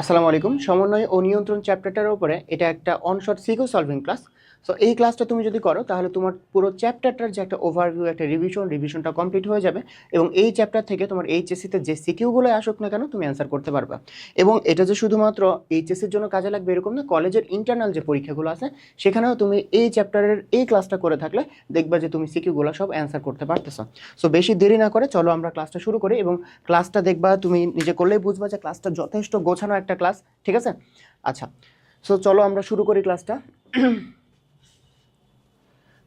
আসসালামু আলাইকুম। সমন্বয় ও নিয়ন্ত্রণ চ্যাপ্টারটার উপরে এটা একটা অনশট সিকিউ সলভিং ক্লাস। সো এই ক্লাসটা তুমি যদি করো তাহলে তোমার পুরো চ্যাপ্টারটার যে একটা ওভারভিউ, একটা রিভিশনটা কমপ্লিট হয়ে যাবে এবং এই চ্যাপ্টার থেকে তোমার এইচএসসিতে যে সিকিউগুলো আসুক না কেন তুমি অ্যান্সার করতে পারবে। এবং এটা যে শুধুমাত্র এইচএসসির জন্য কাজে লাগবে এরকম না, কলেজের ইন্টারনাল যে পরীক্ষাগুলো আছে সেখানেও তুমি এই চ্যাপ্টারের এই ক্লাসটা করে থাকলে দেখবা যে তুমি সিকিউগুলো সব অ্যান্সার করতে পারতেছো। সো বেশি দেরি না করে চলো আমরা ক্লাসটা শুরু করি এবং ক্লাসটা দেখবা তুমি নিজে করলেই বুঝবা যে ক্লাসটা যথেষ্ট গোছানো একটা ক্লাস, ঠিক আছে? আচ্ছা, সো চলো আমরা শুরু করি ক্লাসটা।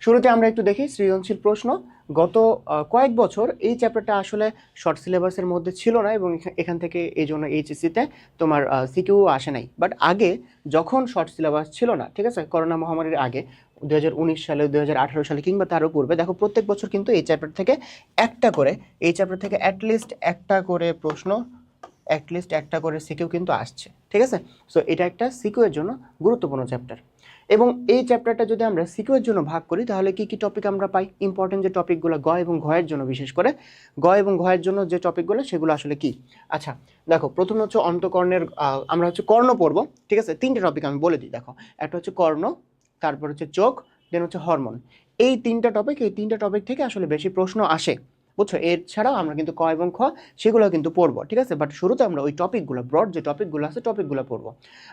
শুরুতে আমরা একটু দেখি সৃজনশীল প্রশ্ন। গত কয়েক বছর এই চ্যাপ্টারটা আসলে শর্ট সিলেবাসের মধ্যে ছিল না এবং এখান থেকে এই জন্য এইচএসসিতে তোমার সিকিউ আসে নাই। বাট আগে যখন শর্ট সিলেবাস ছিল না, ঠিক আছে, করোনা মহামারীর আগে 2019 সালে, 2018 সালে কিংবা তারও পূর্বে দেখো প্রত্যেক বছর কিন্তু এই চ্যাপ্টার থেকে একটা করে, এই চ্যাপ্টার থেকে অ্যাটলিস্ট একটা করে প্রশ্ন, অ্যাটলিস্ট একটা করে সিকিউ কিন্তু আসছে, ঠিক আছে? সো এটা একটা সিকিউয়ের জন্য গুরুত্বপূর্ণ চ্যাপ্টার। এবং এই চ্যাপ্টারটা যদি আমরা সিকিউয়ের জন্য ভাগ করি তাহলে কি কি টপিক আমরা পাই? ইম্পর্টেন্ট যে টপিকগুলো গ এবং ঘয়ের জন্য, বিশেষ করে গ এবং ঘয়ের জন্য যে টপিকগুলো সেগুলো আসলে কি? আচ্ছা দেখো, প্রথম হচ্ছে অন্তকর্ণের, আমরা হচ্ছে কর্ণ পড়ব, ঠিক আছে? তিনটে টপিক আমি বলে দিই, দেখো একটা হচ্ছে কর্ণ, তারপর হচ্ছে চোখ, দেন হচ্ছে হরমোন। এই তিনটা টপিক থেকে আসলে বেশি প্রশ্ন আসে, বুঝছো? এছাড়াও আমরা কিন্তু ক এবং খ সেগুলো কিন্তু পড়বো, ঠিক আছে? বাট শুরুতে আমরা ওই টপিকগুলো, ব্রড যে টপিকগুলো আছে টপিকগুলো পড়বো।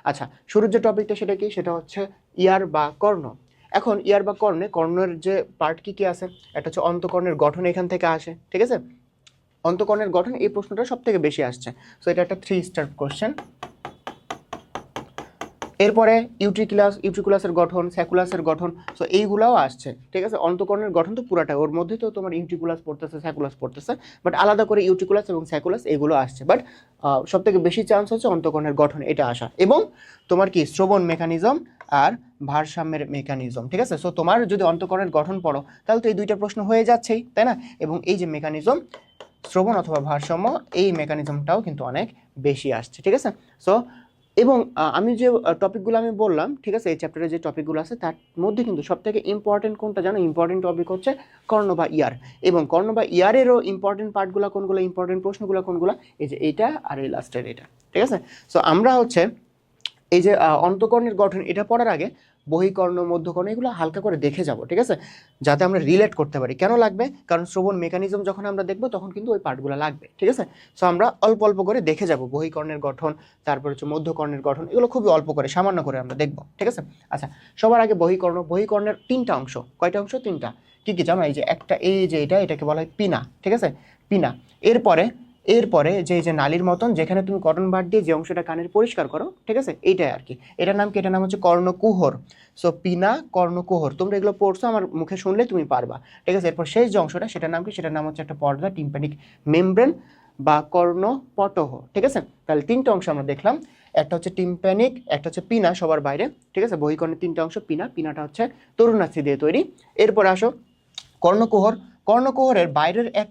আচ্ছা, শুরুর যে টপিকটা সেটা কি? সেটা হচ্ছে ইয়ার বা কর্ণ। এখন ইয়ার বা কর্ণের যে পার্ট কি কি আছে, একটা হচ্ছে অন্তকর্ণের গঠন, এখান থেকে আসে, ঠিক আছে? অন্তকর্ণের গঠন, এই প্রশ্নটা সব থেকে বেশি আসছে। সো এটা একটা 3 স্টার কোশ্চেন। এরপরে ইউট্রিকুলাসের গঠন, স্যাকুলাসের গঠন, সো এইগুলাও আসছে, ঠিক আছে? অন্তকর্ণের গঠন তো পুরাটা, ওর মধ্যে তো তোমার ইউট্রিকুলাস পড়তেছে, স্যাকুলাস পড়তেছে, বাট আলাদা করে ইউট্রিকুলাস এবং স্যাকুলাস এগুলো আসছে। বাট সব থেকে বেশি চান্স হচ্ছে অন্তকর্ণের গঠন এটা আসা, এবং তোমার কি শ্রবণ মেকানিজম আর ভারসাম্যের মেকানিজম, ঠিক আছে? সো তোমার যদি অন্তকর্ণের গঠন পড়ো তাহলে তো এই দুইটা প্রশ্ন হয়ে যাচ্ছেই, তাই না? এবং এই যে মেকানিজম, শ্রবণ অথবা ভারসাম্য, এই মেকানিজমটাও কিন্তু অনেক বেশি আসছে, ঠিক আছে? সো এবং আমি যে টপিকগুলো আমি বললাম, ঠিক আছে, এই চ্যাপ্টারে যে টপিকগুলো আছে তার মধ্যে কিন্তু সব থেকে ইম্পর্টেন্ট কোনটা জানো? ইম্পর্টেন্ট টপিক হচ্ছে কর্ণ বা ইয়ার। এবং কর্ণ বা ইয়ারেরও ইম্পর্টেন্ট পার্টগুলো কোনগুলো, ইম্পর্টেন্ট প্রশ্নগুলো কোনগুলো? এই যে এইটা আর এই লাস্টের এটা, ঠিক আছে? সো আমরা হচ্ছে এই যে অন্তকর্ণের গঠন এটা পড়ার আগে বহিকর্ণ, মধ্যকর্ণ এগুলো হালকা করে দেখে যাব, ঠিক আছে? যাতে আমরা রিলেট করতে পারি। কেন লাগবে? কারণ শ্রবণ মেকানিজম যখন আমরা দেখবো তখন কিন্তু ওই পার্টগুলো লাগবে, ঠিক আছে? সো আমরা অল্প অল্প করে দেখে যাব বহিকর্ণের গঠন, তারপর হচ্ছে মধ্যকর্ণের গঠন, এগুলো খুবই অল্প করে, সামান্য করে আমরা দেখবো, ঠিক আছে? আচ্ছা, সবার আগে বহিকর্ণের তিনটা অংশ। কয়টা অংশ? তিনটা। কি কি জানো? এই যে একটা, এই যে এটাকে বলা হয় পিনা, ঠিক আছে? পিনা। এরপরে এরপরে যে নালীর মতন যেখানে তুমি কটন বার দিয়ে যে অংশটা কানের পরিষ্কার করো, ঠিক আছে, এইটাই আর কি। এটার নাম কি? এটার নাম হচ্ছে কর্ণকুহর। সো পিনা, কর্ণকুহর, তোমরা এগুলো পড়ছো, আমার মুখে শুনলে তুমি পারবা, ঠিক আছে? এরপর শেষ যে অংশটা সেটার নাম কি? সেটার নাম হচ্ছে একটা পর্দা, টিম্প্যানিক মেমব্রেন বা কর্ণপটহ, ঠিক আছে? তাহলে তিনটা অংশ আমরা দেখলাম, একটা হচ্ছে টিম্প্যানিক, একটা হচ্ছে পিনা সবার বাইরে, ঠিক আছে? বহিকর্ণের তিনটা অংশ, পিনাটা হচ্ছে তরুণাস্থি দিয়ে তৈরি। এরপর আসো কর্ণকুহর। কর্ণকুহরের বাইরের এক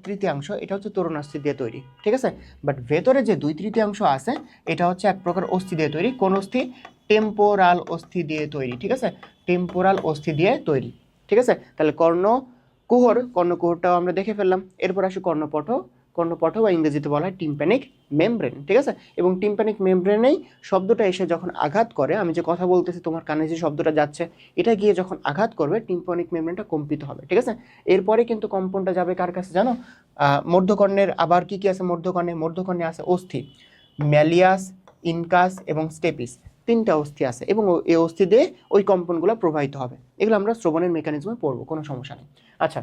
তৃতীয়াংশ এটা হচ্ছে তরুণাস্থি দিয়ে তৈরি, ঠিক আছে? বাট ভেতরে যে 2/3 আছে এটা হচ্ছে এক প্রকার অস্থি দিয়ে তৈরি। কোন অস্থি? টেম্পোরাল অস্থি দিয়ে তৈরি, ঠিক আছে? টেম্পোরাল অস্থি দিয়ে তৈরি, ঠিক আছে? তাহলে কর্ণকুহরটাও আমরা দেখে ফেললাম। এরপর আসি কর্ণপটহ বা ইংরেজিতে বলা হয় টিম্প্যানিক মেমব্রেন, ঠিক আছে? এবং টিম্প্যানিক মেমব্রেনেই শব্দটা এসে যখন আঘাত করে, আমি যে কথা বলতেছি তোমার কানে যে শব্দটা যাচ্ছে এটা গিয়ে যখন আঘাত করবে টিম্প্যানিক মেমব্রেনটা কম্পিত হবে, ঠিক আছে? এরপরে কিন্তু কম্পনটা যাবে কার কাছে জানো? মধ্যকর্ণের আবার কি কি আছে? মধ্যকর্ণে আছে অস্থি, ম্যালিয়াস, ইনকাস এবং স্টেপিস, তিনটা অস্থি আছে এবং এই অস্থি দিয়ে ওই কম্পনগুলো প্রবাহিত হবে। এগুলো আমরা শ্রবণের মেকানিজমে পড়বো, কোনো সমস্যা নেই। আচ্ছা,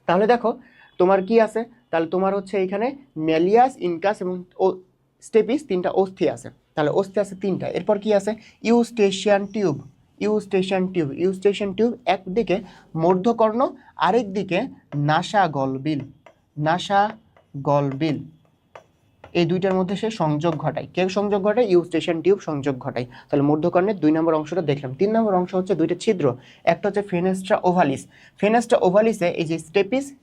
তাহলে দেখো তোমার কি আছে? তাহলে তোমার হচ্ছে এখানে ম্যালিয়াস, ইনকাস এবং স্টেপিস, তিনটা অস্থি আছে। তাহলে অস্থি আছে তিনটা। এরপর কি আছে? ইউস্টেশিয়ান টিউব একদিকে মধ্যকর্ণ, আরেক দিকে নাসা গলবিল, এই দুইটার মধ্যে সে সংযোগ ঘটায়। কে সংযোগ ঘটায়? ইউস্টেশিয়ান টিউব সংযোগ ঘটায়। তাহলে মধ্যকর্ণের 2 নম্বর অংশটা দেখলাম। 3 নম্বর অংশ হচ্ছে দুইটা ছিদ্র, একটা হচ্ছে ফেনেস্ট্রা ওভালিসে এই যে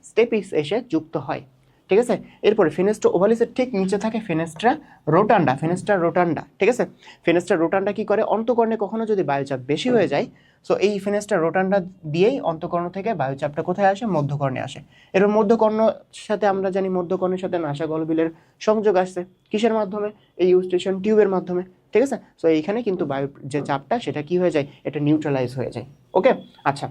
স্টেপিস এসে যুক্ত হয়, ঠিক আছে। এরপরে ফেনেস্ট্রা ওভালিসের ঠিক নিচে থাকে ফেনেস্ট্রা রোটান্ডা, ফেনেস্ট্রা রোটান্ডা, ঠিক আছে। ফেনেস্ট্রা রোটান্ডা কি করে, অন্তঃকর্ণে কখনো যদি বায়ুচাপ বেশি হয়ে যায়, সো এই ফেনেস্ট্রা রোটান্ডা দিয়েই অন্তঃকর্ণ থেকে বায়ুচাপটা কোথায় আসে, মধ্যকর্ণে আসে। এর মধ্যকর্ণের সাথে আমরা জানি মধ্যকর্ণের সাথে নাসাগলবিলের সংযোগ আসছে কিসের মাধ্যমে, এই ইউস্টেশন টিউবের মাধ্যমে, ঠিক আছে। সো এইখানে কিন্তু বায়ুর যে চাপটা সেটা কি হয়ে যায়, এটা নিউট্রালাইজ হয়ে যায়। ওকে, আচ্ছা,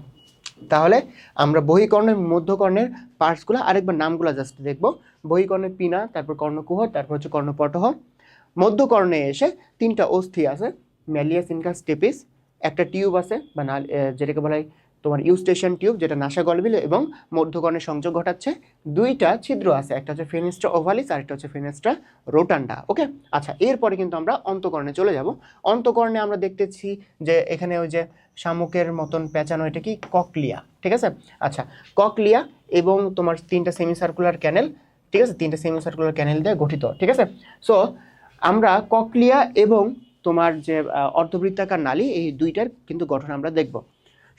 তাহলে আমরা বহিকর্ণের মধ্যকর্ণের পার্টসগুলো আরেকবার নামগুলো জাস্ট দেখবো। বহিকর্ণে পিনা, তারপর কর্ণকুহর, তারপর হচ্ছে কর্ণপটহ। মধ্যকর্ণে এসে তিনটা অস্থি আছে, ম্যালিয়াস ইনকাস স্টেপিস, একটা টিউব আছে বা যেটাকে বলা হয় তোমার ইউস্টেশন টিউব, যেটা নাসাগলবিল এবং মধ্যকর্ণের সংযোগ ঘটাচ্ছে। দুইটা ছিদ্র আছে, একটা হচ্ছে ফেনেস্ট্রা ওভালিস আর একটা হচ্ছে ফেনেস্ট্রা রোটান্ডা। ওকে, আচ্ছা, এরপরে কিন্তু আমরা অন্তঃকর্ণে চলে যাব। অন্তঃকর্ণে আমরা দেখতেছি যে এখানে ওই যে শামুকের মতন পেঁচানো, এটা কি ককলিয়া, ঠিক আছে। আচ্ছা, ককলিয়া এবং তোমার তিনটা সেমিসার্কুলার ক্যানেল, ঠিক আছে, তিনটা সেমিসার্কুলার ক্যানেল দিয়ে গঠিত, ঠিক আছে। সো আমরা ককলিয়া এবং তোমার যে অর্ধবৃত্তাকার নালী, এই দুইটার কিন্তু গঠন আমরা দেখব।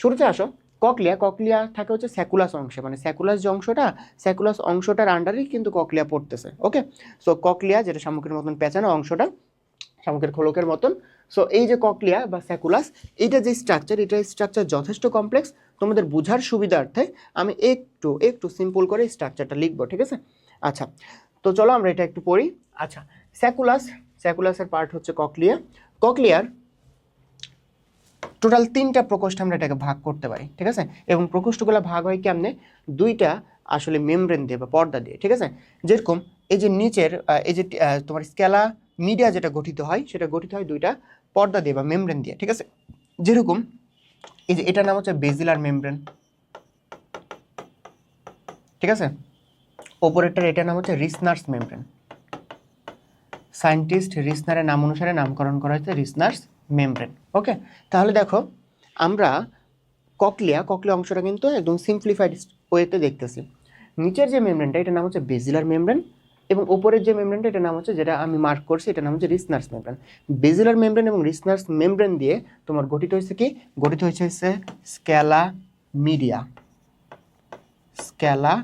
শুরুতে আসো, ককলিয়া, ককলিয়া থাকে হচ্ছে স্যাকুলাস অংশে, মানে স্যাকুলাস যে অংশটা, স্যাকুলাস অংশটার আন্ডারেই কিন্তু ককলিয়া পড়তেছে। ওকে, সো ককলিয়া যেটা শামুকের মতন পেঁচানো অংশটা, শামুকের খোলকের মতন। সো এই যে ককলিয়া বা স্যাকুলাস, এইটা যে স্ট্রাকচার, এটা স্ট্রাকচার যথেষ্ট কমপ্লেক্স। তোমাদের বোঝার সুবিধার্থে আমি একটু সিম্পল করে স্ট্রাকচারটা লিখবো, ঠিক আছে। আচ্ছা, তো চলো আমরা এটা একটু পড়ি। আচ্ছা, স্যাকুলাসের পার্ট হচ্ছে ককলিয়া। ককলিয়ার টোটাল তিনটা প্রকোষ্ঠ আমরা এটাকে ভাগ করতে পারি, ঠিক আছে। এবং প্রকোষ্ঠগুলো ভাগ হয় কেমনে, দুইটা আসলে মেমব্রেন দিয়ে বা পর্দা দিয়ে, ঠিক আছে। যেরকম এই যে নিচের এই যে তোমার স্কেলা মিডিয়া যেটা গঠিত হয়, সেটা গঠিত হয় দুইটা পর্দা দিয়ে বা মেমব্রেন দিয়ে, ঠিক আছে। যেরকম এই যে এটার নাম হচ্ছে বেজিলার মেমব্রেন, ঠিক আছে। ওপরেরটার এটার নাম হচ্ছে রিসনার্স মেমব্রেন। সায়েন্টিস্ট রিসনারের নাম অনুসারে নামকরণ করা হয়েছে রিসনার্স মেমব্রেন। ওকে, তাহলে দেখো আমরা ককলিয়া অংশটা কিন্তু একদম সিম্পলিফাইড ওয়েতে দেখতেছি। নিচের যে মেমব্রেনটা, এটার নাম হচ্ছে বেজিলার মেমব্রেন, এবং উপরের যে মেমব্রেনটা, এটার নাম হচ্ছে, যেটা আমি মার্ক করছি, এটার নাম হচ্ছে রিসনার্স মেমব্রেন। বেজিলার মেমব্রেন এবং রিসনার্স মেমব্রেন দিয়ে তোমার গঠিত হয়েছে কি, গঠিত হয়েছে স্কেলা মিডিয়া, স্কেলা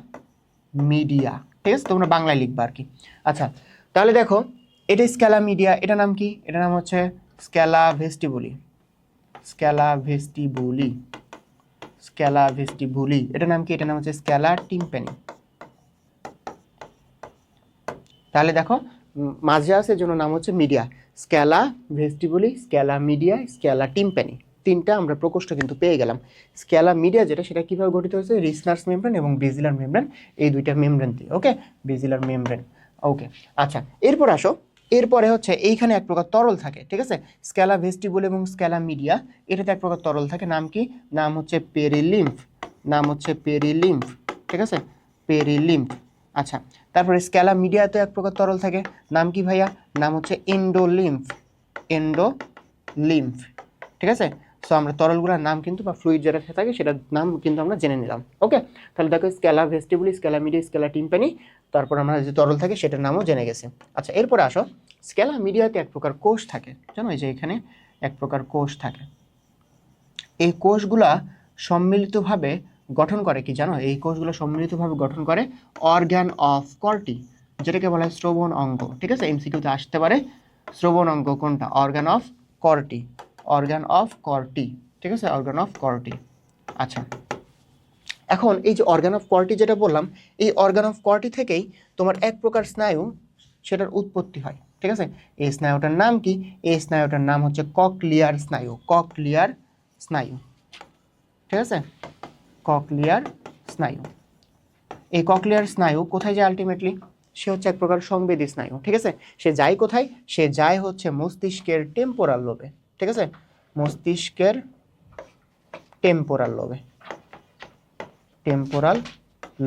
মিডিয়া, ঠিক আছে। তোমরা বাংলায় লিখবা আর কি। আচ্ছা, তাহলে দেখো এটা স্কেলা মিডিয়া, এটার নাম কি, এটার নাম হচ্ছে scala vestibuli, scala vestibuli, scala vestibuli. এটার নাম কি, এটার নাম হচ্ছে স্কেলা টিম্প্যানি। তাহলে দেখো মাঝে আছে, জন্য নাম হচ্ছে media, scala vestibuli, scala media, scala tympani. তিনটা আমরা প্রকোষ্ঠ কিন্তু পেয়ে গেলাম। স্কেলা মিডিয়া যেটা, সেটা কিভাবে গঠিত হয়েছে, রিসনার্স মেমব্রেন এবং বেজিলার মেমব্রেন, এই দুইটা মেমব্রেন দিয়ে। ওকে, বেজিলার মেমব্রেন। ওকে, আচ্ছা, এরপর আসো, এরপরে হচ্ছে এইখানে এক প্রকার তরল থাকে, ঠিক আছে। স্কেলা ভেস্টিবুল এবং স্কেলা মিডিয়া, এটাতে এক প্রকার তরল থাকে, নাম কি, নাম হচ্ছে পেরিলিম্ফ, নাম হচ্ছে পেরিলিম্ফ, ঠিক আছে, পেরিলিম্ফ। আচ্ছা, তারপরে স্কেলা মিডিয়াতে এক প্রকার তরল থাকে, নাম কি ভাইয়া, নাম হচ্ছে এন্ডোলিম্ফ, এন্ডোলিম্ফ, ঠিক আছে। সো আমরা তরলগুলোর নাম কিন্তু বা ফ্লুইড যেটা থাকে সেটার নাম কিন্তু আমরা জেনে নিলাম। ওকে, তাহলে দেখো scala vestibuli, scala media, scala tympani, তারপর আমরা যে তরল থাকে সেটার নামও জেনে গেছি। আচ্ছা, এরপরে আসো, স্কেলা মিডিয়াতে এক প্রকার কোষ থাকে, জানো, এই যে এখানে এক প্রকার কোষ থাকে। এই কোষগুলা সম্মিলিতভাবে গঠন করে কি জানো, এই কোষগুলো সম্মিলিতভাবে গঠন করে অর্গান অফ কর্টি, যেটাকে বলা হয় শ্রবণ অঙ্গ, ঠিক আছে। এমসিকিউতে আসতে পারে শ্রবণ অঙ্গ কোনটা, organ of Corti, organ of Corti, ঠিক আছে, অর্গান অফ কর্টি। আচ্ছা, এখন এই যে অর্গান অফ কর্টি যেটা বললাম, এই অর্গান অফ কর্টি থেকেই তোমার এক প্রকার স্নায়ু, সেটার উৎপত্তি হয়, ঠিক আছে। এই স্নায়ুটার নাম কি, এই স্নায়ুটার নাম হচ্ছে ককলিয়ার স্নায়ু, ককলিয়ার স্নায়ু, ঠিক আছে, ককলিয়ার স্নায়ু। এই ককলিয়ার স্নায়ু কোথায় যায় আলটিমেটলি, সে হচ্ছে এক প্রকার সংবেদী স্নায়ু, ঠিক আছে। সে যায় কোথায়, সে যায় হচ্ছে মস্তিষ্কের টেম্পোরাল লোবে, ঠিক আছে, মস্তিষ্কের টেম্পোরাল লোবে, টেম্পোরাল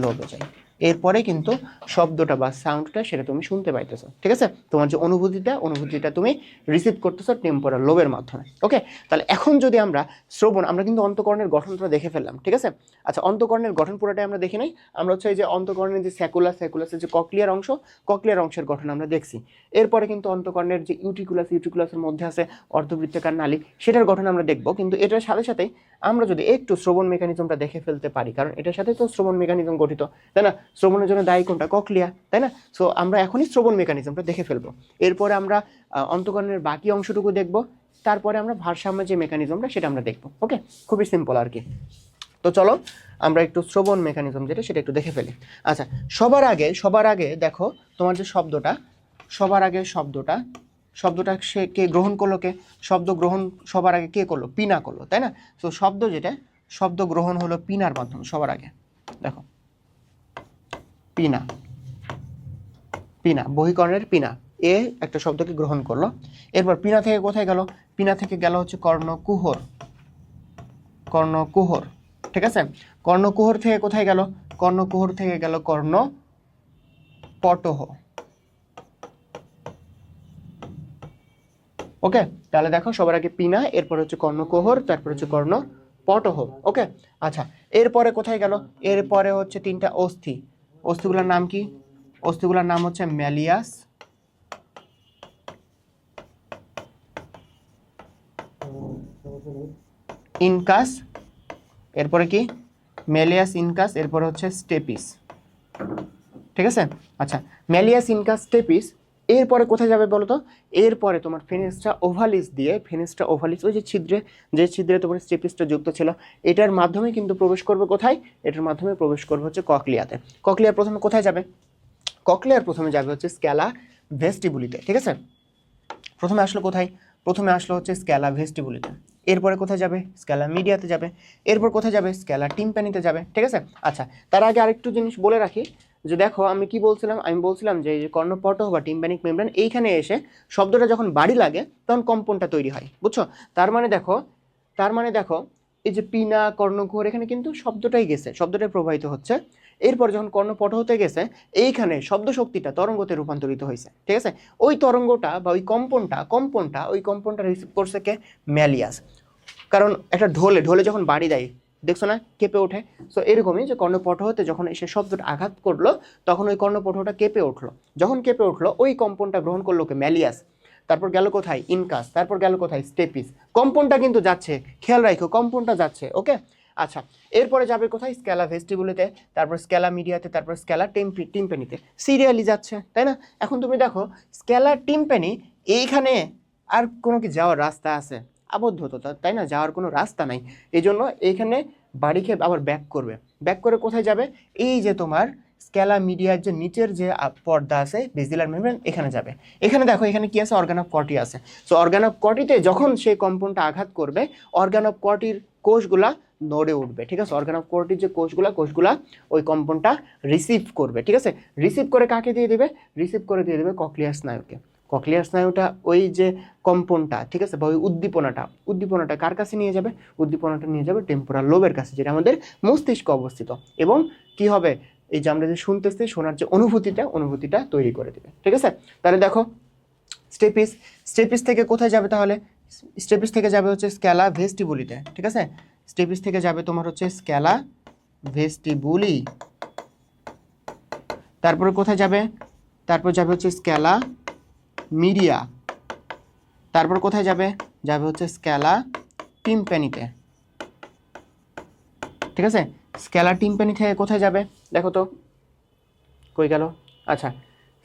লোবে যায়। এরপরে কিন্তু শব্দটা বা সাউন্ডটা সেটা তুমি শুনতে পাইতেছো, ঠিক আছে। তোমার যে অনুভূতিটা তুমি রিসিভ করতেছো টেম্পোরাল লোবের মাধ্যমে। ওকে, তাহলে এখন যদি আমরা শ্রবণ, আমরা কিন্তু অন্তঃকর্ণের গঠনটা দেখে ফেললাম, ঠিক আছে। আচ্ছা, অন্তঃকর্ণের গঠন পুরোটাই আমরা দেখি নাই, আমরা হচ্ছে এই যে অন্তঃকর্ণের যে স্যাকুলাসের যে ককলিয়ার অংশের গঠন আমরা দেখছি। এরপরে কিন্তু অন্তঃকর্ণের যে ইউট্রিকুলাসের মধ্যে আছে অর্ধবৃত্তাকার নালী, সেটার গঠন আমরা দেখবো। কিন্তু এটার সাথে সাথে আমরা যদি একটু শ্রবণ মেকানিজমটা দেখে ফেলতে পারি, কারণ এটার সাথে তো শ্রবণ মেকানিজম গঠিত, তাই না। শ্রবণের জন্য দায়ী কোনটা? ককলিয়া, তাই না? সো আমরা এখনই শ্রবণ মেকানিজমটা দেখে ফেলবো, এরপরে আমরা অন্তঃকরণের বাকি অংশটুকু দেখব, তারপরে আমরা ভারসাম্যের যে মেকানিজমটা সেটা আমরা দেখবো। ওকে, খুবই সিম্পল আর কি। তো চলো আমরা একটু শ্রবণ মেকানিজম যেটা সেটা একটু দেখে ফেলি। আচ্ছা, সবার আগে দেখো তোমার যে শব্দটা, সবার আগে শব্দটা সে কে গ্রহণ করলো? কে শব্দ গ্রহণ সবার আগে কে করলো? পিনা করলো, তাই না? তো শব্দ গ্রহণ হলো পিনার মাধ্যমে সবার আগে। দেখো পিনা বহিকর্ণের পিনা এ একটা শব্দকে গ্রহণ করলো, এরপর পিনা থেকে কোথায় গেল? পিনা থেকে গেল হচ্ছে কর্ণকুহর, ঠিক আছে? কর্ণকুহর থেকে কোথায় গেল? কর্ণকুহর থেকে গেল কর্ণপটহ। ওকে, তাহলে দেখো সবার আগে পিনা, এরপর হচ্ছে কর্ণকুহর, তারপর হচ্ছে কর্ণপটহ। ওকে, আচ্ছা, এরপরে কোথায় গেল? এরপরে হচ্ছে তিনটা অস্থিগুলোর নাম কি? অস্থিগুলোর নাম হচ্ছে ম্যালিয়াস, ইনকাস, এরপরে কি? ম্যালিয়াস ইনকাস, এরপরে হচ্ছে স্টেপিস, ঠিক আছে? আচ্ছা, ম্যালিয়াস ইনকাস স্টেপিস, এরপরে কোথায় যাবে বলো তো? এরপরে তোমার ফেনেস্ট্রা ওভালিস দিয়ে, ওই যে ছিদ্রে তোমার স্টেপিসটা যুক্ত ছিল, এটার মাধ্যমে কিন্তু প্রবেশ করবে কোথায়? এটার মাধ্যমে প্রবেশ করবে হচ্ছে ককলিয়াতে। ককলিয়ার প্রথমে কোথায় যাবে? ককলিয়ার প্রথমে যাবে হচ্ছে স্ক্যালা ভেস্টিবুলিতে, ঠিক আছে? প্রথমে আসলো কোথায়? প্রথমে আসলো হচ্ছে স্ক্যালা ভেস্টিবুলিতে, এরপরে কোথায় যাবে? স্ক্যালা মিডিয়াতে যাবে, এরপর কোথায় যাবে? স্ক্যালা টিম্প্যানিতে যাবে, ঠিক আছে? আচ্ছা, তার আগে আরেকটু জিনিস বলে রাখি, যে দেখো আমি কি বলছিলাম? আমি বলছিলাম যে এই যে কর্ণপটহ বা টিম্প্যানিক মেমব্রেন, এইখানে এসে শব্দটা যখন বাড়ি লাগে তখন কম্পনটা তৈরি হয়, বুঝছো? তার মানে দেখো এই যে পিনা, কর্ণকুহর, এখানে কিন্তু শব্দটাই প্রবাহিত হচ্ছে। এরপর যখন কর্ণপটহতে গেছে, এইখানে শব্দ শক্তিটা তরঙ্গতে রূপান্তরিত হয়েছে, ঠিক আছে? ওই তরঙ্গটা বা ওই কম্পনটা রিসিভ করছে কে? ম্যালিয়াস। কারণ একটা ঢোলে যখন বাড়ি দেয়, দেখছো না, কেঁপে ওঠে। সো এরকমই যে কর্ণপটহতে যখন এসে শব্দটা আঘাত করলো, তখন ওই কর্ণপটহটা কেঁপে উঠলো। যখন কেঁপে উঠলো, ওই কম্পনটা গ্রহণ করলো কে? ম্যালিয়াস। তারপর গেল কোথায়? ইনকাস। তারপর গেল কোথায়? স্টেপিস। কম্পনটা কিন্তু যাচ্ছে, খেয়াল রাখো, কম্পনটা যাচ্ছে। ওকে, আচ্ছা, এরপরে যাবে কোথায়? স্ক্যালা ভেস্টিবুলিতে, তারপর স্ক্যালা মিডিয়াতে, তারপর স্ক্যালা টিম্প্যানিতে, সিরিয়ালি যাচ্ছে, তাই না? এখন তুমি দেখো স্ক্যালা টিম্প্যানি, এইখানে আর কোনো কি যাওয়ার রাস্তা আছে? আবদ্ধ তো, তাই না? যাওয়ার কোনো রাস্তা নাই। এই জন্য এইখানে বাড়ি খেয়ে আবার ব্যাক করে কোথায় যাবে? এই যে তোমার স্ক্যালা মিডিয়ার যে নিচের যে পর্দা আছে, বেসিলার মেমব্রেন, এখানে যাবে। এখানে দেখো, এখানে কি আছে? অর্গান অফ কর্টি আছে। সো অর্গান অফ কর্টিতে যখন সেই কম্পনটা আঘাত করবে, অর্গান অফ কর্টির কোষগুলা নড়ে উঠবে, ঠিক আছে? অর্গান অফ কর্টির যে কোষগুলা ওই কম্পনটা রিসিভ করবে, ঠিক আছে? রিসিভ করে কাকে দিয়ে দিবে? রিসিভ করে দিয়ে দেবে ককলিয়ার স্নায়ুকে। ককলিয়ার স্নায়ুটা ওই যে কম্পনটা, ঠিক আছে, বা ওই উদ্দীপনাটা কার কাছে নিয়ে যাবে? উদ্দীপনাটা নিয়ে যাবে টেম্পোরাল লোবের কাছে, যেটা আমাদের মস্তিষ্কে অবস্থিত। এবং কি হবে? এই যে আমরা যে শুনতেছি, শোনার যে অনুভূতিটা তৈরি করে দেবে, ঠিক আছে? তাহলে দেখো স্টেপিস থেকে কোথায় যাবে তাহলে? স্টেপিস থেকে যাবে হচ্ছে স্ক্যালা ভেস্টিবুলিতে, ঠিক আছে? স্টেপিস থেকে যাবে তোমার হচ্ছে স্ক্যালা ভেস্টিবুলি। তারপরে কোথায় যাবে? তারপর যাবে হচ্ছে স্ক্যালা মিডিয়া। তারপর কোথায় যাবে? যাবে হচ্ছে স্ক্যালা টিম্প্যানিতে, ঠিক আছে? স্ক্যালা টিম্প্যানি থেকে কোথায় যাবে? দেখো তো কই গেল? আচ্ছা,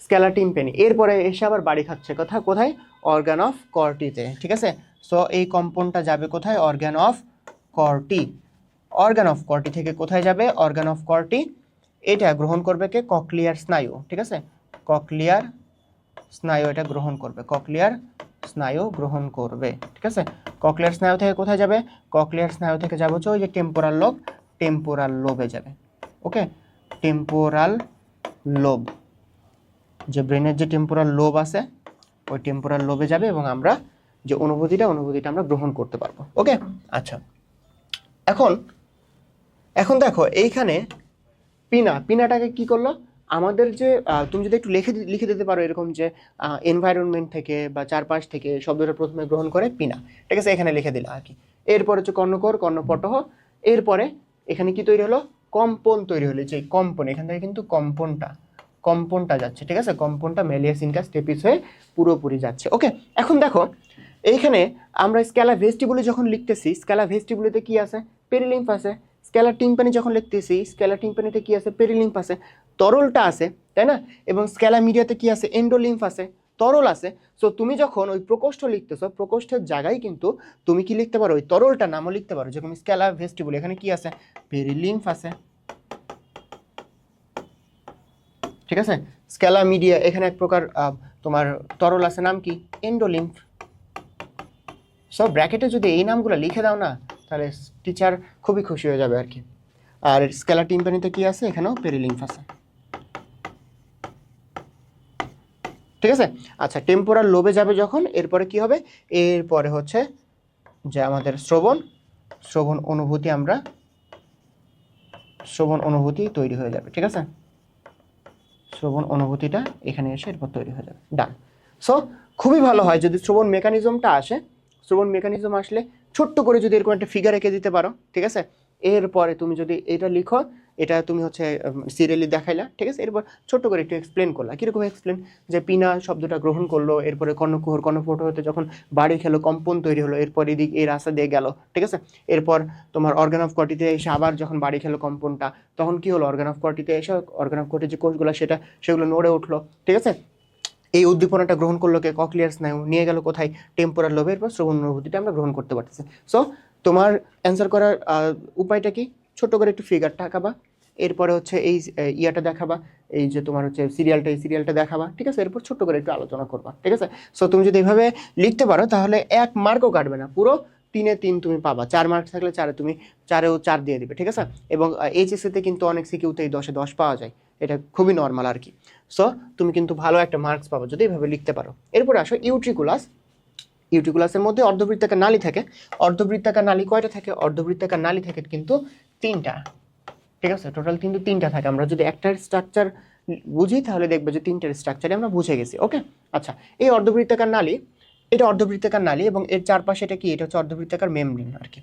স্ক্যালা টিম্প্যানি, এরপরে এসে আবার বাড়ি খাচ্ছে কোথায়? অর্গান অফ কর্টিতে, ঠিক আছে? সো এই কম্পনটা যাবে কোথায়? অর্গান অফ কর্টি থেকে কোথায় যাবে? Organ of Corti. এটা গ্রহণ করবে কে? ককলিয়ার স্নায়ু, ঠিক আছে? ককলিয়ার স্নায়ু এটা গ্রহণ করবে, ঠিক আছে? ককলিয়ার স্নায়ু থেকে কোথায় যাবে? ককলিয়ার স্নায়ু থেকে যাবে হচ্ছে ওই যে টেম্পোরাল লোবে যাবে। ওকে, টেম্পোরাল লোব, যে ব্রেনের যে টেম্পোরাল লোব আছে, ওই টেম্পোরাল লোবে যাবে, এবং আমরা যে অনুভূতিটা আমরা গ্রহণ করতে পারবো। ওকে, আচ্ছা, এখন দেখো এইখানে পিনাটাকে কি করলো? আমাদের যে তুমি যদি একটু লিখে দিতে পারো এরকম, যে এনভায়রনমেন্ট থেকে বা চারপাশ থেকে শব্দটা প্রথমে গ্রহণ করে পিনা, ঠিক আছে? এখানে লিখে দিলা আর কি। এরপর হচ্ছে কর্ণপটহ, এরপরে এখানে কি তৈরি হলো? কম্পন তৈরি হলো। যে কম্পন, এখান থেকে কিন্তু কম্পনটা যাচ্ছে, ঠিক আছে? কম্পনটা ম্যালিয়াস ইনকাস স্টেপিস হয়ে পুরোপুরি যাচ্ছে। ওকে, এখন দেখো এইখানে আমরা স্ক্যালা ভেস্টিবুলি যখন লিখতেছি, স্ক্যালা ভেস্টিবুলিতে কি আছে? পেরিলিম্ফ আছে। স্ক্যালা টিম্প্যানি যখন লিখতেছি, স্ক্যালা টিম্প্যানিতে কি আছে? পেরিলিম্ফ আছে। তরলটা আছে, তাই না? এবং স্ক্যালা মিডিয়াতে কি আছে, এন্ডোলিম্ফ আছে, তরল আছে। সো তুমি যখন ওই প্রকোষ্ঠ লিখতেছো, প্রকোষ্ঠের জায়গায় কিন্তু তুমি কি লিখতে পারো, ওই তরলটা নামও লিখতে পারো, যেরকম স্ক্যালা ভেস্টিবুল, এখানে কি আছে, পেরিলিম্ফ আছে, ঠিক আছে? স্ক্যালা মিডিয়া, এখানে এক প্রকার তোমার তরল আছে, নাম কি, এন্ডোলিম্ফ। সো ব্র্যাকেটে যদি এই নামগুলো লিখে দাও না, তাহলে টিচার খুবই খুশি হয়ে যাবে আর কি। আর স্ক্যালা টিম্পানিতে কি আছে, এখানেও পেরিলিম্ফ আছে, ঠিক আছে? আচ্ছা, টেম্পোরাল লোবে যাবে যখন, এরপরে কি হবে, এরপরে হচ্ছে যে আমাদের শ্রবণ অনুভূতি তৈরি হয়ে যাবে, ঠিক আছে? শ্রবণ অনুভূতিটা এখানে এসে এরপর তৈরি হয়ে যাবে, ডান। সো খুবই ভালো হয় যদি শ্রবণ মেকানিজমটা আসে। শ্রবণ মেকানিজম আসলে ছোট্ট করে যদি এরকম একটা ফিগার এঁকে দিতে পারো, ঠিক আছে? এরপরে তুমি যদি এটা লিখো, এটা তুমি হচ্ছে সিরিয়ালি দেখাইলা, ঠিক আছে? এরপর ছোট্ট করে একটু এক্সপ্লেন করলা, কীরকম এক্সপ্লেন, যে পিনা শব্দটা গ্রহণ করলো, এরপরে কর্ণকুহর কর্ণপট হতে যখন বাড়ি খেলো, কম্পন তৈরি হলো, এরপর এদিক এই রাস্তা দিয়ে গেল, ঠিক আছে? এরপর তোমার অর্গান অফ কর্টিতে এসে আবার যখন বাড়ি খেলো কম্পনটা, তখন কি হলো, অর্গান অফ কর্টিতে এসে অর্গান অফ কর্টির যে কোষগুলো সেগুলো নড়ে উঠলো, ঠিক আছে? এই উদ্দীপনাটা গ্রহণ করলো কে, ককলিয়ার স্নায়ু, নিয়ে গেল কোথায়, টেম্পোরাল লোবের পর শ্রবণ অনুভূতিটা আমরা গ্রহণ করতে পারতেছি। সো তোমার অ্যান্সার করার উপায়টা কি, ছোট করে একটু ফিগারটা আঁকাবা, এরপরে হচ্ছে এই ইয়াটা দেখাবা, এই যে তোমার হচ্ছে এই সিরিয়ালটা দেখাবা, ঠিক আছে? এরপর ছোট্ট করে একটু আলোচনা করবা, ঠিক আছে? সো তুমি যদি এইভাবে লিখতে পারো, তাহলে 1 মার্কও কাটবে না, পুরো 3-এ 3 তুমি পাবা। 4 মার্ক থাকলে 4-এ তুমি 4-এও 4 দিয়ে দিবে, ঠিক আছে? এবং এইচএসসিতে কিন্তু অনেক সিকিউতেই 10-এ 10 পাওয়া যায়, এটা খুবই নর্মাল আর কি। সো তুমি কিন্তু ভালো একটা মার্কস পাবো যদি এইভাবে লিখতে পারো। এরপরে আসো ইউট্রিকুলাসের মধ্যে অর্ধবৃত্তাকার নালী থাকে। অর্ধবৃত্তাকার নালী কয়টা থাকে, অর্ধবৃত্তাকার নালী থাকে কিন্তু 3টা, ঠিক আছে? টোটাল কিন্তু 3টা থাকে। আমরা যদি একটার স্ট্রাকচার বুঝি তাহলে দেখবে যে 3টার স্ট্রাকচারে আমরা বুঝে গেছি, ওকে? আচ্ছা, এই অর্ধবৃত্তাকার নালী, এটা অর্ধবৃত্তাকার নালী এবং এর চারপাশে এটা কি, এটা হচ্ছে অর্ধবৃত্তাকার মেমব্রেন আর কি,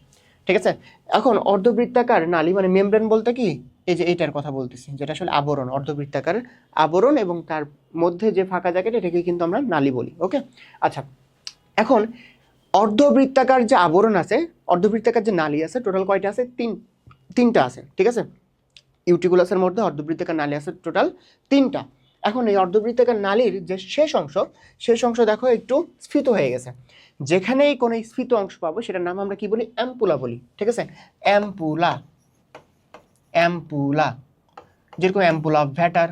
ঠিক আছে? এখন অর্ধবৃত্তাকার নালী মানে মেমব্রেন বলতে কি, এই যে এটার কথা বলতেছি, যেটা আসলে আবরণ, অর্ধবৃত্তাকার আবরণ, এবং তার মধ্যে যে ফাঁকা জায়গাটা এটাকে কিন্তু আমরা নালী বলি, ওকে? আচ্ছা, এখন অর্ধবৃত্তাকার যে আবরণ আছে, অর্ধবৃত্তাকার যে নালী আছে, টোটাল কয়টা আছে, তিনটা আছে, ঠিক আছে? ইউট্রিকুলাসের মধ্যে অর্ধবৃত্তাকার নালী আছে টোটাল 3টা। এখন এই অর্ধবৃত্তাকার নালীর যে শেষ অংশ দেখো একটু স্ফীত হয়ে গেছে। যেখানেই কোনো স্ফীত অংশ পাবো সেটার নাম আমরা কি বলি, অ্যাম্পুলা বলি, ঠিক আছে? অ্যাম্পুলা, যেরকম অ্যাম্পুলা অফ ভ্যাটার,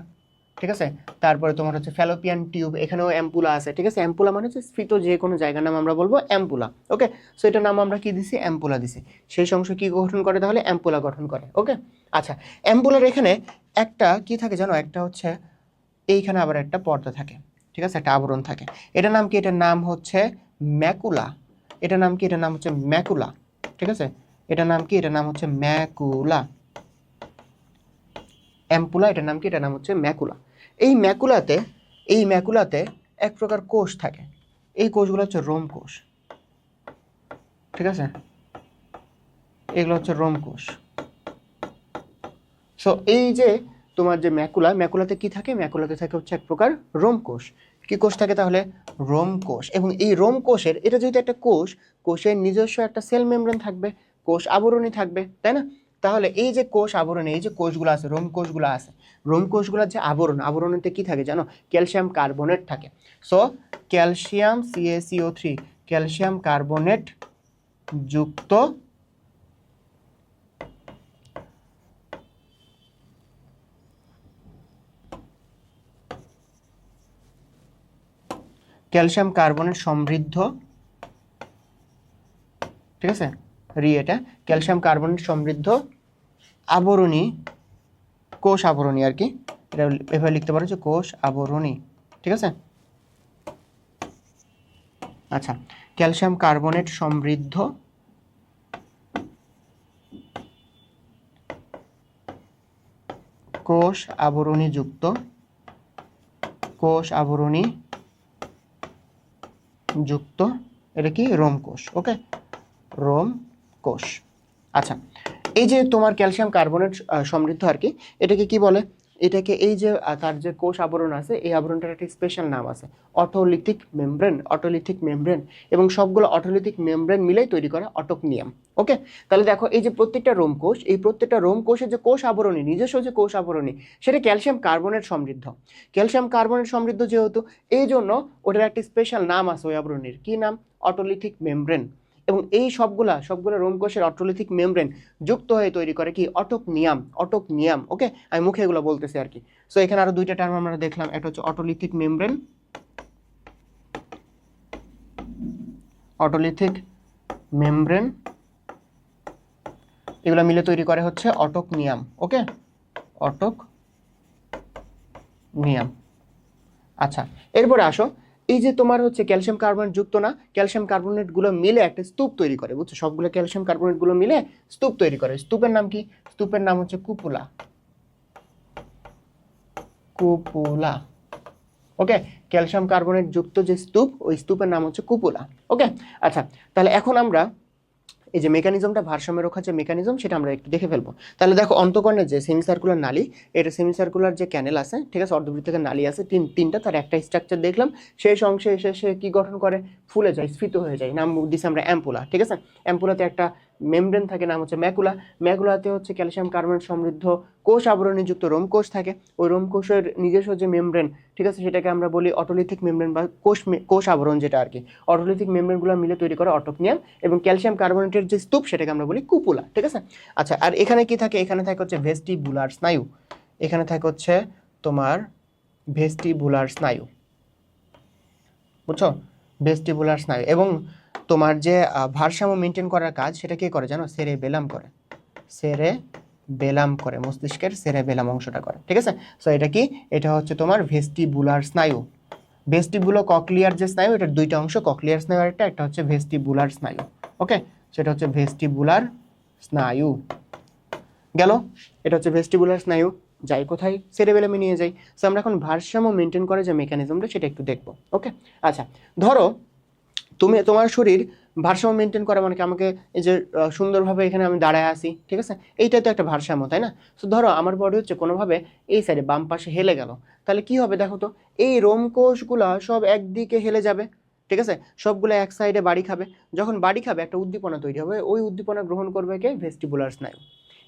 ঠিক আছে? তারপরে তোমার হচ্ছে ফ্যালোপিয়ান টিউব, এখানেও অ্যাম্পুলা আছে, ঠিক আছে? অ্যাম্পুলা মানে হচ্ছে স্ফীত যে কোনো জায়গার নাম আমরা বলবো অ্যাম্পুলা, ওকে? সো এটার নাম আমরা কি দিছি, অ্যাম্পুলা দিছি। সেই অংশ কি গঠন করে, তাহলে অ্যাম্পুলা গঠন করে, ওকে? আচ্ছা, অ্যাম্পুলার এখানে একটা কি থাকে জানো, একটা হচ্ছে এইখানে আবার একটা পর্দা থাকে, ঠিক আছে? একটা আবরণ থাকে, এটার নাম কি, এটার নাম হচ্ছে ম্যাকুলা। এটার নাম কি, এটার নাম হচ্ছে ম্যাকুলা, ঠিক আছে? এটার নাম কি, এটার নাম হচ্ছে ম্যাকুলা। অ্যাম্পুলা, এটার নাম কি, এটার নাম হচ্ছে ম্যাকুলা। এই ম্যাকুলাতে এক প্রকার কোষ থাকে, এই কোষগুলো হচ্ছে রোম কোষ, ঠিক আছে? এগুলো হচ্ছে রোম কোষ। সো এই যে তোমার যে ম্যাকুলাতে কি থাকে, ম্যাকুলাতে থাকে হচ্ছে এক প্রকার রোম কোষ। কি কোষ থাকে তাহলে, রোম কোষ। এবং এই রোম কোষের, এটা যেহেতু একটা কোষের নিজস্ব একটা সেল মেমব্রেন থাকবে, কোষ আবরণী থাকবে, তাই না? তাহলে এই যে কোষ আবরণী, এই যে কোষগুলো আছে, রোম কোষগুলোর যে আবরণীতে কি থাকে জানো, ক্যালসিয়াম কার্বনেট থাকে। So calcium CaCO3, calcium carbonate যুক্ত ক্যালসিয়াম কার্বনেট সমৃদ্ধ, ঠিক আছে? এটা ক্যালসিয়াম কার্বনেট সমৃদ্ধ আবরণী, কোষ আবরণী আর কি, এটা এভাবে লিখতে পারো যে কোষ আবরণী, ঠিক আছে? আচ্ছা, ক্যালসিয়াম কার্বনেট সমৃদ্ধ কোষ আবরণী যুক্ত এটা কি, রোম কোষ, ওকে? রোম কোষ। আচ্ছা, এই যে তোমার ক্যালসিয়াম কার্বনেট সমৃদ্ধ আর কি, এটাকে কি বলে, এটাকে এই যে তার যে কোষ আবরণ আছে এই আবরণটার একটা স্পেশাল নাম আছে, অটোলিথিক মেমব্রেন, অটোলিথিক মেমব্রেন, এবং সবগুলো অটোলিথিক মেমব্রেন মিলেই তৈরি করে অটোকনিয়াম। ওকে, তাহলে দেখো এই যে প্রত্যেকটা রোম কোষ, এই প্রত্যেকটা রোম কোষের যে কোষ আবরণী, নিজস্ব যে কোষ আবরণী, সেটা ক্যালসিয়াম কার্বনেট সমৃদ্ধ। ক্যালসিয়াম কার্বনেট সমৃদ্ধ যেহেতু, এই জন্য ওটার একটা স্পেশাল নাম আছে ওই আবরণীর, কি নাম? Otolithic membrane. এবং এই সবগুলা রোম কোষের অটোলিথিক মেমব্রেন যুক্ত হয়ে তৈরি করে কি? অটোকনিয়াম, অটোকনিয়াম। ওকে, আমি মুখে এগুলো বলতেছি আর কি। সো এখানে আরো দুইটা টার্ম আমরা দেখলাম, একটা হচ্ছে অটোলিথিক মেমব্রেন, অটোলিথিক মেমব্রেন, এগুলো মিলে তৈরি করে হচ্ছে অটোকনিয়াম। ওকে, অটোকনিয়াম। আচ্ছা, এরপরে আসো, এই যে তোমার হচ্ছে ক্যালসিয়াম কার্বনেট যুক্ত না, ক্যালসিয়াম কার্বনেট গুলো মিলে একটা স্তূপ তৈরি করে, বুঝছো? সবগুলো ক্যালসিয়াম কার্বনেট গুলো মিলে স্তূপ তৈরি করে। স্তূপের নাম কি? স্তূপের নাম হচ্ছে কুপুলা, কুপুলা। ওকে, ক্যালসিয়াম কার্বনেট যুক্ত যে স্তূপ, ওই স্তূপের নাম হচ্ছে কুপুলা। ওকে, আচ্ছা, তাহলে এখন আমরা এই যে মেকানিজমটা, ভারসাম্য রক্ষার যে মেকানিজম, সেটা আমরা একটু দেখে ফেলবো। তাহলে দেখো, অন্তঃকর্ণের যে সেমিসার্কুলার নালী, এটা সেমিসার্কুলার যে ক্যানেল আছে, ঠিক আছে, অর্ধবৃত্তাকার নালী আছে তিনটা, তার একটা স্ট্রাকচার দেখলাম। শেষ অংশে এসে সে কি গঠন করে? ফুলে যায়, স্ফীত হয়ে যায়, নাম দিছি আমরা অ্যাম্পুলা। ঠিক আছে, অ্যাম্পুলাতে একটা মেমব্রেন থাকে, নাম হচ্ছে ম্যাকুলা। ম্যাকুলাতে হচ্ছে ক্যালসিয়াম কার্বনেট সমৃদ্ধ কোষ আবরণীযুক্ত রোমকোষ থাকে। ওই রোমকোষের নিজস্ব যে মেমব্রেন, ঠিক আছে, সেটাকে আমরা বলি অটোলিথিক মেমব্রেন বা কোষ আবরণ, যেটা আর কি। অটোলিথিক মেমব্রেনগুলো মিলে তৈরি করে অটোকনিয়াম, এবং ক্যালসিয়াম কার্বনেটের যে স্তূপ, সেটাকে আমরা বলি কুপুলা। ঠিক আছে, আচ্ছা, আর এখানে কি থাকে? এখানে থাকে হচ্ছে ভেস্টিবুলার স্নায়ু। এখানে থাকে হচ্ছে তোমার ভেস্টিবুলার স্নায়ু, বুঝছো? ভেস্টিবুলার স্নায়ু। এবং তোমার যে ভারসাম্য মেনটেন করার কাজ, সেটা কে করে জানো? সেরেবেলাম করে, সেরেবেলাম করে, মস্তিষ্কের সেরেবেলাম অংশটা করে। ঠিক আছে, সো এটা কি? এটা হচ্ছে তোমার ভেস্টিবুলার স্নায়ু। ভেস্টিবুলো ককলিয়ার যে স্নায়ু, এটার দুইটা অংশ, ককলিয়ার স্নায়ু আর একটা হচ্ছে ভেস্টিবুলার স্নায়ু। ওকে, সেটা হচ্ছে ভেস্টিবুলার স্নায়ু গেল। এটা হচ্ছে ভেস্টিবুলার স্নায়ু, যাই কোথায়? সেরেবেলামে নিয়ে যাই। সো আমরা এখন ভারসাম্য মেনটেন করে যে মেকানিজমটা, সেটা একটু দেখবো। ওকে, আচ্ছা, ধরো তোমার শরীর ভারসাম্য মেনটেন করা মানে কি? আমাকে এই যে সুন্দরভাবে এখানে আমি দাঁড়ায় আসি, ঠিক আছে, এইটাই তো একটা ভারসাম্য, তাই না? তো ধরো আমার বডি হচ্ছে কোনোভাবে এই সাইডে বাম পাশে হেলে গেল, তাহলে কি হবে দেখো তো? এই রোমকোষগুলা সব একদিকে হেলে যাবে, ঠিক আছে, সবগুলো এক সাইডে বাড়ি খাবে। যখন বাড়ি খাবে, একটা উদ্দীপনা তৈরি হবে, ওই উদ্দীপনা গ্রহণ করবে কে? ভেস্টিবুলার স্নায়ু।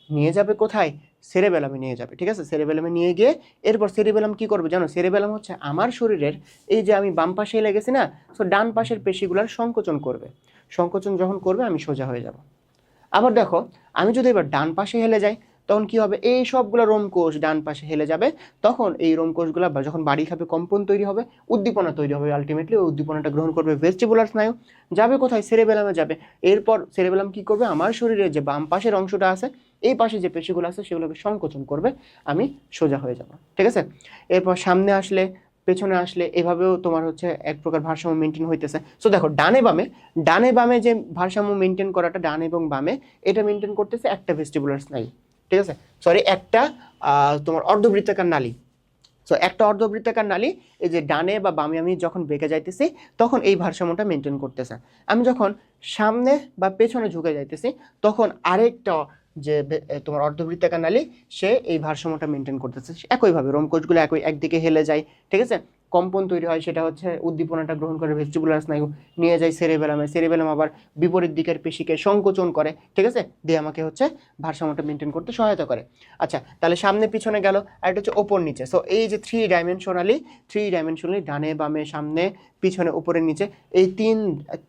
নিয়ে যাবে কোথায়? সেরেবেলামে নিয়ে যাবে। ঠিক আছে, সেরেবেলামে নিয়ে গিয়ে এরপর সেরেবেলাম কি করবে জানো? সেরেবেলাম হচ্ছে আমার শরীরের, এই যে আমি বাম পাশে লেগেছি না, তো ডান পাশের পেশিগুলার সংকোচন করবে। সংকোচন যখন করবে, আমি সোজা হয়ে যাব। আবার দেখো, আমি যদি এবার ডান পাশে হেলে যাই, তখন কি হবে? এই সবগুলো রোমকোষ ডান পাশে হেলে যাবে। তখন এই রোমকোষগুলো যখন বাড়ি খাবে, কম্পন তৈরি হবে, উদ্দীপনা তৈরি হবে। আলটিমেটলি ওই উদ্দীপনাটা গ্রহণ করবে ভেস্টিবুলার স্নায়ু, যাবে কোথায়? সেরেবেলামে যাবে। এরপর সেরেবেলাম কি করবে? আমার শরীরের যে বাম পাশের অংশটা আছে, এই পাশে যে পেশিগুলো আছে, সেগুলোকে সংকোচন করবে, আমি সোজা হয়ে যাব। ঠিক আছে, এরপর সামনে আসলে, পেছনে আসলে, এভাবেও তোমার হচ্ছে এক প্রকার ভারসাম্য মেনটেন হইতেছে। সো দেখো, ডানে বামে যে ভারসাম্য মেনটেন করাটা, ডান এবং বামে, এটা মেনটেন করতেছে একটা ভেস্টিবুলার স্নায়ু। ঠিক আছে, সরি, একটা তোমার অর্ধবৃত্তাকার নালী। সো একটা অর্ধবৃত্তাকার নালী, এই যে ডানে বা বামে আমি যখন বেঁকে যাইতেছি, তখন এই ভারসাম্যটা মেনটেন করতেছে। আমি যখন সামনে বা পেছনে ঝুঁকে যাইতেছি, তখন আরেকটা যে তোমার অর্ধবৃত্তাকার নালী, সে এই ভারসাম্যটা মেনটেন করতেছে। একইভাবে রোমকোষগুলো একদিকে হেলে যায়, ঠিক আছে, কম্পন তৈরি হয়, সেটা হচ্ছে উদ্দীপনাটা গ্রহণ করে ভেস্টিবুলার স্নায়ু, নিয়ে যায় সেরেবেলামে। সেরেবেলাম আবার বিপরীত দিকের পেশিকে সংকোচন করে, ঠিক আছে, দিয়ে আমাকে হচ্ছে ভারসাম্যটা মেনটেন করতে সহায়তা করে। আচ্ছা, তাহলে সামনে পিছনে গেল, আর এটা হচ্ছে ওপর নিচে। সো এই যে থ্রি ডাইমেনশনালি, ডানে বামে সামনে পিছনে উপরে নিচে, এই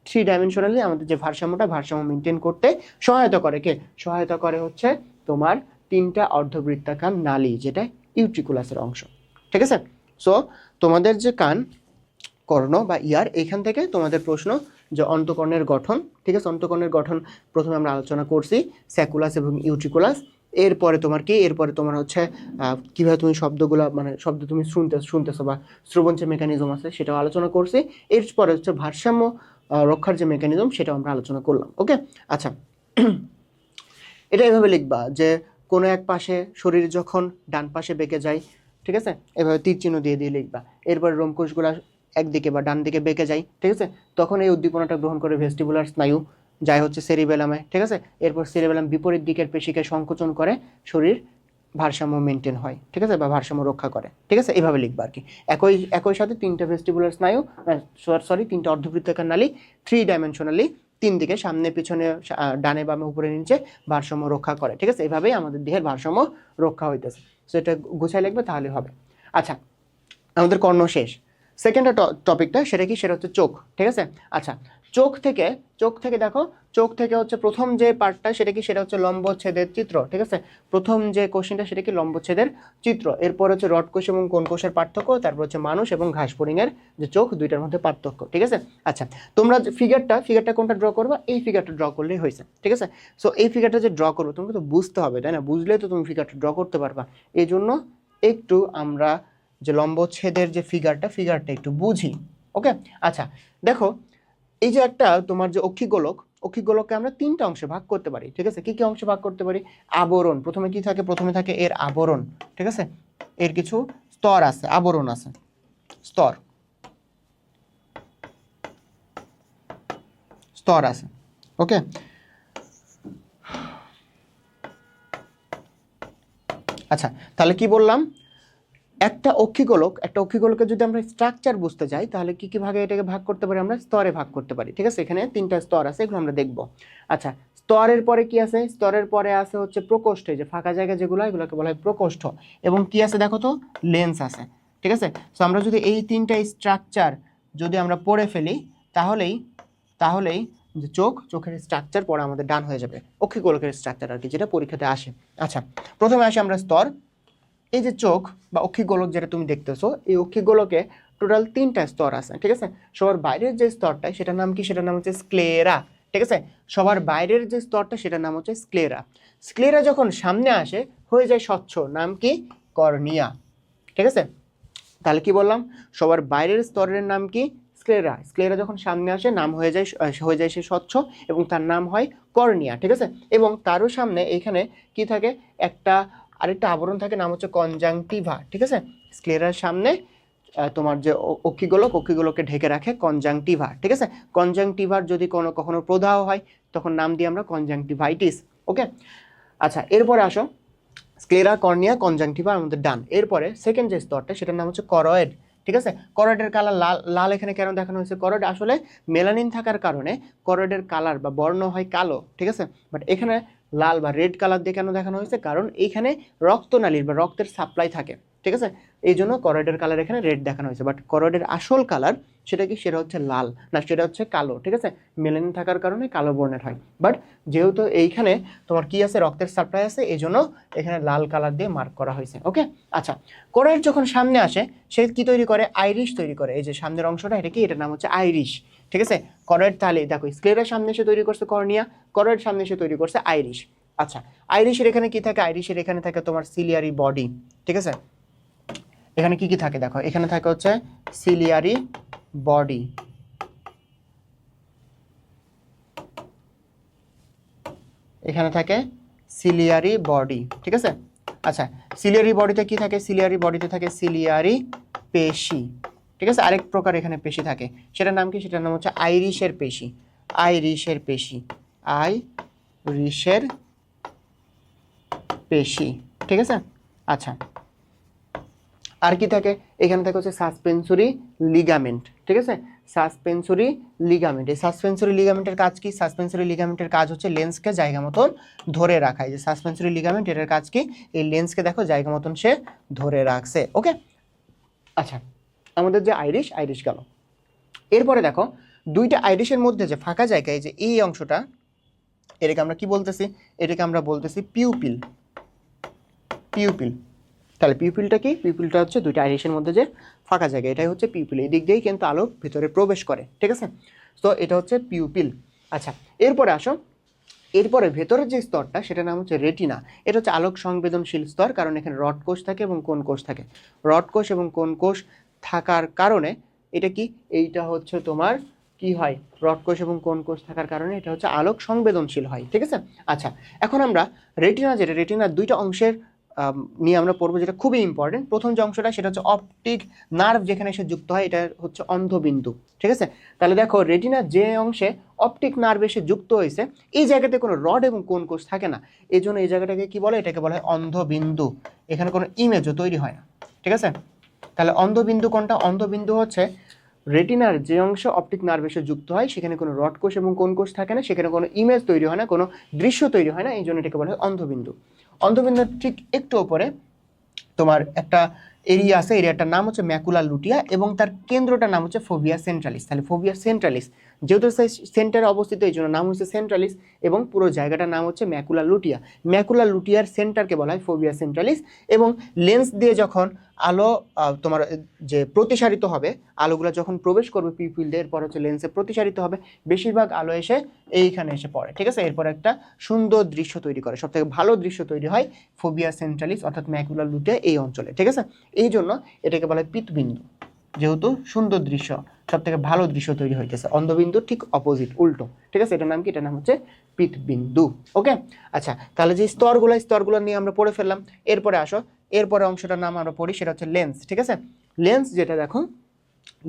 থ্রি ডাইমেনশনালি আমাদের যে ভারসাম্য মেনটেন করতে সহায়তা করে কে? সহায়তা করে হচ্ছে তোমার তিনটা অর্ধবৃত্তাকার নালী, যেটা ইউট্রিকুলাসের অংশ। ঠিক আছে, সো তোমাদের যে কান, কর্ণ বা ইয়ার, এখান থেকে তোমাদের প্রশ্ন যে অন্তঃকর্ণের গঠন, ঠিক আছে, অন্তঃকর্ণের গঠন প্রথমে আমরা আলোচনা করছি, স্যাকুলাস এবং ইউট্রিকুলাস। এরপরে তোমার কি? এরপরে তোমার হচ্ছে কীভাবে তুমি শব্দগুলো, মানে শব্দ তুমি শুনতেছো বা শ্রবণ যে মেকানিজম আছে, সেটাও আলোচনা করছি। এরপরে হচ্ছে ভারসাম্য রক্ষার যে মেকানিজম, সেটাও আমরা আলোচনা করলাম। ওকে, আচ্ছা, এটা এভাবে লিখবা যে কোনো এক পাশে শরীর যখন ডান পাশে বেঁকে যায়, ঠিক আছে, এভাবে তীর চিহ্ন দিয়ে দিয়ে লিখবা। এরপর রোমকোষগুলা একদিকে বা ডান দিকে বেঁকে যায়, ঠিক আছে, তখন এই উদ্দীপনাটা গ্রহণ করে ভেস্টিবুলার স্নায়ু, যায় হচ্ছে সেরিবেলামে। ঠিক আছে, এরপর সেরিবেলাম বিপরীত দিকের পেশিকে সংকোচন করে শরীর ভারসাম্য মেনটেন হয়, ঠিক আছে, বা ভারসাম্য রক্ষা করে, ঠিক আছে, এইভাবে লিখবা আর কি। একই একই সাথে তিনটা ভেস্টিবুলার স্নায়ু, সরি তিনটা অর্ধবৃত্তাকার নালী, 3 ডাইমেনশনালি, 3 দিকে সামনে পিছনে ডানে বামে উপরে নিচে ভারসাম্য রক্ষা করে, ঠিক আছে, এইভাবেই আমাদের দেহের ভারসাম্য রক্ষা হইতেছে। সো এটা গুছাই লিখবে তাহলে হবে। আচ্ছা, আমাদের কর্ণ শেষ। সেকেন্ড টপিকটা সেটা কি, সেটা হচ্ছে চোখ, ঠিক আছে। আচ্ছা, চোখ থেকে দেখো, চোখ থেকে হচ্ছে প্রথম যে পার্টটা সেটা কি, সেটা হচ্ছে লম্বচ্ছেদের চিত্র, ঠিক আছে। প্রথম যে কোশ্চেনটা সেটা কি, লম্বচ্ছেদের চিত্র। এরপর হচ্ছে রড কোষ এবং কোন কোষের পার্থক্য, তারপর হচ্ছে মানুষ এবং ঘাসফড়িংয়ের যে চোখ, দুইটার মধ্যে পার্থক্য, ঠিক আছে। আচ্ছা, তোমরা ফিগারটা কোনটা ড্র করবা, এই ফিগারটা ড্র করলেই হয়েছে, ঠিক আছে। সো এই ফিগারটা যে ড্র করবো তোমাকে তো বুঝতে হবে, তাই না? বুঝলে তো তুমি ফিগারটা ড্র করতে পারবা। এই জন্য একটু আমরা যে লম্বচ্ছেদের যে ফিগারটা একটু বুঝি, ওকে। আচ্ছা, দেখো এই যে একটা তোমার যে অক্ষিগোলককে আমরা 3টা অংশে ভাগ করতে পারি, ঠিক আছে। কি কি অংশে ভাগ করতে পারি? আবরণ, প্রথমে কি থাকে, প্রথমে থাকে এর আবরণ, ঠিক আছে। এর কিছু স্তর আছে, আবরণ আছে, স্তর আছে, ওকে। আচ্ছা, তাহলে কি বললাম, একটা অক্ষিগোলকে যদি আমরা স্ট্রাকচার বুঝতে যাই তাহলে কি কি ভাগে এটাকে ভাগ করতে পারি, আমরা স্তরে ভাগ করতে পারি, ঠিক আছে। এখানে 3টা স্তর আছে, এগুলো আমরা দেখব। আচ্ছা, স্তরের পরে কি আছে, স্তরের পরে আছে হচ্ছে প্রকোষ্ঠ, যে ফাঁকা জায়গা যেগুলো এগুলোকে বলা হয় প্রকোষ্ঠ। এবং কি আছে দেখো তো, লেন্স আছে, ঠিক আছে। সো আমরা যদি এই 3টা স্ট্রাকচার যদি আমরা পড়ে ফেলি তাহলেই যে চোখের স্ট্রাকচার পড়া আমাদের ডান হয়ে যাবে, অক্ষিগোলকের স্ট্রাকচার আর কি, যেটা পরীক্ষাতে আসে। আচ্ছা, প্রথমে আসি আমরা স্তর। এই যে চোখ বা অক্ষিগোলক যেটা তুমি দেখতেছো, এই অক্ষিগোলকে টোটাল 3টা স্তর আছে, ঠিক আছে। সবার বাইরের যে স্তরটা সেটার নাম কি, সেটার নাম হচ্ছে স্ক্লেরা, ঠিক আছে। সবার বাইরের যে স্তরটা সেটার নাম হচ্ছে স্ক্লেরা। স্ক্লেরা যখন সামনে আসে হয়ে যায় স্বচ্ছ, নাম কি, কর্নিয়া, ঠিক আছে। তাহলে কি বললাম, সবার বাইরের স্তরের নাম কি, স্ক্লেরা যখন সামনে আসে নাম হয়ে যায় সে স্বচ্ছ এবং তার নাম হয় কর্নিয়া, ঠিক আছে। এবং তারও সামনে এখানে কি থাকে, আরেকটা আবরণ থাকে, নাম হচ্ছে কনজাংটিভা, ঠিক আছে। স্ক্লেরার সামনে তোমার যে অক্ষিগোলককে ঢেকে রাখে কনজাংটিভা, ঠিক আছে। কনজাংটিভার যদি কখনো প্রদাহ হয় তখন নাম দিই আমরা কনজাংটিভাইটিস, ওকে। আচ্ছা, এরপরে আসো, স্ক্লেরা, কর্নিয়া, কনজাংটিভা আমাদের ডান। এরপরে সেকেন্ড যে স্তরটা সেটার নাম হচ্ছে করয়েড, ঠিক আছে। করয়েডের কালার লাল এখানে কেন দেখানো হয়েছে, করয়েড আসলে মেলানিন থাকার কারণে করয়েডের কালার বা বর্ণ হয় কালো, ঠিক আছে। বাট এখানে লাল বা রেড কালার দিয়ে কেন দেখানো হয়েছে, কারণ এইখানে রক্তনালীর বা রক্তের সাপ্লাই থাকে, ঠিক আছে। এই জন্য করয়েডের কালার এখানে রেড দেখানো হয়েছে। বাট করয়েডের আসল কালার সেটা কি, সেটা হচ্ছে লাল, না সেটা হচ্ছে কালো, ঠিক আছে। মেলানিন থাকার কারণে কালো বর্ণের হয়। বাট যেহেতু এইখানে তোমার কি আছে, রক্তের সাপ্লাই আছে, এই জন্য এখানে লাল কালার দিয়ে মার্ক করা হয়েছে, ওকে। আচ্ছা, করয়েড যখন সামনে আসে সে কি তৈরি করে, আইরিশ তৈরি করে। এই যে সামনের অংশটা এটা কি, এটার নাম হচ্ছে আইরিশ, ঠিক আছে। করয়েড, তাহলে দেখো স্ক্লেরার সামনে এসে তৈরি করছে কর্নিয়া, করয়েড সামনে এসে তৈরি করছে আইরিশ। আচ্ছা, আইরিশের এখানে কি থাকে, আইরিশের এখানে থাকে তোমার সিলিয়ারি বডি, ঠিক আছে। এখানে কি কি থাকে দেখো, এখানে থাকে হচ্ছে সিলিয়ারি বডি, এখানে থাকে সিলিয়ারি বডি, ঠিক আছে। আচ্ছা, সিলিয়ারি বডিতে কি থাকে, সিলিয়ারি বডিতে থাকে সিলিয়ারি পেশি, ঠিক আছে। আরেক প্রকার এখানে পেশি থাকে, সেটার নাম কি, সেটার নাম হচ্ছে আইরিশের পেশি, আইরিশের পেশি, আইরিশের পেশি, ঠিক আছে। আচ্ছা, আর কি থাকে, এখানে থাকে হচ্ছে সাসপেন্সরি লিগামেন্ট, ঠিক আছে। সাসপেন্সরি লিগামেন্ট, এই সাসপেন্সরি লিগামেন্টের কাজ কি, সাসপেন্সরি লিগামেন্টের কাজ হচ্ছে লেন্সকে জায়গা মতন ধরে রাখা। এই যে সাসপেন্সরি লিগামেন্ট, এটার কাজ কি, এই লেন্সকে দেখো জায়গা মতন সে ধরে রাখছে, ওকে। আচ্ছা, আমাদের যে আইরিশ গেল। এরপরে দেখো 2টা আইরিশের মধ্যে যে ফাঁকা জায়গা, এই যে এই অংশটা, এটাকে আমরা কি বলতেছি, এটাকে আমরা বলতেছি পিউপিল, পিউপিল। তাহলে পিউপিলটা কি, পিউপিলটা হচ্ছে 2টা আইরিশের মধ্যে যে ফাঁকা জায়গা, এটাই হচ্ছে পিউপিল। এই দিক দিয়েই কিন্তু আলো ভিতরে প্রবেশ করে, ঠিক আছে। তো এটা হচ্ছে পিউপিল। আচ্ছা, এরপরে আসো, এরপরে ভেতরের যে স্তরটা সেটার নাম হচ্ছে রেটিনা। এটা হচ্ছে আলোক সংবেদনশীল স্তর, কারণ এখানে রড কোষ থাকে এবং কোন কোষ থাকে। রড কোষ এবং কোন কোষ থাকার কারণে এটা কি, এইটা হচ্ছে তোমার কি হয়, রড কোষ এবং কোন কোষ থাকার কারণে এটা হচ্ছে আলোক সংবেদনশীল হয়, ঠিক আছে। আচ্ছা, এখন আমরা রেটিনা, যেটা রেটিনার 2টা অংশের নিয়ে আমরা পড়বো, যেটা খুবই ইম্পর্টেন্ট। প্রথম যে অংশটা সেটা হচ্ছে অপটিক নার্ভ, যেখানে এসে যুক্ত হয় এটা হচ্ছে অন্ধবিন্দু, ঠিক আছে। তাহলে দেখো রেটিনার যে অংশে অপটিক নার্ভ এসে যুক্ত হয়েছে এই জায়গাতে কোনো রড এবং কোন কোষ থাকে না, এই জন্য এই জায়গাটাকে কি বলে, এটাকে বলা হয় অন্ধবিন্দু। এখানে কোনো ইমেজও তৈরি হয় না, ঠিক আছে। তাহলে অন্ধবিন্দু কোনটা? অন্ধবিন্দু হচ্ছে রেটিনার যে অংশ অপটিক নার্ভ এসে যুক্ত হয় সেখানে কোনো রড কোষ এবং কোন কোষ থাকে না, সেখানে কোনো ইমেজ তৈরি হয় না, কোনো দৃশ্য তৈরি হয় না, এই জন্য এটাকে বলা হয় অন্ধবিন্দু। অন্ধবিন্দুর ঠিক একটু ওপরে তোমার একটা এরিয়া আছে, এরিয়াটার নাম হচ্ছে ম্যাকুলা লুটিয়া এবং তার কেন্দ্রটার নাম হচ্ছে ফোভিয়া সেন্ট্রালিস। তাহলে ফোভিয়া সেন্ট্রালিস যেহেতু সেন্টারে অবস্থিত এই জন্য নাম হচ্ছে সেন্ট্রালিস এবং পুরো জায়গাটার নাম হচ্ছে ম্যাকুলা লুটিয়া। ম্যাকুলা লুটিয়ার সেন্টারকে বলা হয় ফোভিয়া সেন্ট্রালিস। এবং লেন্স দিয়ে যখন আলো তোমার যে প্রতিসারিত হবে, আলোগুলো যখন প্রবেশ করবে পিউপিল দিয়ে, এরপর হচ্ছে লেন্সে প্রতিসারিত হবে, বেশিরভাগ আলো এসে এইখানে এসে পড়ে, ঠিক আছে। এরপর একটা সুন্দর দৃশ্য তৈরি করে, সবথেকে ভালো দৃশ্য তৈরি হয় ফোভিয়া সেন্ট্রালিস অর্থাৎ ম্যাকুলা লুটিয়া এই অঞ্চলে, ঠিক আছে। এই জন্য এটাকে বলা হয় পিতবিন্দু, যেহেতু সুন্দর দৃশ্য, সব থেকে ভালো দৃশ্য তৈরি হইতেছে। অন্ধবিন্দুর ঠিক অপোজিট, উল্টো, ঠিক আছে। এটার নাম কি? এটার নাম হচ্ছে পিতবিন্দু। ওকে, আচ্ছা, তাহলে যে স্তরগুলো নিয়ে আমরা পড়ে ফেললাম। এরপরে আসো, এরপরে অংশটার নাম আমরা পড়ি, সেটা হচ্ছে লেন্স, ঠিক আছে। লেন্স যেটা দেখো,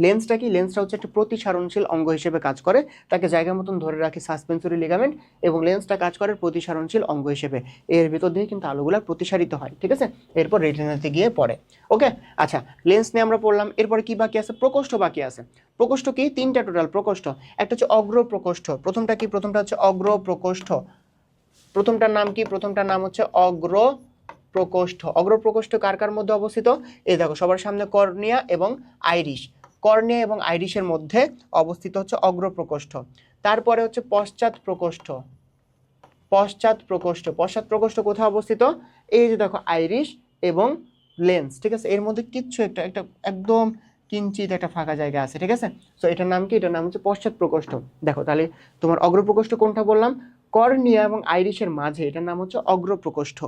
লেন্সটা কি? লেন্সটা হচ্ছে একটা প্রতিসারণশীল অঙ্গ হিসেবে কাজ করে, তাকে জায়গা মতন ধরে রাখে সাসপেন্সরি লিগামেন্ট, এবং লেন্সটা কাজ করে প্রতিসারণশীল অঙ্গ হিসেবে। এর ভিতর দিয়ে কিন্তু আলোগুলা প্রতিসারিত হয়, ঠিক আছে। এরপর রেটিনাতে গিয়ে পড়ে। ওকে, আচ্ছা, লেন্স নিয়ে আমরা পড়লাম। এরপরে কি বাকি আছে? প্রকোষ্ঠ বাকি আছে। প্রকোষ্ঠ কি? তিনটা টোটাল প্রকোষ্ঠ। একটা হচ্ছে অগ্র প্রকোষ্ঠ। প্রথমটা কি? প্রথমটা হচ্ছে অগ্র প্রকোষ্ঠ। প্রথমটার নাম কি? প্রথমটার নাম হচ্ছে অগ্র প্রকোষ্ঠ। অগ্র প্রকোষ্ঠ কার কার মধ্যে অবস্থিত? এই দেখো, সবার সামনে কর্নিয়া এবং আইরিশ। কর্নিয়া এবং আইরিশের মধ্যে অবস্থিত হচ্ছে অগ্র প্রকোষ্ঠ। তারপরে হচ্ছে পশ্চাৎ প্রকোষ্ঠ। পশ্চাৎ প্রকোষ্ঠ, পশ্চাৎ প্রকোষ্ঠ কোথায় অবস্থিত? এই যে দেখো, আইরিশ এবং লেন্স, ঠিক আছে। এর মধ্যে কিচ্ছু একটা একটা একদম কিঞ্চিত একটা ফাঁকা জায়গা আছে, ঠিক আছে। সো এটার নাম কি? এটার নাম হচ্ছে পশ্চাৎ প্রকোষ্ঠ। দেখো তাহলে তোমার অগ্র প্রকোষ্ঠ কোনটা বললাম? কর্নিয়া এবং আইরিশের মাঝে, এটার নাম হচ্ছে অগ্র প্রকোষ্ঠ।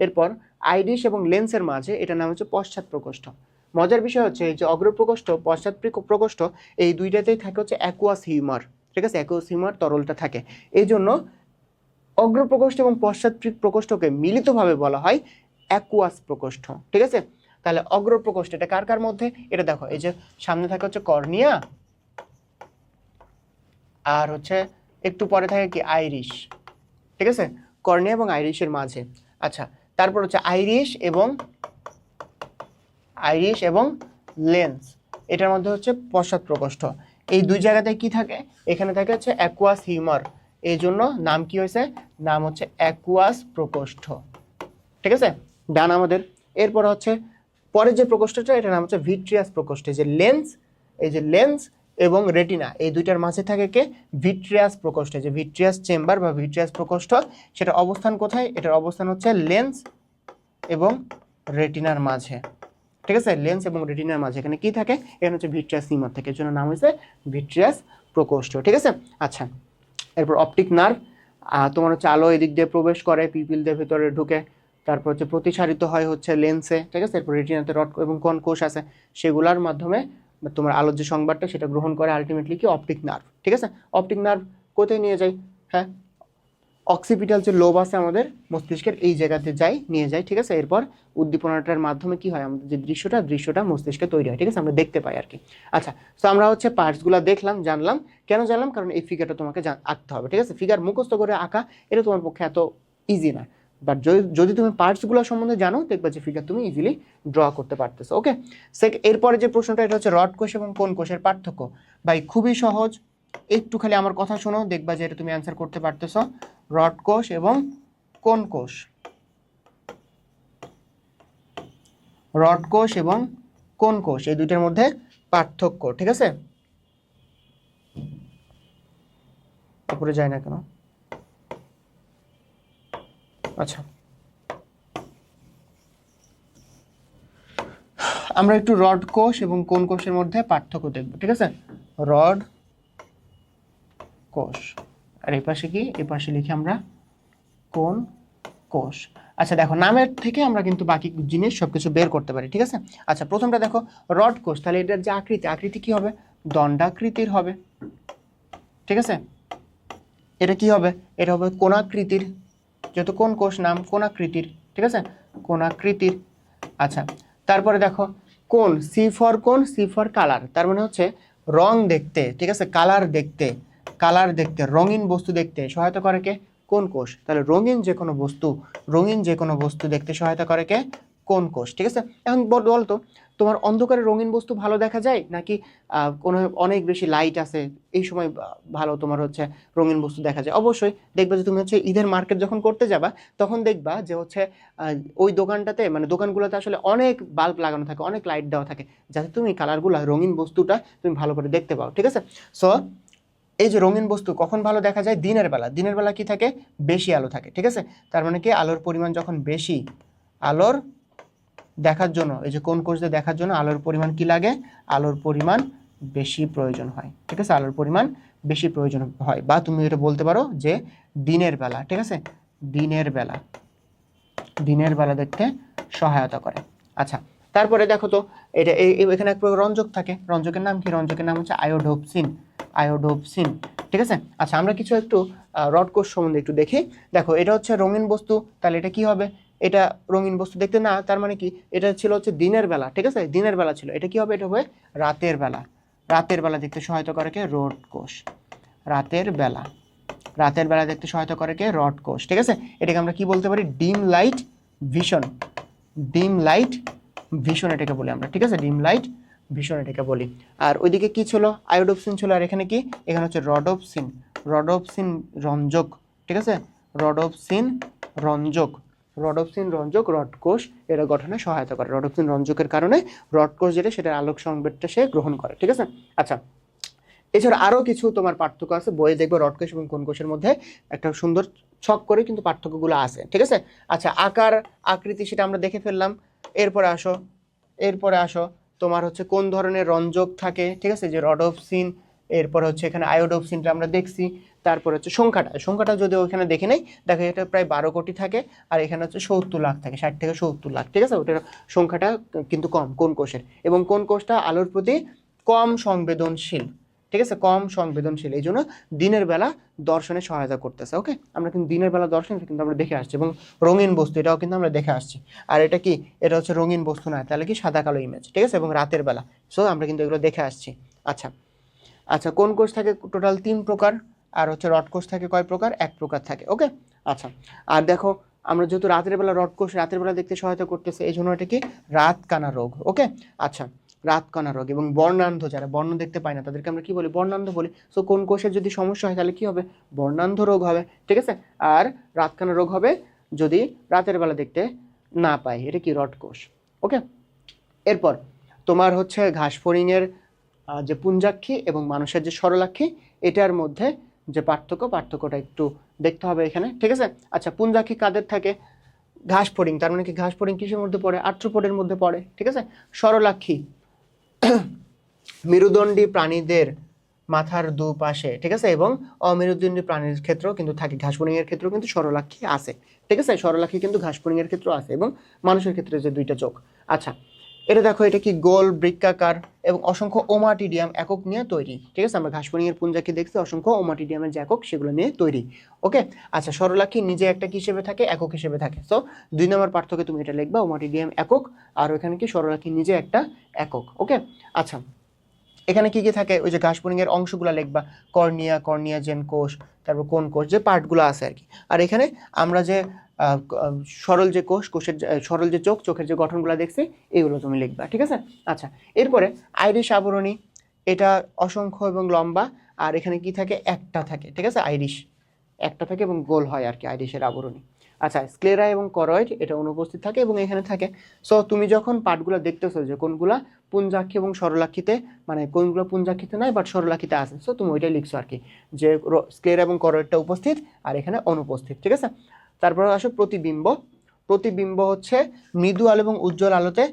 এরপর আইরিশ এবং লেন্সের মাঝে, এটার নাম হচ্ছে পশ্চাৎ প্রকোষ্ঠ। মজার বিষয় হচ্ছে এই যে অগ্র প্রকোষ্ঠ, পশ্চাৎ প্রকোষ্ঠ, এই দুইটাতেই থাকে হচ্ছে অ্যাকুয়াস হিউমার, ঠিক আছে। অ্যাকুয়াস হিউমার তরলটা থাকে, এই জন্য অগ্র প্রকোষ্ঠ এবং পশ্চাৎ প্রকোষ্ঠকে মিলিতভাবে বলা হয় অ্যাকুয়াস প্রকোষ্ঠ, ঠিক আছে। তাহলে অগ্র প্রকোষ্ঠ এটা কার কার মধ্যে? এটা দেখো, এই যে সামনে থাকে হচ্ছে কর্নিয়া, আর হচ্ছে একটু পরে থাকে কি? আইরিশ, ঠিক আছে। কর্নিয়া এবং আইরিশের মাঝে। আচ্ছা, তারপর হচ্ছে আইরিশ এবং লেন্স, এটার মধ্যে হচ্ছে পশ্চাৎ প্রকোষ্ঠ। এই দুই জায়গাতে কি থাকে? এখানে থাকে হচ্ছে অ্যাকুয়াস হিউমার, এই জন্য নাম কি হয়েছে? নাম হচ্ছে অ্যাকুয়াস প্রকোষ্ঠ, ঠিক আছে। ডান আমাদের। এরপর হচ্ছে পরের যে প্রকোষ্ঠটা, এটার নাম হচ্ছে ভিট্রিয়াস প্রকোষ্ঠ। যে লেন্স, এই যে লেন্স এবং রেটিনা, এই দুইটার মাঝে থাকে কে? ভিট্রিয়াস প্রকোষ্ঠ। যে ভিট্রিয়াস চেম্বার বা ভিট্রিয়াস প্রকোষ্ঠ, সেটা অবস্থান কোথায়? এটার অবস্থান হচ্ছে লেন্স এবং রেটিনার মাঝে, ঠিক আছে। লেন্স এবং রেটিনার মাঝে এখানে কি থাকে? এখানে হচ্ছে ভিট্রিয়াস হিউমার থাকে, এর জন্য নাম হয়েছে ভিট্রিয়াস প্রকোষ্ঠ, ঠিক আছে। আচ্ছা, এরপর অপটিক নার্ভ, তোমার হচ্ছে আলো এদিক দিয়ে প্রবেশ করে, পিপিলদের ভিতরে ঢুকে, তারপর হচ্ছে প্রতিসারিত হয় হচ্ছে লেন্সে, ঠিক আছে। এরপর রেটিনাতে রড এবং কোন কোষ আছে, সেগুলোর মাধ্যমে তোমার আলোর যে সংবাদটা সেটা গ্রহণ করে আলটিমেটলি কি? অপটিক নার্ভ, ঠিক আছে। অপটিক নার্ভ কোথায় নিয়ে যায়? হ্যাঁ, অক্সিপিটাল যে লোব আছে আমাদের মস্তিষ্কের, এই জায়গাতে নিয়ে যায়, ঠিক আছে। এরপর উদ্দীপনাটার মাধ্যমে কি হয়? আমাদের যে দৃশ্যটা মস্তিষ্কে তৈরি হয়, ঠিক আছে, আমরা দেখতে পাই আর কি। আচ্ছা, তো আমরা হচ্ছে পার্টসগুলো দেখলাম, জানলাম। কেন জানলাম? কারণ এই ফিগারটা তোমাকে আঁকতে হবে, ঠিক আছে। ফিগার মুখস্থ করে আঁকা এটা তোমার পক্ষে এত ইজি না, বাট যদি তুমি পার্টসগুলো সম্বন্ধে জানো, দেখবা যে ফিগার তুমি ইজিলি ড্র করতে পারতেছো। ওকে, এরপরে যে প্রশ্নটা, এটা হচ্ছে রড কোষ এবং কোন কোষের পার্থক্য। ভাই খুবই সহজ, একটু খালি আমার কথা শোনো, দেখবা যে এটা তুমি অ্যান্সার করতে পারতেছো। রড কোষ এবং কোন কোষ, রড কোষ এবং কোন কোষ, এই দুইটার মধ্যে পার্থক্য, ঠিক আছে। উপরে যায় না কেন? আচ্ছা, আমরা একটু রড কোষ এবং কোন কোষের মধ্যে পার্থক্য দেখব, ঠিক আছে। রড কোষ, আর এই পাশে কি? এই পাশে লিখি আমরা কোন কোষ। আচ্ছা দেখো, নামের থেকে আমরা কিন্তু বাকি জিনিস সবকিছু বের করতে পারি, ঠিক আছে। আচ্ছা, প্রথমটা দেখো রড কোষ, তাহলে এটার যে আকৃতি কি হবে? দণ্ডাকৃতির হবে, ঠিক আছে। এটা কি হবে? এটা হবে কোণাকৃতির, যেহেতু কোন কোষ নাম কোণাকৃতির, ঠিক আছে। কোণাকৃতির। আচ্ছা, তারপরে দেখো কোণ, সি ফর কোণ, সি ফর কালার, তার মানে হচ্ছে রং দেখতে, ঠিক আছে, কালার দেখতে, কালার দেখতে, রঙিন বস্তু দেখতে সহায়তা করে কে? কোন কোষ। তাহলে রঙিন যে কোনো বস্তু, রঙিন যে কোনো বস্তু দেখতে সহায়তা করে কে? কোন কোষ। ঠিক আছে, এখন বলতো তোমার অন্ধকারে রঙিন বস্তু ভালো দেখা যায় নাকি কোনো অনেক বেশি লাইট আছে এই সময় ভালো তোমার হচ্ছে রঙিন বস্তু দেখা যায়? অবশ্যই দেখবে যে তুমি হচ্ছে ঈদের মার্কেট যখন করতে যাবা তখন দেখবা যে হচ্ছে ওই দোকানটাতে মানে দোকানগুলোতে আসলে অনেক বাল্ব লাগানো থাকে, অনেক লাইট দেওয়া থাকে, যাতে তুমি কালারগুলো রঙিন বস্তুটা তুমি ভালো করে দেখতে পাও। ঠিক আছে, সো এই যে রঙিন বস্তু কখন ভালো দেখা যায়? দিনের বেলা। দিনের বেলা কি থাকে? বেশি আলো থাকে। ঠিক আছে, তার মানে কি আলোর পরিমাণ যখন বেশি, আলোর দেখার জন্য এই যে কোন কোষ দিয়ে দেখার জন্য আলোর পরিমাণ কি লাগে? আলোর পরিমাণ বেশি প্রয়োজন হয়। ঠিক আছে, আলোর পরিমাণ বেশি প্রয়োজন হয়, বা তুমি এটা বলতে পারো যে দিনের বেলা। ঠিক আছে, দিনের বেলা, দিনের বেলা দেখতে সহায়তা করে। আচ্ছা, তারপরে দেখো তো এটা এখানে এক প্রকার রঞ্জক থাকে। রঞ্জকের নাম কি? রঞ্জকের নাম হচ্ছে আয়োডোপসিন। আয়োডোপসিন। ঠিক আছে, আচ্ছা আমরা কিছু একটু রড কোষ সম্বন্ধে একটু দেখি। দেখো এটা হচ্ছে রঙিন বস্তু, তাহলে এটা কি হবে? এটা রঙিন বস্তু দেখতে না, তার মানে কি এটা ছিল হচ্ছে দিনের বেলা। ঠিক আছে, দিনের বেলা ছিল, এটা কি হবে? এটা হবে রাতের বেলা। রাতের বেলা দেখতে সহায়তা করে কে? রড কোষ। রাতের বেলা, রাতের বেলা দেখতে সহায়তা করে কে? রড কোষ। ঠিক আছে, এটাকে আমরা কি বলতে পারি? Dim light vision. Dim light vision এটাকে বলি আমরা। ঠিক আছে, ডিম লাইট ভিশন এটাকে বলি। আর ওইদিকে কি ছিল? আয়োডোপসিন ছিল, আর এখানে কি? এখানে হচ্ছে রডোপসিন। রডোপসিন রঞ্জক। ঠিক আছে, রডোপসিন রঞ্জক। রডোপসিন রঞ্জক রড কোষ এরা গঠনে সহায়তা করে। রডোপসিন রঞ্জকের কারণে রড কোষ যেটা সেটার আলোক সংবেদটা সে গ্রহণ করে। ঠিক আছে, আচ্ছা এছাড়া আরও কিছু তোমার পার্থক্য আছে, বইয়ে দেখবে রড কোষ এবং কোন কোষের মধ্যে একটা সুন্দর ছক করে কিন্তু পার্থক্যগুলো আছে। ঠিক আছে, আচ্ছা আকার আকৃতি সেটা আমরা দেখে ফেললাম। এরপরে আসো, এরপরে আসো তোমার হচ্ছে কোন ধরনের রঞ্জক থাকে। ঠিক আছে, যে রডোপসিন, এরপর হচ্ছে এখানে আয়োডোপসিনটা আমরা দেখছি। তারপর হচ্ছে সংখ্যাটা, সংখ্যাটা যদি ওখানে দেখে নেই, দেখো এটা প্রায় 12 কোটি থাকে, আর এখানে হচ্ছে 70 লাখ থাকে, 60 থেকে 70 লাখ। ঠিক আছে, ওটার সংখ্যাটা কিন্তু কম কোন কোষের, এবং কোন কোষটা আলোর প্রতি কম সংবেদনশীল। ঠিক আছে, কম সংবেদনশীল, এই জন্য দিনের বেলা দর্শনে সহায়তা করতেছে। ওকে, আমরা কিন্তু দিনের বেলা দর্শন কিন্তু আমরা দেখে আসছি, এবং রঙিন বস্তু এটাও কিন্তু আমরা দেখে আসছি। আর এটা কি? এটা হচ্ছে রঙিন বস্তু না, তাহলে কি সাদা কালো ইমেজ। ঠিক আছে, এবং রাতের বেলা, সো আমরা কিন্তু এগুলো দেখে আসছি। আচ্ছা আচ্ছা, কোন কোষ থাকে টোটাল 3 প্রকার, আর হচ্ছে রড কোষ থাকে কয় প্রকার? 1 প্রকার থাকে। ওকে, আচ্ছা আর দেখো আমরা যেহেতু রাতের বেলা রড কোষ রাতের বেলা দেখতে সহায়তা করতেছে, এই জন্য এটা কি? রাত কানা রোগ। ওকে, আচ্ছা রাত কানা রোগ। এবং বর্ণান্ধ, যারা বর্ণ দেখতে পায় না তাদেরকে আমরা কি বলি? বর্ণান্ধ বলি। সো কোন কোষের যদি সমস্যা হয় তাহলে কি হবে? বর্ণান্ধ রোগ হবে। ঠিক আছে, আর রাত কানা রোগ হবে যদি রাতের বেলা দেখতে না পায়, এটা কি? রড কোষ। ওকে, এরপর তোমার হচ্ছে ঘাসফড়িংয়ের যে পুঞ্জাক্ষী এবং মানুষের যে সরলাক্ষী, এটার মধ্যে যে পার্থক্যটা একটু দেখতে হবে এখানে। ঠিক আছে, আচ্ছা পুঞ্জাক্ষী কাদের থাকে? ঘাসফড়িং, তার মানে কি ঘাসফড়িং কিসের মধ্যে পড়ে? আর্থ্রোপোডের মধ্যে পড়ে। ঠিক আছে, সরলাক্ষী মেরুদণ্ডী প্রাণীদের মাথার দুপাশে। ঠিক আছে, এবং অমেরুদণ্ডী প্রাণীর ক্ষেত্রেও কিন্তু থাকে, ঘাসফড়িং এর ক্ষেত্রেও কিন্তু সরলাক্ষী আছে। ঠিক আছে, সরলাক্ষী কিন্তু ঘাসফড়িং এর ক্ষেত্রেও আছে, এবং মানুষের ক্ষেত্রে যে 2টা চোখ। আচ্ছা এটা দেখো, এটা কি? গোল বৃত্তাকার এবং অসংখ্য ওমাটিডিয়াম একক নিয়ে তৈরি। ঠিক আছে, আমরা ঘাসফড়িং এর পুঞ্জাক্ষী দেখছি, অসংখ্য ওমাটিডিয়ামের যে একক সেগুলো নিয়ে তৈরি। ওকে, আচ্ছা সরলাক্ষী নিজে একটা কি হিসেবে থাকে? একক হিসেবে থাকে। সো 2 নম্বর পার্থক্য তুমি এটা লিখবা, ওমাটিডিয়াম একক, আর ওখানে কি? সরলাক্ষী নিজে একটা একক। ওকে, আচ্ছা এখানে কি কি থাকে? ওই যে ঘাসফড়িং এর অংশগুলো লিখবা, কর্নিয়া, কর্নিয়াজেন কোষ, তারপর কোন কোষ, যে পার্টগুলো আছে আর কি। আর এখানে আমরা যে সরল যে কোষের সরল যে চোখের যে গঠনগুলো দেখছি, এগুলো তুমি লিখবা। ঠিক আছে, আচ্ছা এরপরে আইরিশ আবরণী, এটা অসংখ্য এবং লম্বা, আর এখানে কি থাকে? একটা থাকে। ঠিক আছে, আইরিশ একটা থাকে এবং গোল হয় আর কি আইরিশের আবরণী। আচ্ছা স্ক্লেরা এবং করয়েড এটা অনুপস্থিত থাকে এবং এখানে থাকে। সো তুমি যখন পার্টগুলো দেখতেছো যে কোনগুলা পুঞ্জাক্ষী এবং সরলাক্ষীতে, মানে কোনগুলো পুঞ্জাক্ষীতে নাই বাট সরলাক্ষীতে আছে, সো তুমি ওইটাই লিখছো আর কি, যে স্ক্লেরা এবং করয়েডটা উপস্থিত আর এখানে অনুপস্থিত। ঠিক আছে, তারপর আসো প্রতিবিম্ব। প্রতিবিম্ব হচ্ছে মৃদু আলো এবং উজ্জ্বল আলোতে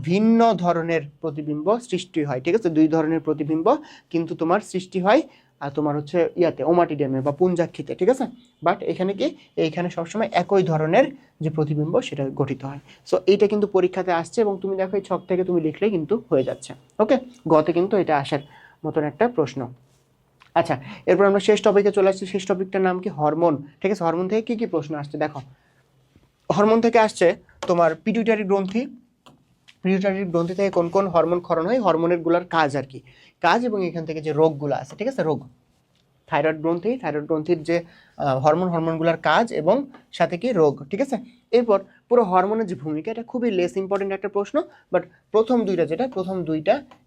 ভিন্ন ধরনের প্রতিবিম্ব সৃষ্টি হয়। ঠিক আছে, 2 ধরনের প্রতিবিম্ব কিন্তু তোমার সৃষ্টি হয় আর তোমার হচ্ছে ইয়াতে ওমাটিডিয়ামে বা পুঞ্জাক্ষীতে। ঠিক আছে, বাট এখানে কি? এইখানে সবসময় একই ধরনের যে প্রতিবিম্ব সেটা গঠিত হয়। সো এইটা কিন্তু পরীক্ষাতে আসছে, এবং তুমি দেখো এই ছক থেকে তুমি লিখলে কিন্তু হয়ে যাচ্ছে। ওকে, গতে কিন্তু এটা আসার মতন একটা প্রশ্ন। আচ্ছা এরপর আমরা শেষ টপিকে চলে আসছি। শেষ টপিকটার নাম কি? হরমোন। ঠিক আছে, হরমোন থেকে কি কি প্রশ্ন আসছে দেখো। হরমোন থেকে আসছে তোমার পিটুইটারি গ্রন্থি। পিটুইটারি গ্রন্থি থেকে কোন কোন হরমোন ক্ষরণ হয়, হরমোনের গুলার কাজ আর কি, কাজ, এবং এখান থেকে যে রোগগুলো আছে, ঠিক আছে, রোগ। থাইরয়েড গ্রন্থি, থাইরয়েড গ্রন্থির যে হরমোনগুলোর কাজ এবং সাথে কি রোগ, ঠিক আছে। এরপর পুরো হরমোনের যে ভূমিকা, এটা খুবই লেস ইম্পর্টেন্ট একটা প্রশ্ন, বাট প্রথম দুইটা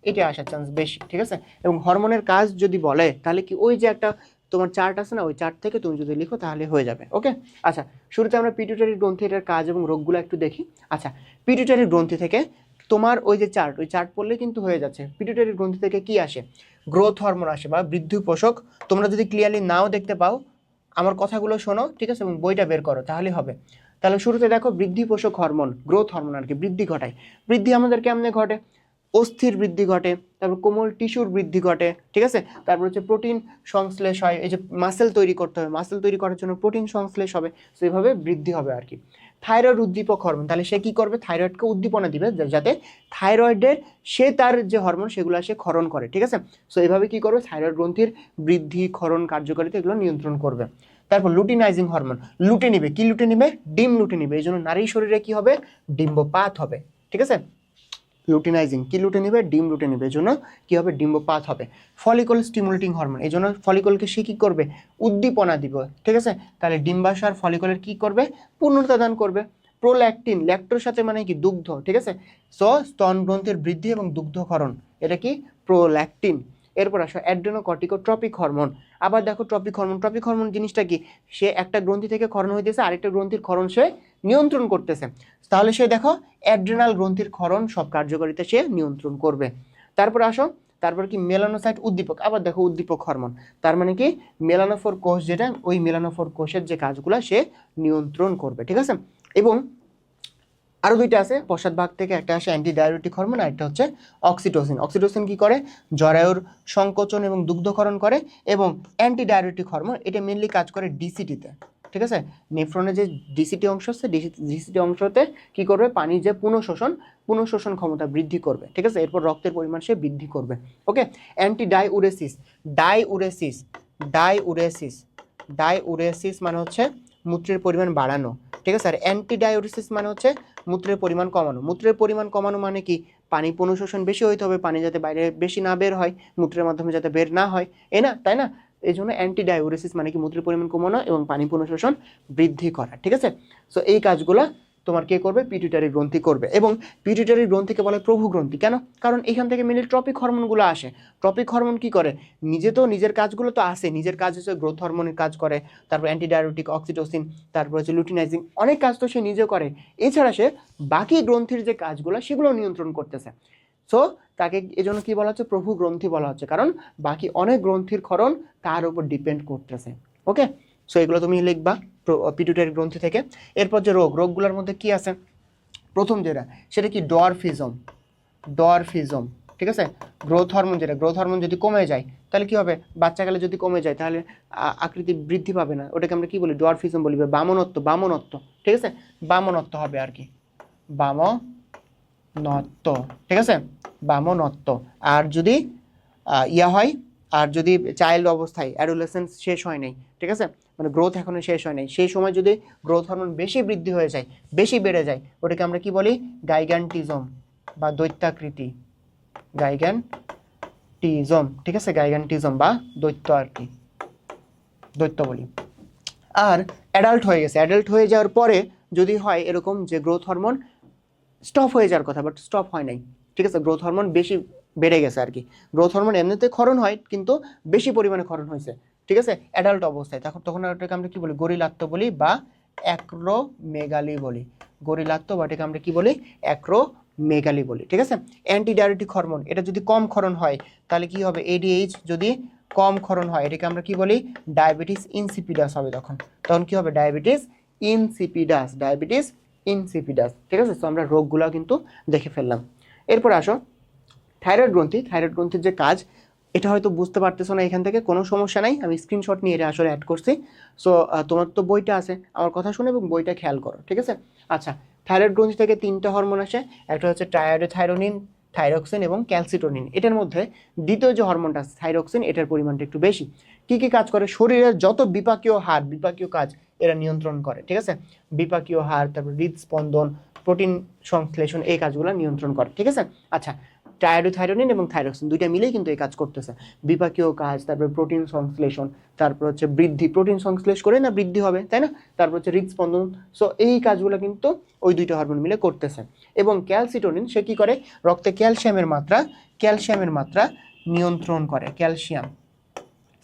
এটা আসার চান্স বেশি, ঠিক আছে। এবং হরমোনের কাজ যদি বলে তাহলে কি ওই যে একটা তোমার চার্ট আছে না, ওই চার্ট থেকে তুমি যদি লিখো তাহলে হয়ে যাবে, ওকে। আচ্ছা, শুরুতে আমরা পিটুইটারি গ্রন্থি, এটার কাজ এবং রোগগুলো একটু দেখি। আচ্ছা, পিটুইটারি গ্রন্থি থেকে তোমার ওই যে চার্ট, ওই চার্ট পড়লে কিন্তু হয়ে যাচ্ছে। পিটুইটারি গ্রন্থি থেকে কি আসে, গ্রোথ হরমোন আসে বা বৃদ্ধি পোষক। তোমরা যদি ক্লিয়ারলি নাও দেখতে পাও, আমার কথাগুলো শোনো, ঠিক আছে, এবং বইটা বের করো, তাহলে হবে। তাহলে শুরুতে দেখো, বৃদ্ধি পোষক হরমোন, গ্রোথ হরমোন আর কি, বৃদ্ধি ঘটায়। বৃদ্ধি আমাদের কেমনে ঘটে, অস্থির বৃদ্ধি ঘটে, তারপর কোমল টিস্যুর বৃদ্ধি ঘটে, ঠিক আছে। তারপর হচ্ছে প্রোটিন সংশ্লেষ হয়, এই যে মাসেল তৈরি করতে হবে, মাসেল তৈরি করার জন্য প্রোটিন সংশ্লেষ হবে, তো এইভাবে বৃদ্ধি হবে আর কি। থাইরয়েড উদ্দীপক হরমোন, তাহলে সে কি করবে, থাইরয়েডকে উদ্দীপনা দিবে যাতে থাইরয়েডের সে তার যে হরমোন সেগুলো সে ক্ষরণ করে, ঠিক আছে। সো এইভাবে কি করবে, থাইরয়েড গ্রন্থির বৃদ্ধি, ক্ষরণ, কার্যকারিতা এগুলো নিয়ন্ত্রণ করবে। তারপর লুটিনাইজিং হরমোন, লুটে নিবে, কি লুটে নিবে, ডিম লুটে নিবে, এই জন্য নারীর শরীরে কি হবে, ডিম্বপাত হবে, ঠিক আছে। লুটিনাইজিং, কি লুটে নিবে, ডিম লুটে নিবে, এই জন্য কি হবে, ডিম্বপাত হবে। ফলিকল স্টিমুলেটিং হরমোন, এই জন্য ফলিকলকে সে কি করবে, উদ্দীপনা দিব, ঠিক আছে। তাহলে ডিম্বাশয় ফলিকলের কি করবে, পূর্ণতা দান করবে। প্রোল্যাকটিন, ল্যাক্টোর সাথে মানে কি, দুগ্ধ, ঠিক আছে। সো স্তন গ্রন্থির বৃদ্ধি এবং দুগ্ধক্ষরণ, এটা কি, প্রোল্যাকটিন। এরপর আসো অ্যাড্রেনোকর্টিকোট্রপিক হরমোন। আবার দেখো ট্রপিক হরমোন জিনিসটা কি, সে একটা গ্রন্থি থেকে ক্ষরণ হইতেছে, আরেকটা গ্রন্থির ক্ষরণ সে নিয়ন্ত্রণ করতেছে। তাহলে সে দেখো অ্যাড্রেনাল গ্রন্থির ক্ষরণ সব কার্যকারিতা সে নিয়ন্ত্রণ করবে। তারপর আসো, তারপর কি মেলানোসাইট উদ্দীপক, আবার দেখো উদ্দীপক হরমোন, তার মানে কি মেলানোফোর কোষ, যেটা ওই মেলানোফোর কোষের যে কাজগুলো সে নিয়ন্ত্রণ করবে, ঠিক আছে। এবং আরও দুইটা আছে পশ্চাৎ ভাগ থেকে, একটা আসে অ্যান্টিডায়াবেটিক হরমোন, আর একটা হচ্ছে অক্সিটোসিন। অক্সিটোসিন কি করে, জরায়ুর সংকোচন এবং দুগ্ধকরণ করে। এবং অ্যান্টিডায়াবেটিক হরমোন, এটা মেনলি কাজ করে ডিসিটিতে, ঠিক আছে। নেফ্রনের যে ডিসিটি অংশ আছে, ডিসিটি অংশতে কি করবে, পানির যে পুনঃশোষণ ক্ষমতা বৃদ্ধি করবে, ঠিক আছে। এরপর রক্তের পরিমাণ সে বৃদ্ধি করবে, ওকে। অ্যান্টিডাইউরেসিস, ডাইউরেসিস ডাইউরেসিস ডাইউরেসিস মানে হচ্ছে মূত্রের পরিমাণ বাড়ানো, ঠিক আছে। আর অ্যান্টিডাইউরেসিস মানে হচ্ছে মূত্রের পরিমাণ কমানো। মূত্রের পরিমাণ কমানো মানে কি, পানি পুনঃশোষণ বেশি হইতে হবে, পানি যাতে বাইরে বেশি না বের হয়, মূত্রের মাধ্যমে যাতে বের না হয়, তাই না। এই জন্য অ্যান্টিডাইউরেসিস মানে কি, মূত্রের পরিমাণ কমানো এবং পানি পুনঃশোষণ বৃদ্ধি করা, ঠিক আছে। সো এই কাজগুলো তোমার কে করবে, পিটুইটারি গ্রন্থি করবে। এবং পিটুইটারি গ্রন্থিকে বলে প্রভু গ্রন্থি, কেন, কারণ এখান থেকে মেনলি ট্রপিক হরমোনগুলো আসে। ট্রপিক হরমোন কি করে, নিজের কাজগুলো তো আসে, নিজের কাজ হচ্ছে গ্রোথ হরমোনের কাজ করে, তারপর অ্যান্টিডায়াবেটিক, অক্সিটোসিন, তারপর হচ্ছে লুটিনাইজিং, অনেক কাজ তো সে নিজে করে। এছাড়া সে বাকি গ্রন্থির যে কাজগুলো সেগুলো নিয়ন্ত্রণ করতেছে। সো তাকে এজন্য কি বলা হচ্ছে, প্রভু গ্রন্থি বলা হচ্ছে, কারণ বাকি অনেক গ্রন্থির ক্ষরণ তার উপর ডিপেন্ড করতেছে, ওকে। সো এগুলো তুমি লিখবা পিটুইটারি গ্রন্থি থেকে। এরপর যে রোগগুলোর মধ্যে কি আছে, প্রথম যেটা সেটা কি, ডরফিজম, ঠিক আছে। গ্রোথ হরমোন যদি কমে যায় তাহলে কি হবে, বাচ্চাকালে যদি কমে যায় তাহলে আকৃতি বৃদ্ধি পাবে না, ওটাকে আমরা কি বলি, ডরফিজম বলি। বামনত্ব, ঠিক আছে, বামনত্ব হবে আর কি, বামনত্ব, ঠিক আছে, বামনত্ব। আর যদি হয়, আর যদি চাইল্ড অবস্থায় অ্যাডোলেসেন্স শেষ হয় নাই, ঠিক আছে, মানে গ্রোথ এখনো শেষ হয় নাই, সেই সময় যদি গ্রোথ হরমোন বেশি বৃদ্ধি হয়ে যায়, বেশি বেড়ে যায়, ওটাকে আমরা কি বলি, গাইগ্যান্টিজম বা দৈত্যাকৃতি, গাইগ্যান্টিজম, ঠিক আছে, গাইগ্যান্টিজম বা দৈত্য আর কি, দৈত্য বলি। আর অ্যাডাল্ট হয়ে যাওয়ার পরে যদি হয় এরকম যে গ্রোথ হরমোন স্টপ হয়ে যাওয়ার কথা, বাট স্টপ হয় নাই, ঠিক আছে, গ্রোথ হরমোন বেশি বেড়ে গেছে আর কি। গ্রোথ হরমোন এমনিতে ক্ষরণ হয়, কিন্তু বেশি পরিমাণে ক্ষরণ হয়েছে, ঠিক আছে, অ্যাডাল্ট অবস্থায়, তখন ওটাকে আমরা কি বলি, গরিলাত্ব বলি বা অ্যাক্রোমেগালি বলি। গরিলাত্ব বা এটাকে আমরা কি বলি, অ্যাক্রোমেগালি বলি, ঠিক আছে। অ্যান্টিডায়াবেটিক হরমোন, এটা যদি কম ক্ষরণ হয় তাহলে কি হবে, এডিএইচ যদি কম ক্ষরণ হয়, এটাকে আমরা কি বলি, ডায়াবেটিস ইনসিপিডাস হবে। তখন কি হবে, ডায়াবেটিস ইনসিপিডাস, ঠিক আছে। তো আমরা রোগগুলো কিন্তু দেখে ফেললাম। এরপর আসো থাইরয়েড গ্রন্থির যে কাজ, এটা হয়তো বুঝতে পারতেছো না এখান থেকে, কোনো সমস্যা নাই, আমি স্ক্রিনশট নিয়ে এটা আসলে অ্যাড করছি। সো তোমার তো বইটা আছে, আমার কথা শুনে এবং বইটা খেয়াল করো, ঠিক আছে। আচ্ছা, থাইরয়েড গ্রন্থি থেকে 3টা হরমোন আসে, একটা হচ্ছে টায়ারোথাইরোনিন, থাইরক্সিন এবং ক্যালসিটোনিন, এটার মধ্যে দ্বিতীয় যে হরমোনটা আছে থাইরক্সিন, এটার পরিমাণটা একটু বেশি। কি কি কাজ করে? শরীরের যত বিপাকীয় হার, বিপাকীয় কাজ এরা নিয়ন্ত্রণ করে, ঠিক আছে? বিপাকীয় হার, তারপর হৃদস্পন্দন, প্রোটিন সংশ্লেষণ, এই কাজগুলো নিয়ন্ত্রণ করে, ঠিক আছে? আচ্ছা, টায়ারোথাইরোনিন এবং থাইরক্সিন দুইটা মিলেই কিন্তু এই কাজ করতেছে, বিপাকীয় কাজ, তারপর প্রোটিন সংশ্লেষণ, তারপর হচ্ছে বৃদ্ধি, প্রোটিন সংশ্লেষ করে না বৃদ্ধি হবে, তাই না? তারপর হচ্ছে হৃদস্পন্দন। সো এই কাজগুলো কিন্তু ওই দুইটা হরমোন মিলে করতেছে। এবং ক্যালসিটোনিন সে কি করে? রক্তে ক্যালসিয়ামের মাত্রা নিয়ন্ত্রণ করে। ক্যালসিয়াম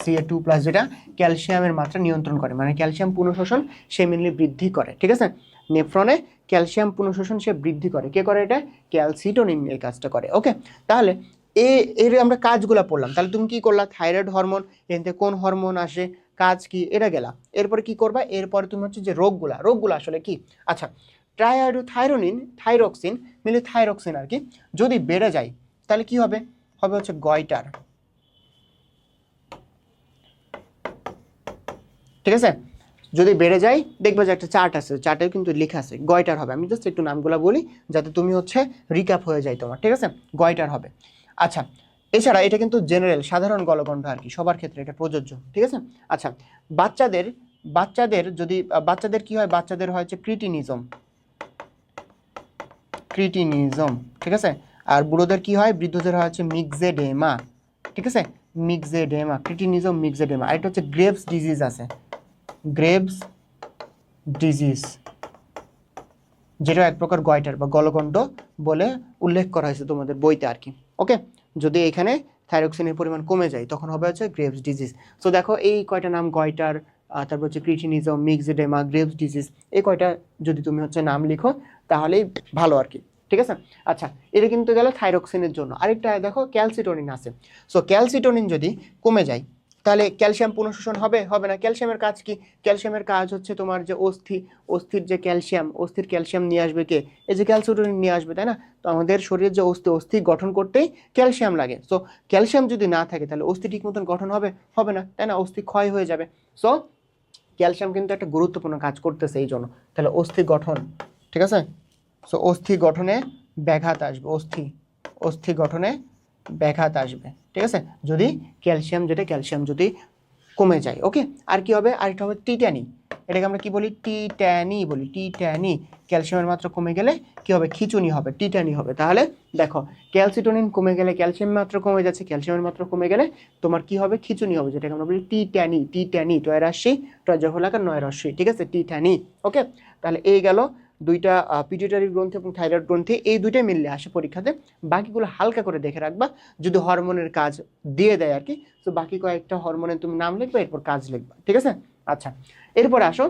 Ca2+ যেটা ক্যালসিয়ামের মাত্রা নিয়ন্ত্রণ করে, মানে ক্যালসিয়াম পুনঃশোষণ সে মেনলি বৃদ্ধি করে, ঠিক আছে? নেফ্রনে ক্যালসিয়াম পুনঃশোষণ সে বৃদ্ধি করে। কে করে এটা? ক্যালসিটোনিন এই কাজটা করে। ওকে, তাহলে এর আমরা কাজগুলো পড়লাম। তাহলে তুমি কি করলা? থাইরয়েড হরমোন, এতে কোন হরমোন আসে, কাজ কি, এটা গেলা। এরপরে কি করবা? এরপরে তুমি হচ্ছে যে রোগগুলা আসলে কি। আচ্ছা, ট্রাইআয়োডোথাইরোনিন, থাইরক্সিন মিলে থাইরক্সিন আর কি, যদি বেড়ে যায় তাহলে কি হবে? হবে হচ্ছে গয়টার, ঠিক আছে? যদি বেড়ে যায় দেখবে যে একটা চার্ট আছে, চার্টে কিন্তু লেখা আছে গয়টার হবে। আমি জাস্ট একটু নামগুলো বলি যাতে তুমি হচ্ছে রিক্যাপ হয়ে যায় তোমার, ঠিক আছে? গয়টার হবে। আচ্ছা, এছাড়া এটা কিন্তু জেনারেল, সাধারণ গলগণ্ড আর কি, সবার ক্ষেত্রে এটা প্রযোজ্য, ঠিক আছে? আচ্ছা, বাচ্চাদের যদি বাচ্চাদের কি হয়? বাচ্চাদের হয় হচ্ছে ক্রিটিনিজম, ঠিক আছে? আর বুড়োদের কি হয়? বৃদ্ধদের হয় হচ্ছে মিক্সেডেমা, ঠিক আছে? মিক্সেডেমা, ক্রিটিনিজম, মিক্সেডেমা। আর এটা হচ্ছে গ্রেভস ডিজিজ আছে, গ্রেভস ডিজিজ, যেটা এক প্রকার গয়টার বা গলগণ্ড বলে উল্লেখ করা হয়েছে তোমাদের বইতে আর কি। ওকে, যদি এখানে থাইরক্সিনের পরিমাণ কমে যায় তখন হবে হচ্ছে গ্রেভস ডিজিজ। সো দেখো এই কয়টা নাম, গয়টার, তারপর হচ্ছে ক্রিটিনিজম, মিক্সেডেমা, গ্রেভস ডিজিজ, এই কয়টা যদি তুমি হচ্ছে নাম লিখো তাহলেই ভালো আর কি, ঠিক আছে? আচ্ছা, এটা কিন্তু গেল থাইরক্সিনের জন্য। আরেকটা দেখো ক্যালসিটোনিন আছে। সো ক্যালসিটোনিন যদি কমে যায় তাহলে ক্যালসিয়াম পুনঃশোষণ হবে না। ক্যালসিয়ামের কাজ কি? ক্যালসিয়ামের কাজ হচ্ছে তোমার যে অস্থির যে ক্যালসিয়াম, অস্থির ক্যালসিয়াম নিয়ে আসবে কে? এই যে ক্যালসিটোনিন নিয়ে আসবে, তাই না? তো আমাদের শরীরের যে অস্থি গঠন করতেই ক্যালসিয়াম লাগে। সো ক্যালসিয়াম যদি না থাকে তাহলে অস্থি ঠিক মতন গঠন হবে না, তাই না? অস্থি ক্ষয় হয়ে যাবে। সো ক্যালসিয়াম কিন্তু একটা গুরুত্বপূর্ণ কাজ করতেছে এই জন্য। তাহলে অস্থি গঠন, ঠিক আছে? সো অস্থি গঠনে ব্যাঘাত আসবে, অস্থি গঠনে ব্যাঘাত আসবে, ঠিক আছে? যদি ক্যালসিয়াম যদি কমে যায়। ওকে, আর কি হবে? আরেকটা হবে টিটানি। এটাকে আমরা কি বলি? টিটানি। ক্যালসিয়ামের মাত্রা কমে গেলে কি হবে? খিঁচুনি হবে, টিটানি হবে। তাহলে দেখো, ক্যালসিটোনিন কমে গেলে ক্যালসিয়ামের মাত্রা কমে যাচ্ছে, ক্যালসিয়ামের মাত্রা কমে গেলে তোমার কি হবে? খিঁচুনি হবে, যেটাকে আমরা বলি টিটানি, টয় রাশি, টয় জহলাকার, নয় রশ্মি, ঠিক আছে? টিটানি। ওকে, তাহলে এই গেল দুইটা, পিটুইটারি গ্রন্থি এবং থাইরয়েড গ্রন্থি, এই দুইটাই মিললে আসে পরীক্ষাতে। বাকিগুলো হালকা করে দেখে রাখবা, যদি হরমোনের কাজ দিয়ে দেয় আর কি। তো বাকি কয়েকটা হরমোনের তুমি নাম লিখবা, এরপর কাজ লিখবা, ঠিক আছে? আচ্ছা, এরপরে আসো,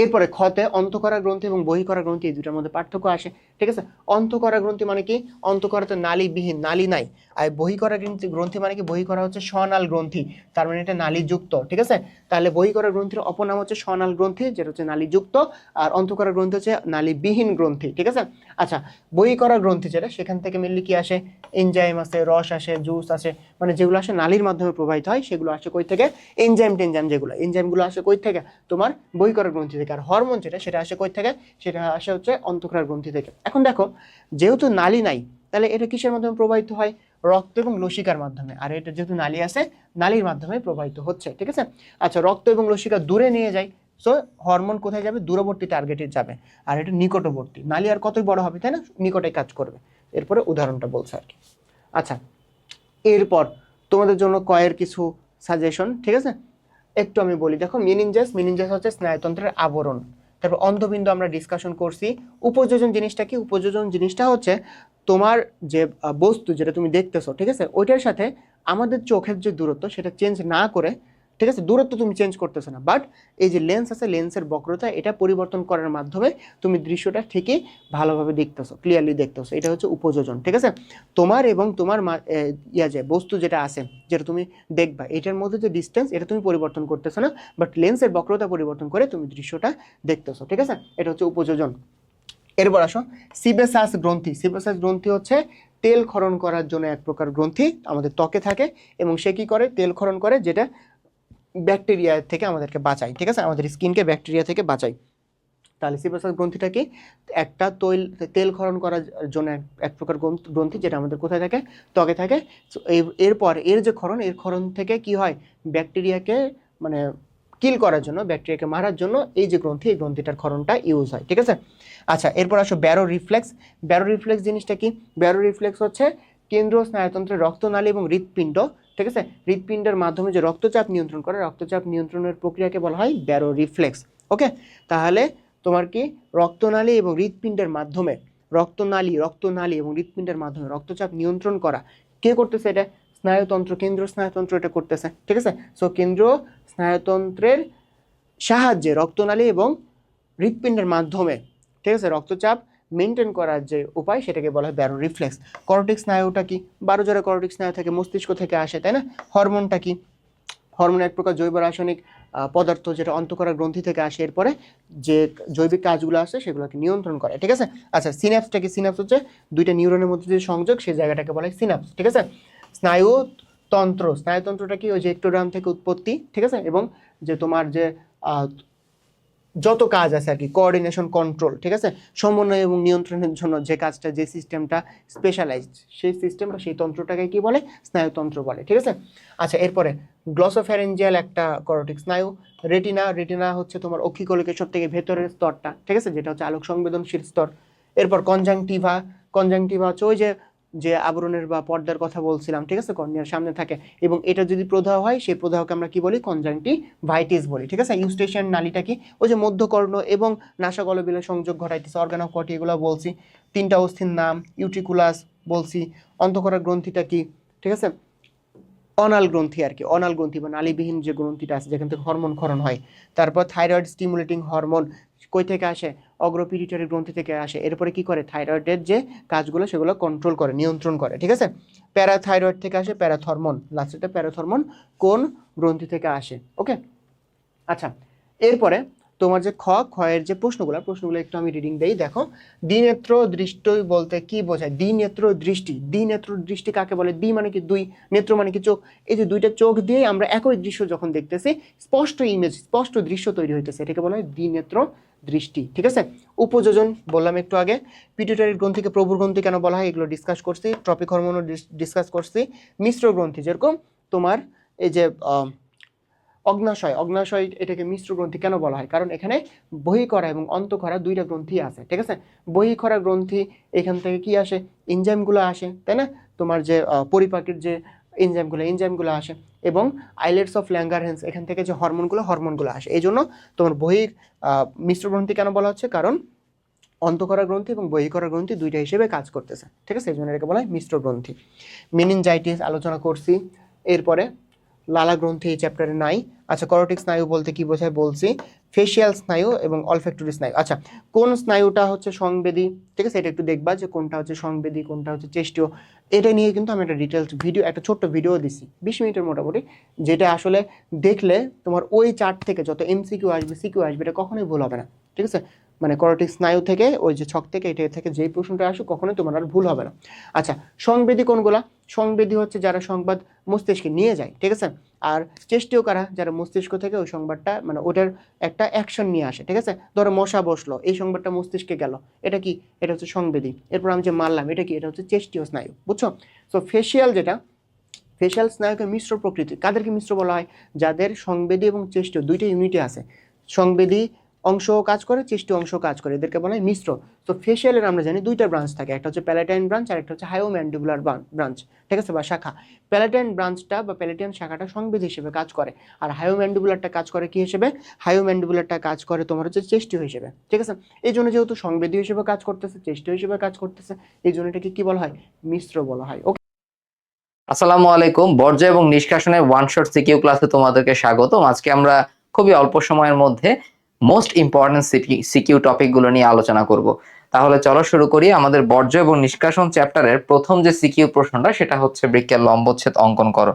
এরপরে ক্ষতে অন্তঃকরা গ্রন্থি এবং বহিঃকরা গ্রন্থি, এই দুটার মধ্যে পার্থক্য আসে, ঠিক আছে? অন্তঃকরা গ্রন্থি মানে কি? অন্তঃকরা তো নালীবিহীন, নালী নাই। আর বহিঃকরা গ্রন্থি মানে কি? বহিঃকরা হচ্ছে স্বনাল গ্রন্থি, তার মানে এটা নালীযুক্ত, ঠিক আছে? তাহলে বহিঃকরা গ্রন্থির অপনাম হচ্ছে স্বনাল গ্রন্থি, যেটা হচ্ছে নালীযুক্ত, আর অন্তঃকরা গ্রন্থি হচ্ছে নালীবিহীন গ্রন্থি, ঠিক আছে? আচ্ছা, বহিঃকরা গ্রন্থি যেটা, সেখান থেকে মেনলি কি আসে? এনজাইম আসে, রস আসে, জুস আসে, মানে যেগুলো আসে নালীর মাধ্যমে প্রবাহিত হয়, সেগুলো আসে কই থেকে? এনজাইমগুলো আসে কই থেকে? তোমার বহিঃকরা গ্রন্থি থেকে। আর হরমোন যেটা, সেটা আসে কই থেকে? সেটা আসে হচ্ছে অন্তঃকরা গ্রন্থি থেকে। এখন দেখো, যেহেতু নালী নাই তাহলে এটা কিসের মাধ্যমে প্রবাহিত হয়? রক্ত এবং লসিকার মাধ্যমে। আর এটা যেহেতু নালী আছে, নালীর মাধ্যমে প্রবাহিত হচ্ছে, ঠিক আছে? আচ্ছা, রক্ত এবং লসিকা দূরে নিয়ে যায়, সো হরমোন কোথায় যাবে? দূরবর্তী টার্গেটে যাবে। আর এটা নিকটবর্তী, নালী আর কতই বড় হবে, তাই না? নিকটে কাজ করবে। এরপরে উদাহরণটা বলছে আর কি। আচ্ছা, এরপর তোমাদের জন্য কয়ের কিছু সাজেশন, ঠিক আছে? একটু আমি বলি, দেখো, মেনিনজাস হচ্ছে স্নায়ুতন্ত্রের আবরণ। তারপর অন্ধবিন্দু আমরা ডিসকাশন করছি। উপযোজন জিনিসটা কি? উপযোজন জিনিসটা হচ্ছে তোমার যে বস্তু যেটা তুমি দেখতেছো, ঠিক আছে, ওইটার সাথে আমাদের চোখের যে দূরত্ব সেটা চেঞ্জ না করে, ঠিক আছে, দূরত্ব তুমি চেঞ্জ করতেছো না, বাট এই যে লেন্স আছে, লেন্সের বক্রতা এটা পরিবর্তন করার মাধ্যমে তুমি দৃশ্যটা ঠিকই ভালোভাবে দেখতেছো, ক্লিয়ারলি দেখতেছো। এটা হচ্ছে উপযোজন, ঠিক আছে? তোমার এবং তোমার যে বস্তু যেটা আছে, যেটা তুমি দেখবা, এটার মধ্যে যে ডিস্টেন্স, এটা তুমি পরিবর্তন করতেছো না, বাট লেন্সের বক্রতা পরিবর্তন করে তুমি দৃশ্যটা দেখতেছো, ঠিক আছে? এটা হচ্ছে উপযোজন। এরপর আসো সিবেসাস গ্রন্থি হচ্ছে তেল ক্ষরণ করার জন্য এক প্রকার গ্রন্থি, আমাদের ত্বকে থাকে, এবং সে কি করে? তেল ক্ষরণ করে, যেটা ব্যাকটেরিয়া থেকে আমাদেরকে বাঁচায়, ঠিক আছে? আমাদের স্কিনকে ব্যাকটেরিয়া থেকে বাঁচায়। তাহলে সেবাসাস গ্রন্থিটা কি? একটা তেল ক্ষরণ করার জন্য এক প্রকার গ্রন্থি, যেটা আমাদের কোথায় থাকে? ত্বকে থাকে। এরপর এর যে ক্ষরণ, এর ক্ষরণ থেকে কি হয়? ব্যাকটেরিয়াকে মানে কিল করার জন্য, ব্যাকটেরিয়াকে মারার জন্য এই যে গ্রন্থি, এই গ্রন্থিটার ক্ষরণটা ইউজ হয়, ঠিক আছে? আচ্ছা, এরপর আসো ব্যারো রিফ্লেক্স। ব্যারো রিফ্লেক্স জিনিসটা কি? ব্যারো রিফ্লেক্স হচ্ছে কেন্দ্রীয় স্নায়ুতন্ত্রের রক্তনালী এবং হৃৎপিণ্ড, ঠিক আছে, হৃৎপিণ্ডের মাধ্যমে যে রক্তচাপ নিয়ন্ত্রণ করে, রক্তচাপ নিয়ন্ত্রণের প্রক্রিয়াকে বলা হয় ব্যারো রিফ্লেক্স। ওকে, তাহলে তোমার কি রক্তনালী এবং হৃৎপিণ্ডের মাধ্যমে, রক্তনালী এবং হৃৎপিণ্ডের মাধ্যমে রক্তচাপ নিয়ন্ত্রণ করা কে করতেছে? এটা স্নায়ুতন্ত্র, কেন্দ্রীয় স্নায়ুতন্ত্র এটা করতেছে, ঠিক আছে? সো কেন্দ্রীয় স্নায়ুতন্ত্রের সাহায্যে রক্তনালী এবং হৃৎপিণ্ডের মাধ্যমে, ঠিক আছে, রক্তচাপ মেনটেন করার যে উপায় সেটাকে বলা হয় ব্যারো রিফ্লেক্স। করটিক স্নায়ুটা কি? 12 জোড়া করটিক স্নায়ু থেকে মস্তিষ্ক থেকে আসে, তাই না? হরমোনটা কি? হরমোন এক প্রকার জৈব রাসায়নিক পদার্থ, যেটা অন্তঃকরা গ্রন্থি থেকে আসে, এরপরে যে জৈবিক কাজগুলো আছে সেগুলোকে নিয়ন্ত্রণ করে, ঠিক আছে? আচ্ছা, সিনাপসটা কি? সিনাপস হচ্ছে দুইটা নিউরনের মধ্যে যে সংযোগ, সেই জায়গাটাকে বলা হয় সিনাপস, ঠিক আছে? স্নায়ুতন্ত্র, স্নায়ুতন্ত্রটা কি? ওই যে এক্টোডার্ম থেকে উৎপত্তি, ঠিক আছে? এবং যে তোমার যে যত কাজ আছে আর কি, কোঅর্ডিনেশন, কন্ট্রোল, ঠিক আছে, সমন্বয় এবং নিয়ন্ত্রণের জন্য যে কাজটা, যে সিস্টেমটা স্পেশালাইজড, সেই সিস্টেম বা সেই তন্ত্রটাকে কি বলে? স্নায়ুতন্ত্র বলে, ঠিক আছে? আচ্ছা, এরপরে গ্লসোফ্যারেঞ্জিয়াল একটা করটিক স্নায়ু। রেটিনা, রেটিনা হচ্ছে তোমার অক্ষিকোলকের সব থেকে ভেতরের স্তরটা, ঠিক আছে, যেটা হচ্ছে আলোক সংবেদনশীল স্তর। এরপর কনজাংটিভা, কনজাংটিভা হচ্ছে ওই যে যে আবরণের বা পর্দার কথা বলছিলাম, ঠিক আছে, কর্নিয়ার সামনে থাকে, এবং এটা যদি প্রদাহ হয়, সেই প্রদাহকে আমরা কি বলি? কনজাংটিভাইটিস বলি, ঠিক আছে? ইউস্টেশিয়ান নালীটা কি? ওই যে মধ্যকর্ণ এবং নাসাগলবিলের সংযোগ ঘটাইতেছে, অর্গান অফ কটি, এগুলো বলছি। 3টা অস্থির নাম, ইউট্রিকুলাস বলছি। অন্তঃকরা গ্রন্থিটা কি? ঠিক আছে, অনাল গ্রন্থি আর কি, অনাল গ্রন্থি বা নালীবিহীন যে গ্রন্থিটা আছে, যেখান থেকে হরমোন ক্ষরণ হয়। তারপর থাইরয়েড স্টিমুলেটিং হরমোন কই থেকে আসে? অগ্রপিটিউটারি গ্রন্থি থেকে আসে। এরপরে কি করে? থাইরয়েডের যে কাজগুলো সেগুলো কন্ট্রোল করে, নিয়ন্ত্রণ করে, ঠিক আছে? প্যারাথাইরয়েড থেকে আসে প্যারাথরমোন, লাস্টেটা প্যারাথরমোন কোন গ্রন্থি থেকে আসে? ওকে, আচ্ছা, এরপরে তোমার যে ক্ষয়ের যে প্রশ্নগুলো একটু আমি রিডিং দেই, দেখো। দ্বিনেত্র দৃষ্টি বলতে কি বোঝায়? দ্বিনেত্র দৃষ্টি, দ্বিনেত্র দৃষ্টি কাকে বলে? দ্বি মানে কি? দুই, নেত্র মানে কি? চোখ। এই যে দুইটা চোখ দিয়ে আমরা একই দৃশ্য যখন দেখতেছি, স্পষ্ট ইমেজ, স্পষ্ট দৃশ্য তৈরি হইতেছে, এটাকে বলা হয় দ্বিনেত্র দৃষ্টি, ঠিক আছে? উপযোজন বললাম একটু আগে। পিটুইটারি গ্রন্থিকে প্রভুর গ্রন্থি কেন বলা হয়? এগুলো ডিসকাস করছি। ট্রপিক হরমোনও ডিসকাস করছি। মিশ্র গ্রন্থি, যেরকম তোমার এই যে অগ্নাশয়, অগ্নাশয় এটাকে মিশ্র গ্রন্থি কেন বলা হয়? কারণ এখানে বহিঃকরা এবং অন্তঃকরা দুইটা গ্রন্থি আছে, ঠিক আছে? বহিঃকরা গ্রন্থি, এখান থেকে কি আসে? এনজাইমগুলো আসে, তাই না? তোমার যে পরিপাকের যে এনজাইমগুলো আসে, এবং আইলেটস অফ ল্যাঙ্গারহ্যান্স, এখান থেকে যে হরমোনগুলো আসে। এই জন্য তোমার মিশ্র গ্রন্থি কেন বলা হচ্ছে? কারণ অন্তঃকরা গ্রন্থি এবং বহিঃকরা গ্রন্থি দুইটা হিসেবে কাজ করতেছে, ঠিক আছে? এই জন্য এটাকে বলা হয় মিশ্র গ্রন্থি। মেনিনজাইটিস আলোচনা করছি। এরপরে লালা গ্রন্থি এই চ্যাপ্টারে নাই। আচ্ছা, করটিক স্নায়ু বলতে কি বোঝায় বলছি। ফেশিয়াল স্নায়ু এবং অলফ্যাক্টরি স্নায়ু। আচ্ছা, কোন স্নায়ুটা হচ্ছে সংবেদী, ঠিক আছে? এটা একটু দেখবা যে কোনটা হচ্ছে সংবেদী, কোনটা হচ্ছে চেষ্টীয়। এটা নিয়ে কিন্তু আমি একটা ডিটেলস ভিডিও, একটা ছোট্ট ভিডিও দিছি 20 মিনিটের মোটামুটি, যেটা আসলে দেখলে তোমার ওই চার্ট থেকে যত এমসিকিউ আসবে, সিকিউ আসবে, এটা কখনোই ভুল হবে না, ঠিক আছে? মানে করটিক স্নায়ু থেকে, ওই যে ছক থেকে, এটা থেকে যেই প্রশ্নটা আসুক, কখনোই তোমার আর ভুল হবে না। আচ্ছা, সংবেদী কোনগুলা? সংবেদী হচ্ছে যারা সংবাদ মস্তিষ্কে নিয়ে যায়, ঠিক আছে? আর চেষ্টীয় কারা? যারা মস্তিষ্ক থেকে ওই সংবাদটা, মানে ওটার একটা অ্যাকশন নিয়ে আসে, ঠিক আছে? ধরো মশা বসলো, এই সংবাদটা মস্তিষ্কে গেল, এটা কি? এটা হচ্ছে সংবেদী। এরপর আমি যে মারলাম, এটা কি? এটা হচ্ছে চেষ্টীয় স্নায়ু, বুঝছো? সো ফেশিয়াল যেটা, ফেশিয়াল স্নায়ুকে মিশ্র প্রকৃতি। কাদেরকে মিশ্র বলা হয়? যাদের সংবেদী এবং চেষ্টীয় দুইটা ইউনিটে আছে, সংবেদী অংশ কাজ করে, চেষ্টীয় অংশ কাজ করে, এদেরকে বলা হয় মিশ্র। তো ফেশিয়ালের আমরা জানি দুইটা ব্রাঞ্চ থাকে, একটা হচ্ছে প্যালাটাইন ব্রাঞ্চ আর একটা হচ্ছে হায়োম্যান্ডিবুলার ব্রাঞ্চ, ঠিক আছে, বা শাখা। প্যালাটাইন ব্রাঞ্চটা বা প্যালাটাইন শাখাটা সংবেদী হিসেবে কাজ করে, আর হায়োম্যান্ডিবুলারটা কাজ করে কি হিসেবে? হায়োম্যান্ডিবুলারটা কাজ করে তোমার হচ্ছে চেষ্টীয় হিসেবে, ঠিক আছে? এই জন্য যেহেতু সংবেদী হিসেবে কাজ করতেছে, চেষ্টীয় হিসেবে কাজ করতেছে, এই জন্য এটাকে কি বলা হয়? মিশ্র বলা হয়। ওকে, আসসালামু আলাইকুম। বর্জ্য এবং নিষ্কাশনের ওয়ান শট সিকিউ ক্লাসে তোমাদেরকে স্বাগতম। আজকে আমরা খুবই অল্প সময়ের মধ্যে মোস্ট ইম্পর্টেন্ট সিকিউ টপিক গুলো নিয়ে আলোচনা করব। তাহলে চলো শুরু করি। আমাদের বর্জ্য এবং নিষ্কাশন চ্যাপ্টারের প্রথম যে সিকিউ প্রশ্নটা, সেটা হচ্ছে বৃক্কের লম্বচ্ছেদ অঙ্কন করো।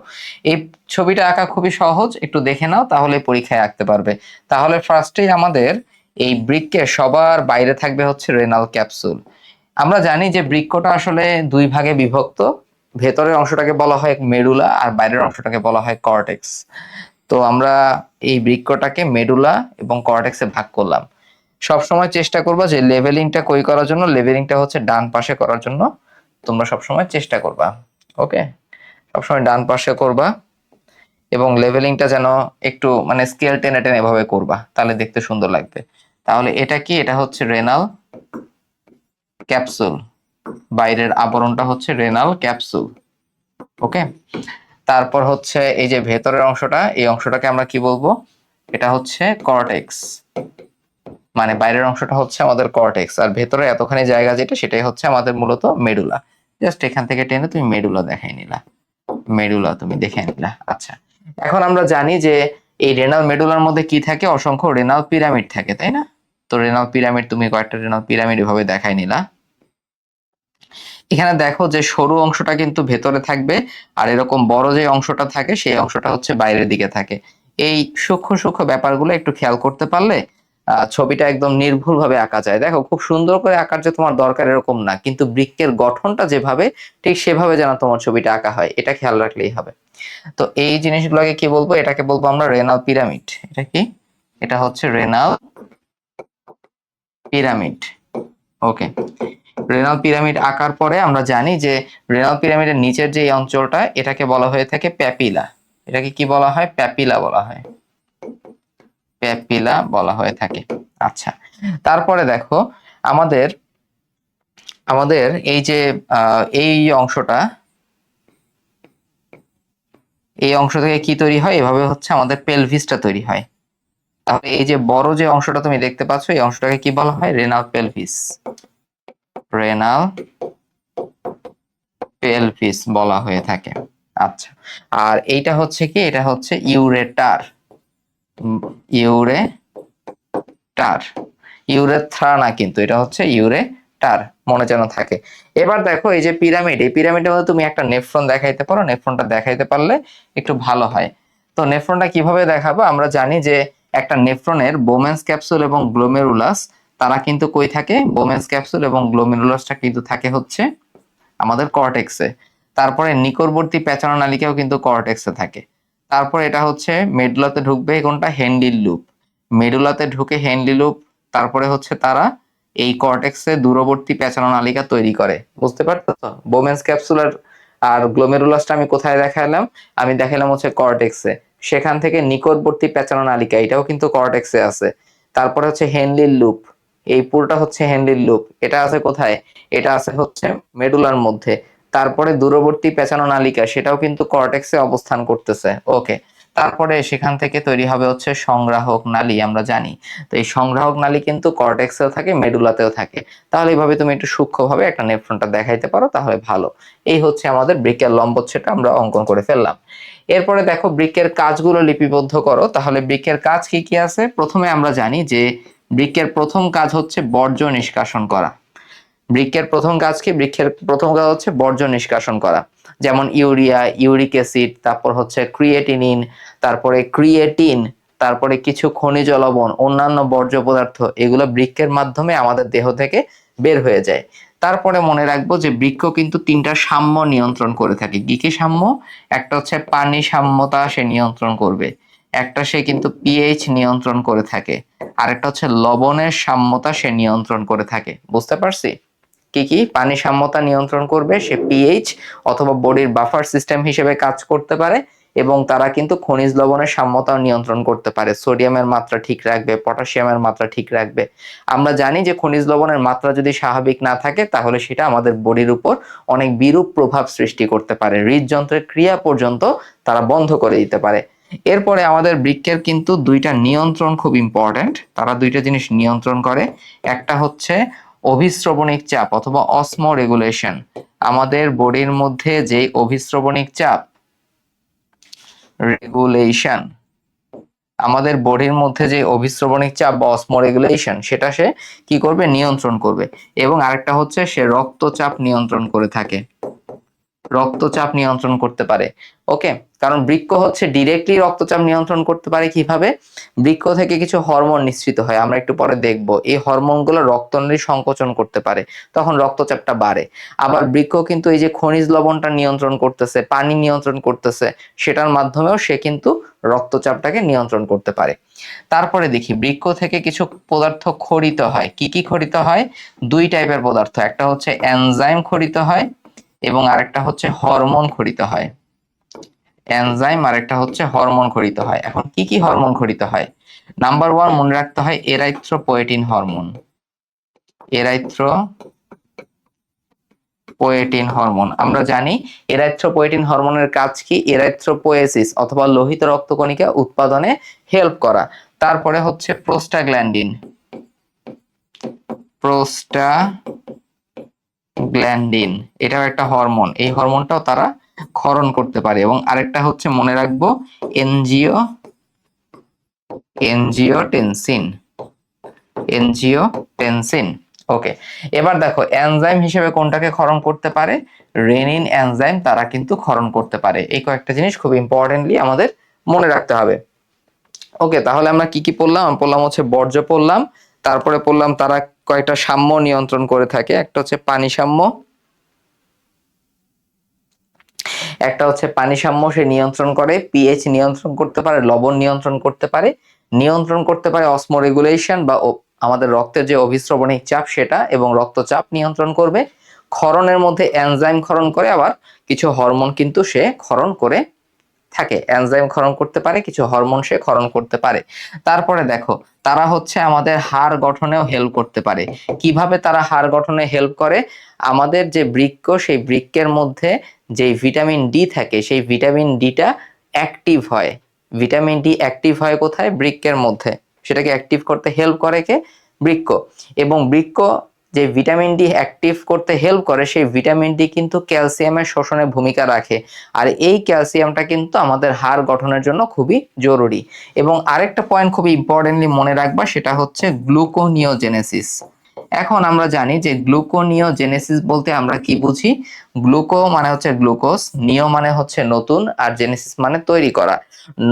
এই ছবিটা আঁকা খুবই সহজ, একটু দেখে নাও, তাহলে পরীক্ষায় আঁকতে পারবে। তাহলে ফার্স্টেই আমাদের এই বৃক্কের সবার বাইরে থাকবে হচ্ছে রেনাল ক্যাপসুল। আমরা জানি যে বৃক্কটা আসলে দুই ভাগে বিভক্ত, ভেতরের অংশটাকে বলা হয় মেডুলা আর বাইরের অংশটাকে বলা হয় কর্টেক্স। তো আমরা এই বৃক্কটাকে মেডুলা এবং কর্টেক্সে ভাগ করলাম। সবসময় চেষ্টা করবা যে লেভেলিংটা কই করার জন্য, লেভেলিংটা হচ্ছে ডান পাশে করার জন্য তোমরা সবসময় চেষ্টা করবা। ওকে, সবসময় ডান পাশে করবা এবং লেভেলিংটা যেন একটু মানে স্কেল টেনে টেনে এভাবে করবা, তাহলে দেখতে সুন্দর লাগবে। তাহলে এটা কি, এটা হচ্ছে রেনাল ক্যাপসুল, বাইরের আবরণটা হচ্ছে রেনাল ক্যাপসুল। ওকে, তারপর হচ্ছে এই যে ভেতরের অংশটা, এই অংশটাকে আমরা কি বলবো, এটা হচ্ছে কর্টেক্স। মানে বাইরের অংশটা হচ্ছে আমাদের কর্টেক্স, আর ভেতরে এতখানি জায়গা যেটা সেটাই হচ্ছে আমাদের মূলত মেডুলা। জাস্ট এখান থেকে টেনে তুমি মেডুলা দেখাই নিলা, মেডুলা তুমি দেখে নিলা। আচ্ছা, এখন আমরা জানি যে এই রেনাল মেডুলার মধ্যে কি থাকে, অসংখ্য রেনাল পিরামিড থাকে, তাই না? তো রেনাল পিরামিড তুমি কয়েকটা রেনাল পিরামিড এভাবে দেখাই নিলা। এখানে দেখো যে সরু অংশটা কিন্তু ভেতরে থাকবে, আর এরকম বড় যে অংশটা থাকে সেই অংশটা হচ্ছে বাইরের দিকে থাকে। এই সূক্ষ্ম সূক্ষ্ম ব্যাপারগুলো একটু খেয়াল করতে পারলে ছবিটা একদম নির্ভুল ভাবে আঁকা যায়। দেখো খুব সুন্দর করে আঁকার যে তোমার দরকার এরকম না, কিন্তু বৃক্কের গঠনটা যেভাবে ঠিক সেভাবে যেন তোমার ছবিটা আঁকা হয়, এটা খেয়াল রাখলেই হবে। তো এই জিনিসগুলোকে কি বলবো, এটাকে বলবো আমরা রেনাল পিরামিড। এটা কি, এটা হচ্ছে রেনাল পিরামিড। ওকে, রেনাল পিরামিড আঁকার পরে আমরা জানি যে রেনাল পিরামিডের নিচের যে অঞ্চলটা, এটাকে বলা হয়ে থাকে প্যাপিলা। এটাকে কি বলা হয়, প্যাপিলা বলা হয়, প্যাপিলা বলা হয়ে থাকে। আচ্ছা, তারপরে দেখো আমাদের আমাদের এই যে এই অংশটা, এই অংশ থেকে কি তৈরি হয়, এভাবে হচ্ছে আমাদের পেলভিসটা তৈরি হয়। তাহলে এই যে বড় যে অংশটা তুমি দেখতে পাচ্ছ, এই অংশটাকে কি বলা হয়, রেনাল পেলভিস। রেনাল পেলভিস বলা হয়ে থাকে। আচ্ছা, আর এইটা হচ্ছে কি, এটা হচ্ছে ইউরেটার। ইউরেটার, ইউরেথ্রা না, কিন্তু এটা হচ্ছে ইউরেটার, মনে যেন থাকে। এবার দেখো এই যে পিরামিড, এই পিরামিডের মধ্যে তুমি একটা নেফ্রন দেখাইতে পারো, নেফ্রনটা দেখাইতে পারলে একটু ভালো হয়। তো নেফ্রনটা কিভাবে দেখাবো, আমরা জানি যে একটা নেফ্রনের বোমেন্স ক্যাপসুল এবং গ্লোমেরুলাস, তারা কিন্তু কই থাকে, বোমেন্স ক্যাপসুল এবং গ্লোমেরুলাসটা কিন্তু থাকে হচ্ছে আমাদের কর্টেক্সে। তারপরে নিকটবর্তী পেঁচানো নালিকাও কিন্তু কর্টেক্সে থাকে। তারপর এটা হচ্ছে মেডুলাতে ঢুকবে, কোনটা, হেনলির লুপ। মেডুলাতে ঢুকে হেনলি লুপ, তারপরে হচ্ছে তারা এই কর্টেক্সে দূরবর্তী পেঁচানো নালিকা তৈরি করে। বুঝতে পারছো তো? বোমেন্স ক্যাপসুলার আর গ্লোমেরুলাসটা আমি কোথায় দেখালাম, আমি দেখালাম হচ্ছে কর্টেক্সে। সেখান থেকে নিকটবর্তী পেঁচানো নালিকা, এটাও কিন্তু কর্টেক্সে আছে। তারপরে হচ্ছে হেনলির লুপ, এই পুরোটা হচ্ছে হেনলির লুপ, এটা আছে কোথায়, এটা আছে হচ্ছে মেডুলার মধ্যে। তারপরে দূরবর্তী পেঁচানো নালিকা, সেটাও কিন্তু কর্টেক্সে অবস্থান করতেছে। ওকে, তারপরে সেখান থেকে তৈরি হবে হচ্ছে সংগ্রাহক নালী, আমরা জানি। তো এই সংগ্রাহক নালী কিন্তু কর্টেক্সেও থাকে, মেডুলাতেও থাকে। তাহলে এইভাবে তুমি একটু সূক্ষ্মভাবে একটা নেফ্রনটা দেখাইতে পারো, তাহলে ভালো। এই হচ্ছে আমাদের বৃক্কের লম্বচ্ছেদটা আমরা অঙ্কন করে ফেললাম। এরপরে দেখো বৃক্কের কাজগুলো লিপিবদ্ধ করো। তাহলে বৃক্কের কাজ কি কি আছে, প্রথমে আমরা জানি যে বৃক্কের প্রথম কাজ হচ্ছে বর্জ্য নিষ্কাশন করা। বৃক্কের প্রথম কাজ কি, বৃক্কের প্রথম কাজ হচ্ছে বর্জ্য নিষ্কাশন করা। যেমন ইউরিয়া, ইউরিক অ্যাসিড, তারপর হচ্ছে ক্রিয়েটিনিন, তারপরে ক্রিয়েটিন, তারপরে কিছু খনিজ লবণ, অন্যান্য বর্জ্য পদার্থ, এগুলো বৃক্কের মাধ্যমে আমাদের দেহ থেকে বের হয়ে যায়। তারপরে মনে রাখবো যে বৃক্ক কিন্তু তিনটা সাম্য নিয়ন্ত্রণ করে থাকে। কি কি সাম্য, একটা হচ্ছে পানি সাম্যতা সে নিয়ন্ত্রণ করবে, একটা সে কিন্তু পিএইচ নিয়ন্ত্রণ করে থাকে, আরেকটা হচ্ছে লবণের সাম্যতা সে নিয়ন্ত্রণ করে থাকে। বুঝতে পারছি? কি কি, পানি সাম্যতা নিয়ন্ত্রণ করবে, সে পিএইচ অথবা বডির বাফার সিস্টেম হিসেবে কাজ করতে পারে, এবং তারা কিন্তু খনিজ লবণের সাম্যতাও নিয়ন্ত্রণ করতে পারে, সোডিয়ামের মাত্রা ঠিক রাখবে, পটাশিয়ামের মাত্রা ঠিক রাখবে। আমরা জানি যে খনিজ লবণের মাত্রা যদি স্বাভাবিক না থাকে, তাহলে সেটা আমাদের বডির উপর অনেক বিরূপ প্রভাব সৃষ্টি করতে পারে, হৃদযন্ত্রের ক্রিয়া পর্যন্ত তারা বন্ধ করে দিতে পারে। এরপরে আমাদের বৃক্কের কিন্তু দুইটা নিয়ন্ত্রণ খুব ইম্পর্টেন্ট, তারা দুইটা জিনিস নিয়ন্ত্রণ করে। একটা হচ্ছে অভিস্রবণিক চাপ অথবা অসমো রেগুলেশন। আমাদের বডির মধ্যে যে অভিস্রবণিক চাপ রেগুলেশন, আমাদের বডির মধ্যে যে অভিস্রবণিক চাপ বা অসমো রেগুলেশন, সেটা সে কি করবে, নিয়ন্ত্রণ করবে। এবং আরেকটা হচ্ছে সে রক্তচাপ নিয়ন্ত্রণ করে থাকে, রক্তচাপ নিয়ন্ত্রণ করতে পারে। ওকে, কারণ বৃক্ক হচ্ছে ডিরেক্টলি রক্তচাপ নিয়ন্ত্রণ করতে পারে কিভাবে, বৃক্ক থেকে কিছু হরমোন নিঃসৃত হয়, আমরা একটু পরে দেখব। এই হরমোনগুলো রক্তনালী সংকোচন করতে পারে, তখন রক্তচাপটা বাড়ে। আবার বৃক্ক কিন্তু এই যে খনিজ লবণটা নিয়ন্ত্রণ করতেছে, পানি নিয়ন্ত্রণ করতেছে, সেটার মাধ্যমেও সে কিন্তু রক্তচাপটাকে নিয়ন্ত্রণ করতে পারে। তারপরে দেখি বৃক্ক থেকে কিছু পদার্থ খরিত হয়। কি কি খরিত হয়? দুই টাইপের পদার্থ, একটা হচ্ছে এনজাইম খরিত হয় এবং আরেকটা হচ্ছে হরমোন খরিত হয়। এনজাইম আর একটা হচ্ছে হরমোন খরিত হয়। এখন কি কি হরমোন খরিত হয়? নাম্বার 1 মনে রাখতে হয় এরাইথ্রোপয়েটিন হরমোন। এরাইথ্রোপয়েটিন হরমোন আমরা জানি এরাইথ্রোপয়েটিন হরমোনের কাজ কি? এরাইথ্রোপোয়েসিস অথবা লোহিত রক্তকণিকা উৎপাদনে হেল্প করা। তারপরে হচ্ছে প্রোস্টাগ্ল্যান্ডিন। প্রোস্টাগ্ল্যান্ডিন এটাও একটা হরমোন, এই হরমোনটাও তারা ক্ষরণ করতে পারে। এবং আরেকটা হচ্ছে মনে রাখবো এনজিওটেনসিন। ওকে, এবার দেখো এনজাইম হিসেবে কোনটাকে ক্ষরণ করতে পারে? রেনিন এনজাইম তারা কিন্তু ক্ষরণ করতে পারে। এই কয়েকটা জিনিস খুব ইম্পর্টেন্টলি আমাদের মনে রাখতে হবে। ওকে, তাহলে আমরা কি কি পড়লাম? পড়লাম হচ্ছে বর্জ্য পড়লাম, তারপরে পড়লাম তারা কয়েকটা সাম্য নিয়ন্ত্রণ করে থাকে। একটা হচ্ছে পানি সাম্য, সে নিয়ন্ত্রণ করে, পিএইচ নিয়ন্ত্রণ করতে পারে, লবণ নিয়ন্ত্রণ করতে পারে, অসমোরেগুলেশন বা আমাদের রক্তের যে অভিস্রবণিক চাপ সেটা, এবং রক্তচাপ নিয়ন্ত্রণ করবে। ক্ষরণের মধ্যে এনজাইম ক্ষরণ করে, আবার কিছু হরমোন কিন্তু সে ক্ষরণ করে থাকে। এনজাইম ক্ষরণ করতে পারে, কিছু হরমোন সে ক্ষরণ করতে পারে। তারপরে দেখো তারা হচ্ছে আমাদের হাড় গঠনেও হেল্প করতে পারে। কিভাবে তারা হাড় গঠনে হেল্প করে? আমাদের যে বৃক্ক, সেই বৃক্কের মধ্যে যে ভিটামিন ডি থাকে, সেই ভিটামিন ডিটা অ্যাক্টিভ হয়। ভিটামিন ডি অ্যাক্টিভ হয় কোথায়? বৃক্কের মধ্যে। সেটাকে অ্যাক্টিভ করতে হেল্প করে কে? বৃক্ক। এবং বৃক্ক যে ভিটামিন ডি অ্যাক্টিভ করতে হেল্প করে, সেই ভিটামিন ডি কিন্তু ক্যালসিয়ামের শোষণে ভূমিকা রাখে। আর এই ক্যালসিয়ামটা কিন্তু আমাদের হাড় গঠনের জন্য খুবই জরুরি। এবং আরেকটা পয়েন্ট খুবই ইম্পর্টেন্টলি মনে রাখবা, সেটা হচ্ছে গ্লুকোনিওজেনেসিস। এখন আমরা জানি যে গ্লুকোনিওজেনেসিস বলতে আমরা কি বুঝি? গ্লুকো মানে হচ্ছে গ্লুকোজ, নিও মানে হচ্ছে নতুন, আর জেনেসিস মানে তৈরি করা।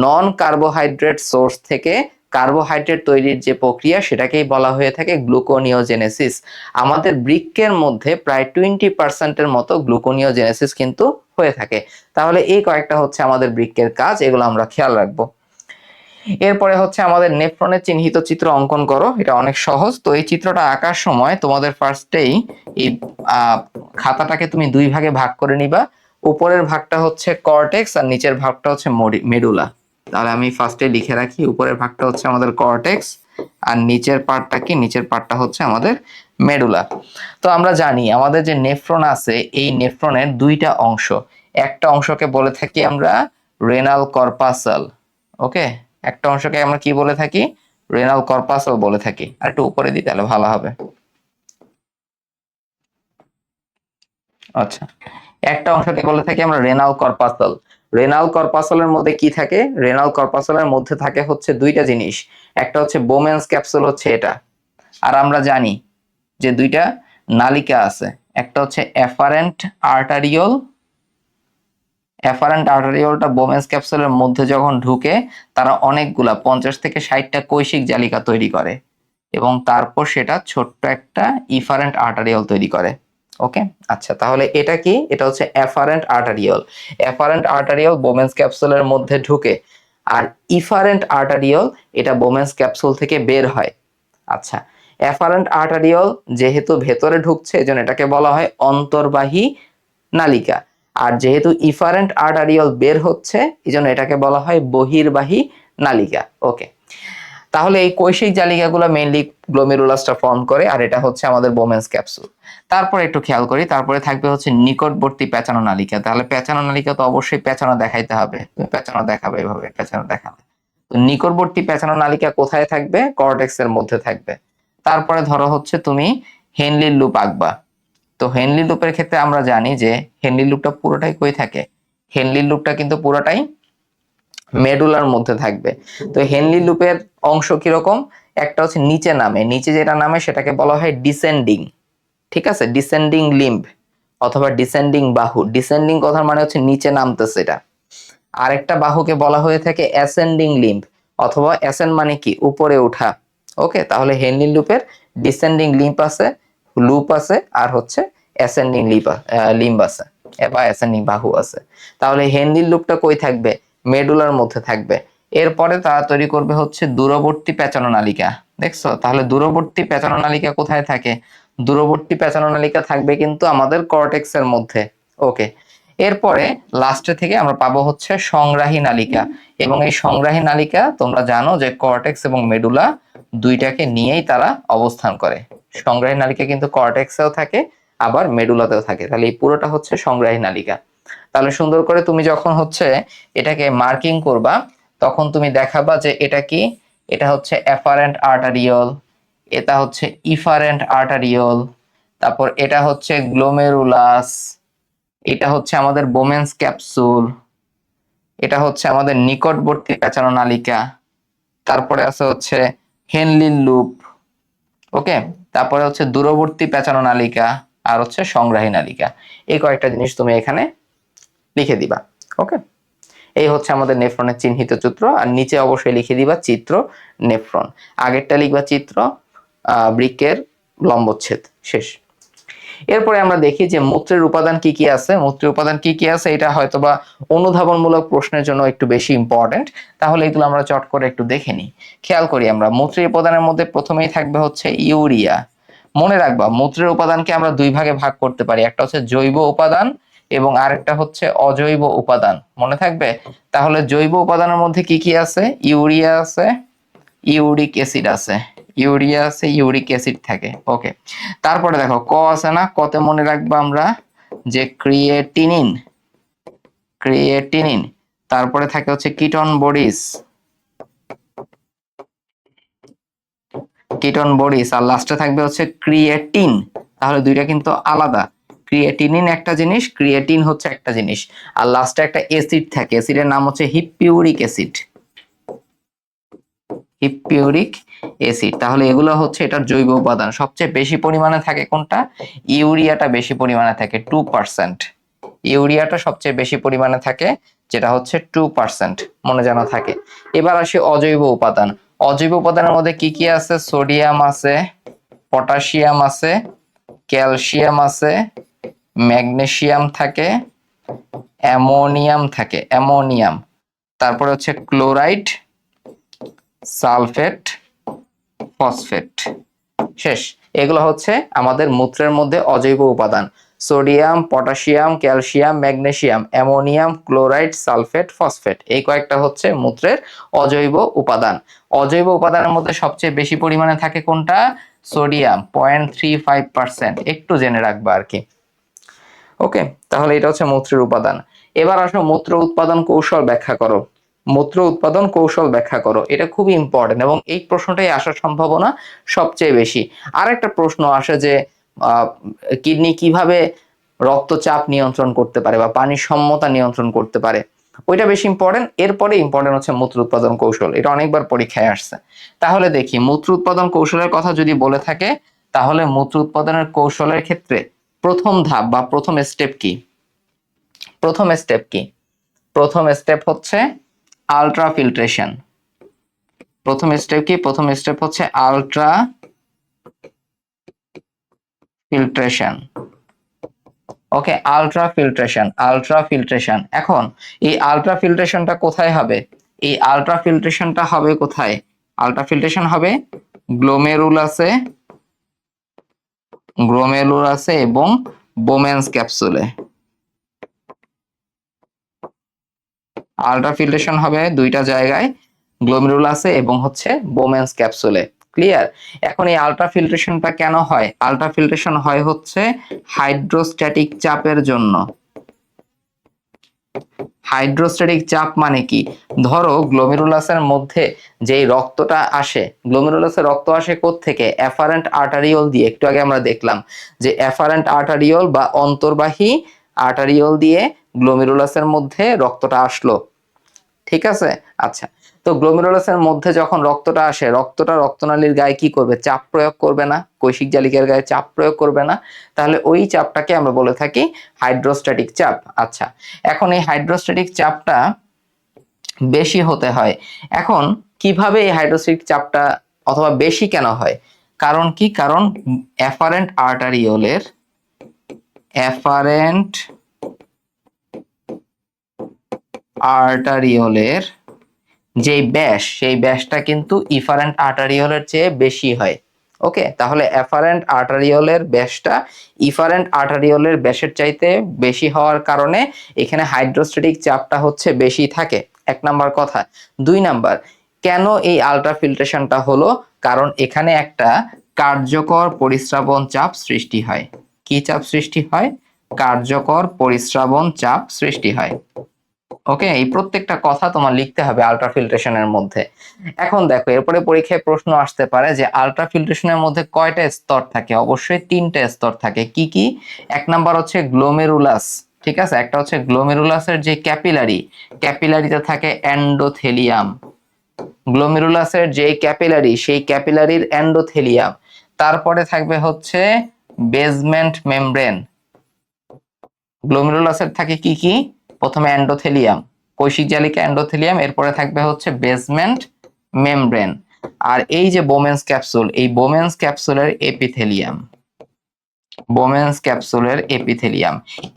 নন কার্বোহাইড্রেট সোর্স থেকে কার্বোহাইড্রেট তৈরির যে প্রক্রিয়া, সেটাকেই বলা হয়ে থাকে গ্লুকোনিওজেনেসিস। আমাদের বৃক্কের মধ্যে প্রায় 20% মতো গ্লুকোনিওজেনেসিস কিন্তু হয়ে থাকে। তাহলে এই কয়েকটা হচ্ছে আমাদের বৃক্কের কাজ, এগুলো আমরা খেয়াল রাখবো। এরপরে হচ্ছে আমাদের নেফ্রনের চিহ্নিত চিত্র অঙ্কন করো। এটা অনেক সহজ। তো এই চিত্রটা আঁকার সময় তোমাদের ফার্স্টেই এই খাতাটাকে তুমি দুই ভাগে ভাগ করে নিবা। উপরের ভাগটা হচ্ছে কর্টেক্স আর নিচের ভাগটা হচ্ছে মেডুলা। তাহলে আমি ফার্স্টে লিখে রাখি, উপরের ভাগটা হচ্ছে আমাদের কর্টেক্স আর নিচের পার্টটা কি? নিচের পার্টটা হচ্ছে আমাদের মেডুলা। তো আমরা জানি আমাদের যে নেফ্রন আছে, এই নেফ্রনের দুইটা অংশ। একটা অংশকে বলে থাকি আমরা রেনাল কর্পাসল। ওকে, একটা অংশকে আমরা কি বলে থাকি? রেনাল কর্পাসল বলে থাকি। আর একটু উপরে দিই তাহলে ভালো হবে। আচ্ছা, একটা অংশকে বলে থাকি আমরা রেনাল কর্পাসল। রেনাল কর্পাসলের মধ্যে কি থাকে? রেনাল কর্পাসলের মধ্যে থাকে হচ্ছে দুইটা জিনিস। একটা হচ্ছে বোমেন্স ক্যাপসুল, হচ্ছে এটা। আর আমরা জানি যে দুইটা নালিকা আছে, একটা হচ্ছে এফারেন্ট আর্টারিওল। এফারেন্ট আর্টারিওলটা বোমেন্স ক্যাপসুলের মধ্যে যখন ঢুকে, তারা অনেকগুলা 50 থেকে 60টা কৈশিক জালিকা তৈরি করে, এবং তারপর সেটা ছোট্ট একটা ইফারেন্ট আর্টারিওল তৈরি করে। ওকে, আচ্ছা, তাহলে এটা কি? এটা হচ্ছে efferent arteriole. Efferent arteriole Bowman's ক্যাপসুলের মধ্যে ঢুকে, আর ইফারেন্ট আর্টারিওল এটা বোমেন্স ক্যাপসুল থেকে বের হয়। আচ্ছা, এফারেন্ট আর্টারিওল যেহেতু ভেতরে ঢুকছে, এজন্য এটাকে বলা হয় অন্তর্বাহী নালিকা। আর যেহেতু ইফারেন্ট আর্টারিওল বের হচ্ছে, এজন্য এটাকে বলা হয় বহির্বাহী নালিকা। ওকে, তাহলে এই কৈশিক জালিকাগুলো মেইনলি গ্লোমেরুলাসটা ফর্ম করে, আর এটা হচ্ছে আমাদের বোমেন্স ক্যাপসুল। তারপরে একটু খেয়াল করি, তারপরে থাকবে হচ্ছে নিকটবর্তী পেঁচানো নালিকা। তাহলে পেঁচানো নালিকা তো অবশ্যই পেঁচানো দেখাইতে হবে, তুমি পেঁচানো দেখাবে, এভাবে পেঁচানো দেখাবে। তো নিকটবর্তী পেঁচানো নালিকা কোথায় থাকবে? কর্টেক্স এর মধ্যে থাকবে। তারপরে ধরো হচ্ছে তুমি হেনলির লুপ আঁকবা। তো হেনলি লুপের ক্ষেত্রে আমরা জানি যে হেনলি লুপটা পুরোটাই কই থাকে? হেনলি লুপটা কিন্তু পুরোটাই মেডুলার মধ্যে থাকবে। তো হেনলি লুপের অংশ কিরকম? একটা হচ্ছে নিচে নামে, নিচে যেটা নামে সেটাকে বলা হয় ডিসেন্ডিং। ঠিক আছে, ডিসেন্ডিং লিম্ব অথবা ডিসেন্ডিং বাহু। ডিসেন্ডিং কথার মানে হচ্ছে নিচে নামতেছে এটা। আরেকটা বাহুকে বলা হয়ে থাকে অ্যাসেন্ডিং লিম্ব, অথবা অ্যাসেন্ড মানে কি? উপরে ওঠা। ওকে, তাহলে হেনলি লুপের ডিসেন্ডিং লিম্ব আছে, লুপ আছে, আর হচ্ছে অ্যাসেন্ডিং লিম্ব আছে বা অ্যাসেন্ডিং বাহু আছে। তাহলে হেনলি লুপটা কই থাকবে? মেডুলার মধ্যে থাকবে। এরপরে তারা তৈরি করবে হচ্ছে দূরবর্তী পেঁচানো নালিকা। দেখছো, তাহলে দূরবর্তী পেঁচানো নালিকা কোথায় থাকে? দূরবর্তী পেঁচানো নালিকা থাকবে কিন্তু আমাদের কর্টেক্সের মধ্যে। ওকে, এরপরে লাস্টে থেকে আমরা পাবো হচ্ছে সংগ্রাহী নালিকা, এবং এই সংগ্রাহী নালিকা তোমরা জানো যে কর্টেক্স এবং মেডুলা দুইটাকে নিয়েই তারা অবস্থান করে। সংগ্রাহী নালিকা কিন্তু কর্টেক্সেও থাকে, আবার মেডুলাতেও থাকে। তাহলে এই পুরোটা হচ্ছে সংগ্রাহী নালিকা। তাহলে সুন্দর করে তুমি যখন হচ্ছে এটাকে মার্কিং করবা, তখন তুমি দেখাবা যে এটা কি, এটা হচ্ছে এফারেন্ট আর্টারিওল, এটা হচ্ছে ইফারেন্ট আর্টারিওল, তারপর এটা হচ্ছে গ্লোমেরুলাস, এটা হচ্ছে আমাদের বোমেন্স ক্যাপসুল, এটা হচ্ছে আমাদের নিকটবর্তী পেঁচানো নালিকা, তারপরে আছে হচ্ছে হেনলিন লুপ। ওকে, তারপরে হচ্ছে দূরবর্তী পেঁচানো নালিকা, আর হচ্ছে সংগ্রাহী নালিকা। এই কয়েকটা জিনিস তুমি এখানে লিখে দিবা। ওকে, এই হচ্ছে আমাদের নেফ্রনের চিহ্নিত চিত্র, আর নিচে অবশ্যই লিখে দিবা চিত্র নেফ্রন। আগেরটা লিখবা চিত্র বৃক্কের লম্বচ্ছেদ। শেষ। এরপরে আমরা দেখি যে মূত্রের উপাদান কি কি আছে। মূত্রের উপাদান কি কি আছে এটা হয়তোবা অনুধাবনমূলক প্রশ্নের জন্য একটু বেশি ইম্পর্টেন্ট, তাহলে এগুলো আমরা চট করে একটু দেখে নিই। খেয়াল করি আমরা, মূত্রের উপাদানের মধ্যে প্রথমেই থাকবে হচ্ছে ইউরিয়া। মনে রাখবা মূত্রের উপাদানকে আমরা দুই ভাগে ভাগ করতে পারি, একটা হচ্ছে জৈব উপাদান এবং আরেকটা হচ্ছে অজৈব উপাদান। মনে থাকবে? তাহলে জৈব উপাদানের মধ্যে কি কি আছে? ইউরিয়া আছে, ইউরিক অ্যাসিড আছে, ইউরিয়া আছে, ইউরিক অ্যাসিড থাকে। ওকে, তারপরে দেখো ক আছে না, কতে মনে রাখবো আমরা যে ক্রিয়েটিনিন, ক্রিয়েটিনিন, তারপরে থাকে হচ্ছে কিটন বডিস, কিটন বডিস, আর লাস্টে থাকবে হচ্ছে ক্রিয়েটিন। তাহলে দুইটা কিন্তু আলাদা, ক্রিয়েটিনিন একটা জিনিস, ক্রিয়েটিন হচ্ছে একটা জিনিস, আর লাস্টে একটা অ্যাসিড থাকে, অ্যাসিডের নাম হচ্ছে হিপিউরিক অ্যাসিড, হিপিউরিক অ্যাসিড। তাহলে এগুলো হচ্ছে এটার জৈব উপাদান। সবচেয়ে বেশি পরিমাণে থাকে কোনটা? ইউরিয়াটা বেশি পরিমাণে থাকে 2%। ইউরিয়াটা সবচেয়ে বেশি পরিমাণে থাকে, যেটা হচ্ছে 2%, মনে যেন থাকে। এবার আসি অজৈব উপাদান। অজৈব উপাদানের মধ্যে কি কি আছে? সোডিয়াম আছে, পটাশিয়াম আছে, ক্যালসিয়াম আছে, ম্যাগনেসিয়াম থাকে, অ্যামোনিয়াম থাকে, অ্যামোনিয়াম, তারপরে হচ্ছে ক্লোরাইড, সালফেট, ফসফেট। শেষ। এগুলো হচ্ছে আমাদের মূত্রের মধ্যে অজৈব উপাদান। Sodium, potassium, calcium, magnesium, ammonium, chloride, sulphate, phosphate, এই কয়েকটা হচ্ছে মূত্রের অজৈব উপাদান। অজৈব উপাদানের মধ্যে সবচেয়ে বেশি পরিমাণে থাকে কোনটা? সোডিয়াম, 0.35%, একটু জেনে রাখবা আর কি। ওকে, তাহলে এটা হচ্ছে মূত্রের উপাদান। এবার আসো মূত্র উৎপাদন কৌশল ব্যাখ্যা করো। মূত্র উৎপাদন কৌশল ব্যাখ্যা করো, এটা খুবই ইম্পর্টেন্ট এবং এই প্রশ্নটাই আসার সম্ভাবনা সবচেয়ে বেশি। আর একটা প্রশ্ন আসে যে কিডনি কিভাবে রক্তচাপ নিয়ন্ত্রণ করতে পারে বা পানির সম্মতা নিয়ন্ত্রণ করতে পারে, ওইটা বেশি ইম্পর্টেন্ট। এরপরে ইম্পর্টেন্ট হচ্ছে মূত্র উৎপাদন কৌশল, এটা অনেকবার পরীক্ষায় আসছে। তাহলে দেখি মূত্র উৎপাদন কৌশলের কথা যদি বলে থাকে, তাহলে মূত্র উৎপাদনের কৌশলের ক্ষেত্রে প্রথম ধাপ বা প্রথম স্টেপ কি? প্রথম স্টেপ কি? প্রথম স্টেপ হচ্ছে আলট্রা ফিল্ট্রেশন। প্রথম স্টেপ কি? প্রথম স্টেপ হচ্ছে আলট্রা ফিল্ট্রেশন। ওকে, আলট্রা ফিল্ট্রেশন, আলট্রা ফিল্ট্রেশন। এখন এই আলট্রা ফিল্ট্রেশনটা কোথায় হবে? এই আলট্রা ফিল্ট্রেশনটা হবে কোথায়? আলট্রা ফিল্ট্রেশন হবে গ্লোমেরুলাসে, গ্লোমেরুলাসে এবং বোমেন্স ক্যাপসুলে। আলট্রা ফিল্ট্রেশন হবে দুইটা জায়গায়, গ্লোমেরুলাসে এবং হচ্ছে বোমেন্স ক্যাপসুলে। ক্লিয়ার? এখন এই আলট্রা ফিল্ট্রেশনটা কেন হয়? আলট্রা ফিল্ট্রেশন হয় হচ্ছে হাইড্রোস্ট্যাটিক চাপের জন্য। হাইড্রোস্ট্যাটিক চাপ মানে কি? ধরো গ্লোমেরুলাসের মধ্যে যেই রক্তটা আসে, গ্লোমেরুলাসে রক্ত আসে কোত্থেকে? এফারেন্ট আর্টারিওল দিয়ে। একটু আগে আমরা দেখলাম যে এফারেন্ট আর্টারিওল বা অন্তর্বাহী আর্টারিওল দিয়ে গ্লোমেরুলাসের মধ্যে রক্তটা আসলো। ঠিক আছে? আচ্ছা, তো গ্লোমেরুলাসের মধ্যে যখন রক্তটা আসে, রক্তটা রক্তনালীর গায়ে কি করবে? চাপ প্রয়োগ করবে না? কৈশিক জালিকার গায়ে চাপ প্রয়োগ করবে না? তাহলে ওই চাপটাকে আমরা বলে থাকি হাইড্রোস্ট্যাটিক চাপ। আচ্ছা, এখন এই হাইড্রোস্ট্যাটিক চাপটা বেশি হতে হয়। এখন কিভাবে এই হাইড্রোস্ট্যাটিক চাপটা অথবা বেশি কেন হয়? কারণ কি? কারণ এফারেন্ট আর্টারিওলের, এফারেন্ট আর্টারিওলের যেই ব্যাস সেই ব্যাসটা কিন্তু ইফারেন্ট আর্টারিওলের চেয়ে বেশি হয়। ওকে, তাহলে এফারেন্ট আর্টারিওলের ব্যাসটা ইফারেন্ট আর্টারিওলের ব্যাসের চাইতে বেশি হওয়ার কারণে এখানে হাইড্রোস্ট্যাটিক চাপটা হচ্ছে বেশি থাকে, 1 নাম্বার কথা। 2 নাম্বার, কেন এই আলট্রাফিল্ট্রেশনটা হলো? কারণ এখানে একটা কার্যকর পরিস্রাবন চাপ সৃষ্টি হয়। কি চাপ সৃষ্টি হয়? কার্যকর পরিস্রাবন চাপ সৃষ্টি হয়। ওকে, এই প্রত্যেকটা কথা তোমার লিখতে হবে আলট্রাফিল্ট্রেশনের মধ্যে। এখন দেখো, এরপরে পরীক্ষায় প্রশ্ন আসতে পারে যে আলট্রাফিল্ট্রেশনের মধ্যে কয়টা স্তর থাকে? অবশ্যই 3টে স্তর থাকে। কি কি? 1 নাম্বার হচ্ছে গ্লোমেরুলাস, ঠিক আছে? একটা হচ্ছে গ্লোমেরুলাসের যে ক্যাপিলারি, ক্যাপিলারিতে থাকে এন্ডোথেলিয়াম। গ্লোমেরুলাসের যে ক্যাপিলারি, সেই ক্যাপিলারির এন্ডোথেলিয়াম। তারপরে থাকবে হচ্ছে বেজমেন্ট মেমব্রেন। গ্লোমেরুলাসের থাকে কি কি? প্রথমে এন্ডোথেলিয়াম, কৈশিক জালিকা এন্ডোথেলিয়াম, এরপরে থাকবে হচ্ছে বেসমেন্ট মেমব্রেন। আর এই যে বোমেন্স ক্যাপসুল, এই বোমেন্স ক্যাপসুলের এপিথেলিয়াম, বোমেন্স ক্যাপসুলের এপিথেলিয়াম।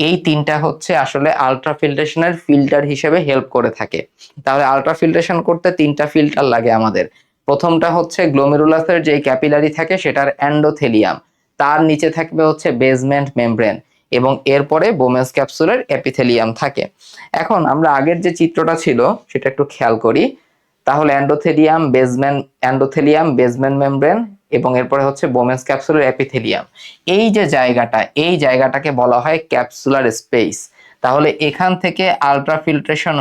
এই 3টা হচ্ছে আসলে আলট্রাফিল্ট্রেশনের ফিল্টার হিসেবে হেল্প করে থাকে। তাহলে আলট্রাফিল্ট্রেশন করতে 3টা ফিল্টার লাগে আমাদের। প্রথমটা হচ্ছে গ্লোমেরুলাসের যে ক্যাপিলারি থাকে সেটার এন্ডোথেলিয়াম, তার নিচে থাকবে হচ্ছে বেসমেন্ট মেমব্রেন, এবং এরপরে বোমেন্স ক্যাপসুলের এপিথেলিয়াম থাকে। এখন আমরা আগের যে চিত্রটা ছিল সেটা একটু খেয়াল করি। তাহলে এন্ডোথেলিয়াম, বেসমেন্ট মেমব্রেন, এবং এরপরে হচ্ছে বোমেন্স ক্যাপসুলের এপিথেলিয়াম। এই যে জায়গাটা, এই জায়গাটাকে বলা হয় ক্যাপসুলার স্পেস। তাহলে এখান থেকে আলট্রাফিল্ট্রেশন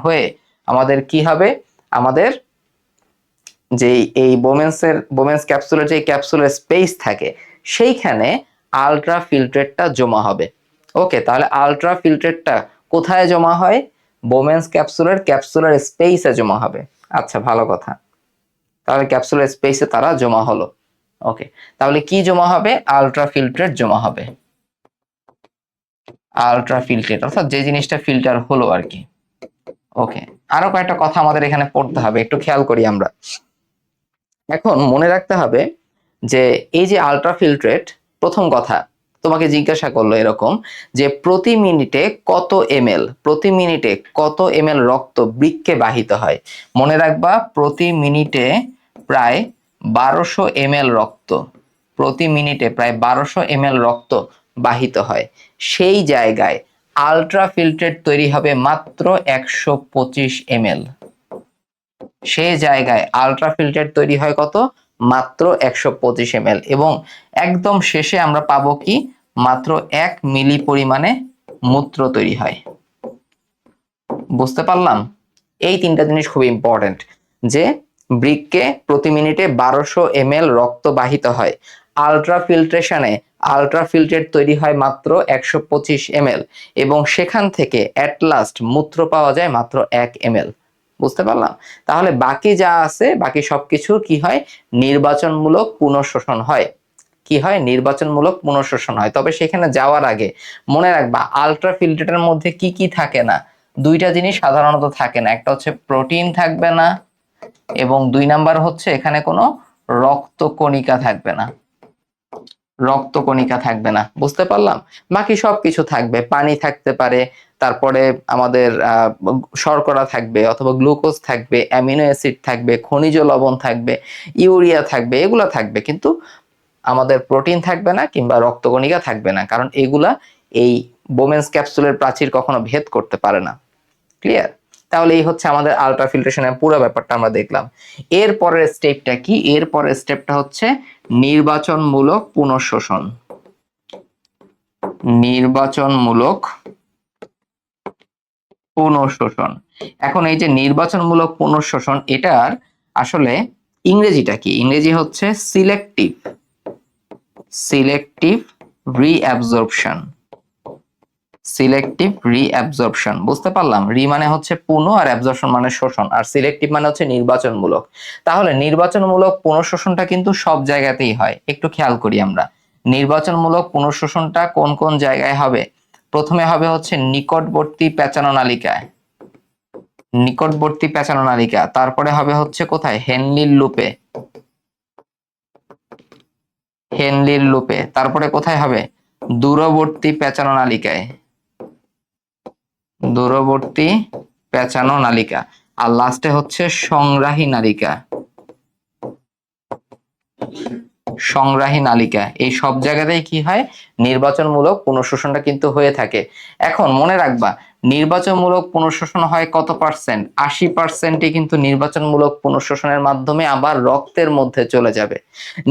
হয়ে আমাদের কি হবে? আমাদের যে এই বোমেন্স ক্যাপসুলের যে ক্যাপসুলার স্পেস থাকে সেইখানে আলট্রাফিল্ট্রেটটা জমা হবে। ওকে, তাহলে আলট্রাফিল্ট্রেটটা কোথায় জমা হয়? বোমেন্স ক্যাপসুলার স্পেসে জমা হবে। আচ্ছা, ভালো কথা। তাহলে ক্যাপসুলার স্পেসে তারা জমা হলো। ওকে, তাহলে কি জমা হবে? আলট্রাফিল্ট্রেট জমা হবে। আলট্রাফিল্ট্রেট অর্থাৎ যে জিনিসটা ফিল্টার হলো আর কি। ওকে, আরো কয়েকটা কথা আমাদের এখানে পড়তে হবে, একটু খেয়াল করি আমরা। এখন মনে রাখতে হবে যে এই যে আলট্রাফিল্ট্রেট, প্রথম কথা তোমাকে জিজ্ঞাসা করলো এরকম যে প্রতি মিনিটে কত এমএল রক্ত বৃক্কে বাহিত হয়? মনে রাখবা, প্রতি মিনিটে প্রায় 1200 ml রক্ত, প্রতি মিনিটে প্রায় 1200 ml রক্ত বাহিত হয়। সেই জায়গায় আলট্রাফিল্ট্রেট তৈরি হবে মাত্র 125 ml। সেই জায়গায় আলট্রাফিল্ট্রেট তৈরি হয় কত? মাত্র 125 ml। এবং একদম শেষে আমরা পাবো কি? মাত্র 1 মিলি পরিমাণে মূত্র তৈরি হয়। বুঝতে পারলাম? এই 3টা জিনিস খুব ইম্পর্টেন্ট, যে বৃক্কে প্রতি মিনিটে 1200 ml রক্ত বাহিত হয়। আলট্রাফিল্ট্রেট তৈরি হয় মাত্র 125 ml, এবং সেখান থেকে অ্যাট লাস্ট মূত্র পাওয়া যায় মাত্র 1 ml। বুঝতে পারলাম? তাহলে বাকি যা আছে, বাকি সবকিছুর কি হয়? নির্বাচনমূলক পুনঃশোষণ হয়। কি হয়? নির্বাচনমূলক পুনঃশোষণ হয়। তবে সেখানে যাওয়ার আগে মনে রাখবা, আলট্রাফিল্ট্রেটের মধ্যে কি কি থাকে না? 2টা জিনিস সাধারণত থাকে না। একটা হচ্ছে প্রোটিন থাকবে না, এবং 2 নাম্বার হচ্ছে এখানে কোনো রক্তকণিকা থাকবে না। রক্তকণিকা থাকবে না, বুঝতে পারলাম? বাকি সবকিছু থাকবে, পানি থাকতে পারে, তারপরে আমাদের শর্করা থাকবে অথবা গ্লুকোজ থাকবে, অ্যামিনো অ্যাসিড থাকবে, খনিজ লবণ থাকবে, ইউরিয়া থাকবে, এগুলা থাকবে। কিন্তু আমাদের প্রোটিন থাকবে না কিংবা রক্তকণিকা থাকবে না, কারণ এগুলা এই বোমেন্স ক্যাপসুলের প্রাচীর কখনো ভেদ করতে পারে না। ক্লিয়ার? তাহলে এই হচ্ছে আমাদের আলট্রাফিল্ট্রেশনের পুরো ব্যাপারটা আমরা দেখলাম। এর পরের স্টেপটা কি? এর পরের স্টেপটা হচ্ছে নির্বাচনমূলক পুনঃশোষণ। নির্বাচনমূলক পুনঃশোষণ। এখন এই যে নির্বাচনমূলক পুনঃশোষণ, এটার আসলে ইংরেজিটা কি? ইংরেজি হচ্ছে সিলেক্টিভ রিঅ্যাবজর্পশন। Selective reabsorption. বুঝতে পারলাম? রি মানে হচ্ছে পুনঃ, আর অ্যাবজর্পশন মানে শোষণ, আর সিলেক্টিভ মানে হচ্ছে নির্বাচনমূলক। তাহলে নির্বাচনমূলক পুনঃশোষণটা কিন্তু সব জায়গাতেই হয়। একটু খেয়াল করি আমরা, নির্বাচনমূলক পুনঃশোষণটা কোন কোন জায়গায় হবে? প্রথমে হবে হচ্ছে নিকটবর্তী পেঁচানো নালিকায়, নিকটবর্তী পেঁচানো নালিকা। তারপরে হবে হচ্ছে কোথায়? হেনলির লুপে, হেনলির লুপে। তারপরে কোথায় হবে? দূরবর্তী পেঁচানো নালিকায়, দূরবর্তী পেঁচানো নালিকা, আর লাস্টে হচ্ছে সংগ্রাহী নালিকা। সংগ্রাহী নালিকা, এই সব জায়গাতেই কি হয়, নির্বাচনমূলক পুনঃশোষণটা কিন্তু হয়ে থাকে। এখন মনে রাখবা, নির্বাচনমূলক পুনঃশোষণ হয় কত পার্সেন্ট? 80%ই কিন্তু নির্বাচনমূলক পুনঃশোষণের মাধ্যমে আবার রক্তের মধ্যে চলে যাবে।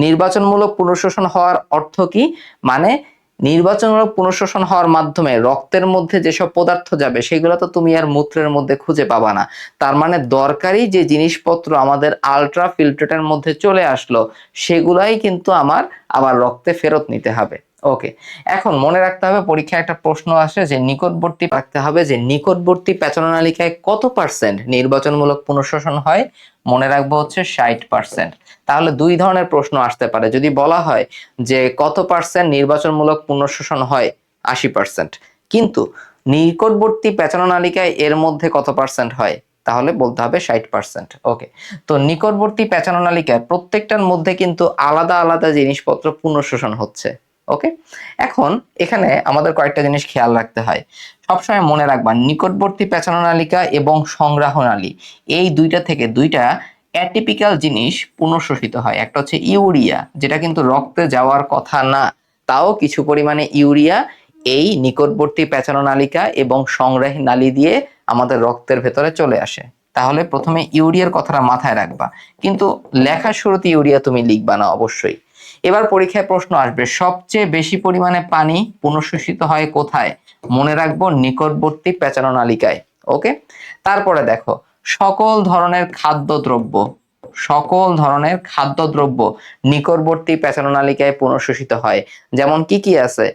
নির্বাচনমূলক পুনঃশোষণ হওয়ার অর্থ কি? মানে নির্বাচনমূলক পুনঃশোষণ হওয়ার মাধ্যমে রক্তের মধ্যে যেসব পদার্থ যাবে সেগুলো তো তুমি আর মূত্রের মধ্যে খুঁজে পাবা না। তার মানে দরকারি যে জিনিসপত্র আমাদের আলট্রা ফিল্ট্রেটের মধ্যে চলে আসলো সেগুলাই কিন্তু আমার আবার রক্তে ফেরত নিতে হবে। ওকে, এখন মনে রাখতে হবে, পরীক্ষায় একটা প্রশ্ন আসে যে নিকটবর্তী, রাখতে হবে যে নিকটবর্তী পেঁচানো নালিকায় কত পার্সেন্ট নির্বাচনমূলক পুনঃশোষণ হয়? মনে রাখবো হচ্ছে 60%। তাহলে দুই ধরনের প্রশ্ন আসতে পারে। যদি বলা হয় যে কত পার্সেন্ট নির্বাচনমূলক পুনঃশোষণ হয়, 80%, কিন্তু নিকটবর্তী পেঁচানো নালিকায় এর মধ্যে কত পার্সেন্ট হয়, তাহলে বলতে হবে 60%। ওকে, তো নিকটবর্তী পেঁচানো নালিকায় প্রত্যেকটার মধ্যে কিন্তু আলাদা আলাদা জিনিসপত্র পুনঃশোষণ হচ্ছে। ওকে, এখন এখানে আমাদের কয়েকটা জিনিস খেয়াল রাখতে হয়। সবসময় মনে রাখবা, নিকটবর্তী পেঁচানো নালিকা এবং সংগ্রাহ নালী, এই দুইটা থেকে দুইটা অ্যাটিপিক্যাল জিনিস পুনঃশোষিত হয়। একটা হচ্ছে ইউরিয়া, যেটা কিন্তু রক্তে যাওয়ার কথা না, তাও কিছু পরিমাণে ইউরিয়া এই নিকটবর্তী পেঁচানো নালিকা এবং সংগ্রাহী নালী দিয়ে আমাদের রক্তের ভেতরে চলে আসে। তাহলে প্রথমে ইউরিয়ার কথাটা মাথায় রাখবা, কিন্তু লেখার শুরুতে ইউরিয়া তুমি লিখবা না অবশ্যই। এবার পরীক্ষায় প্রশ্ন আসবে সবচেয়ে বেশি পরিমাণে পানি পুনঃশোষিত হয় কোথায়? মনে রাখবো নিকটবর্তী পেঁচানো নালিকায়। ওকে, তারপরে দেখো, সকল ধরনের খাদ্যদ্রব্য, সকল ধরনের খাদ্যদ্রব্য নিকটবর্তী পেঁচানো নালিকায় পুনঃশোষিত হয়। যেমন কি কি আছে?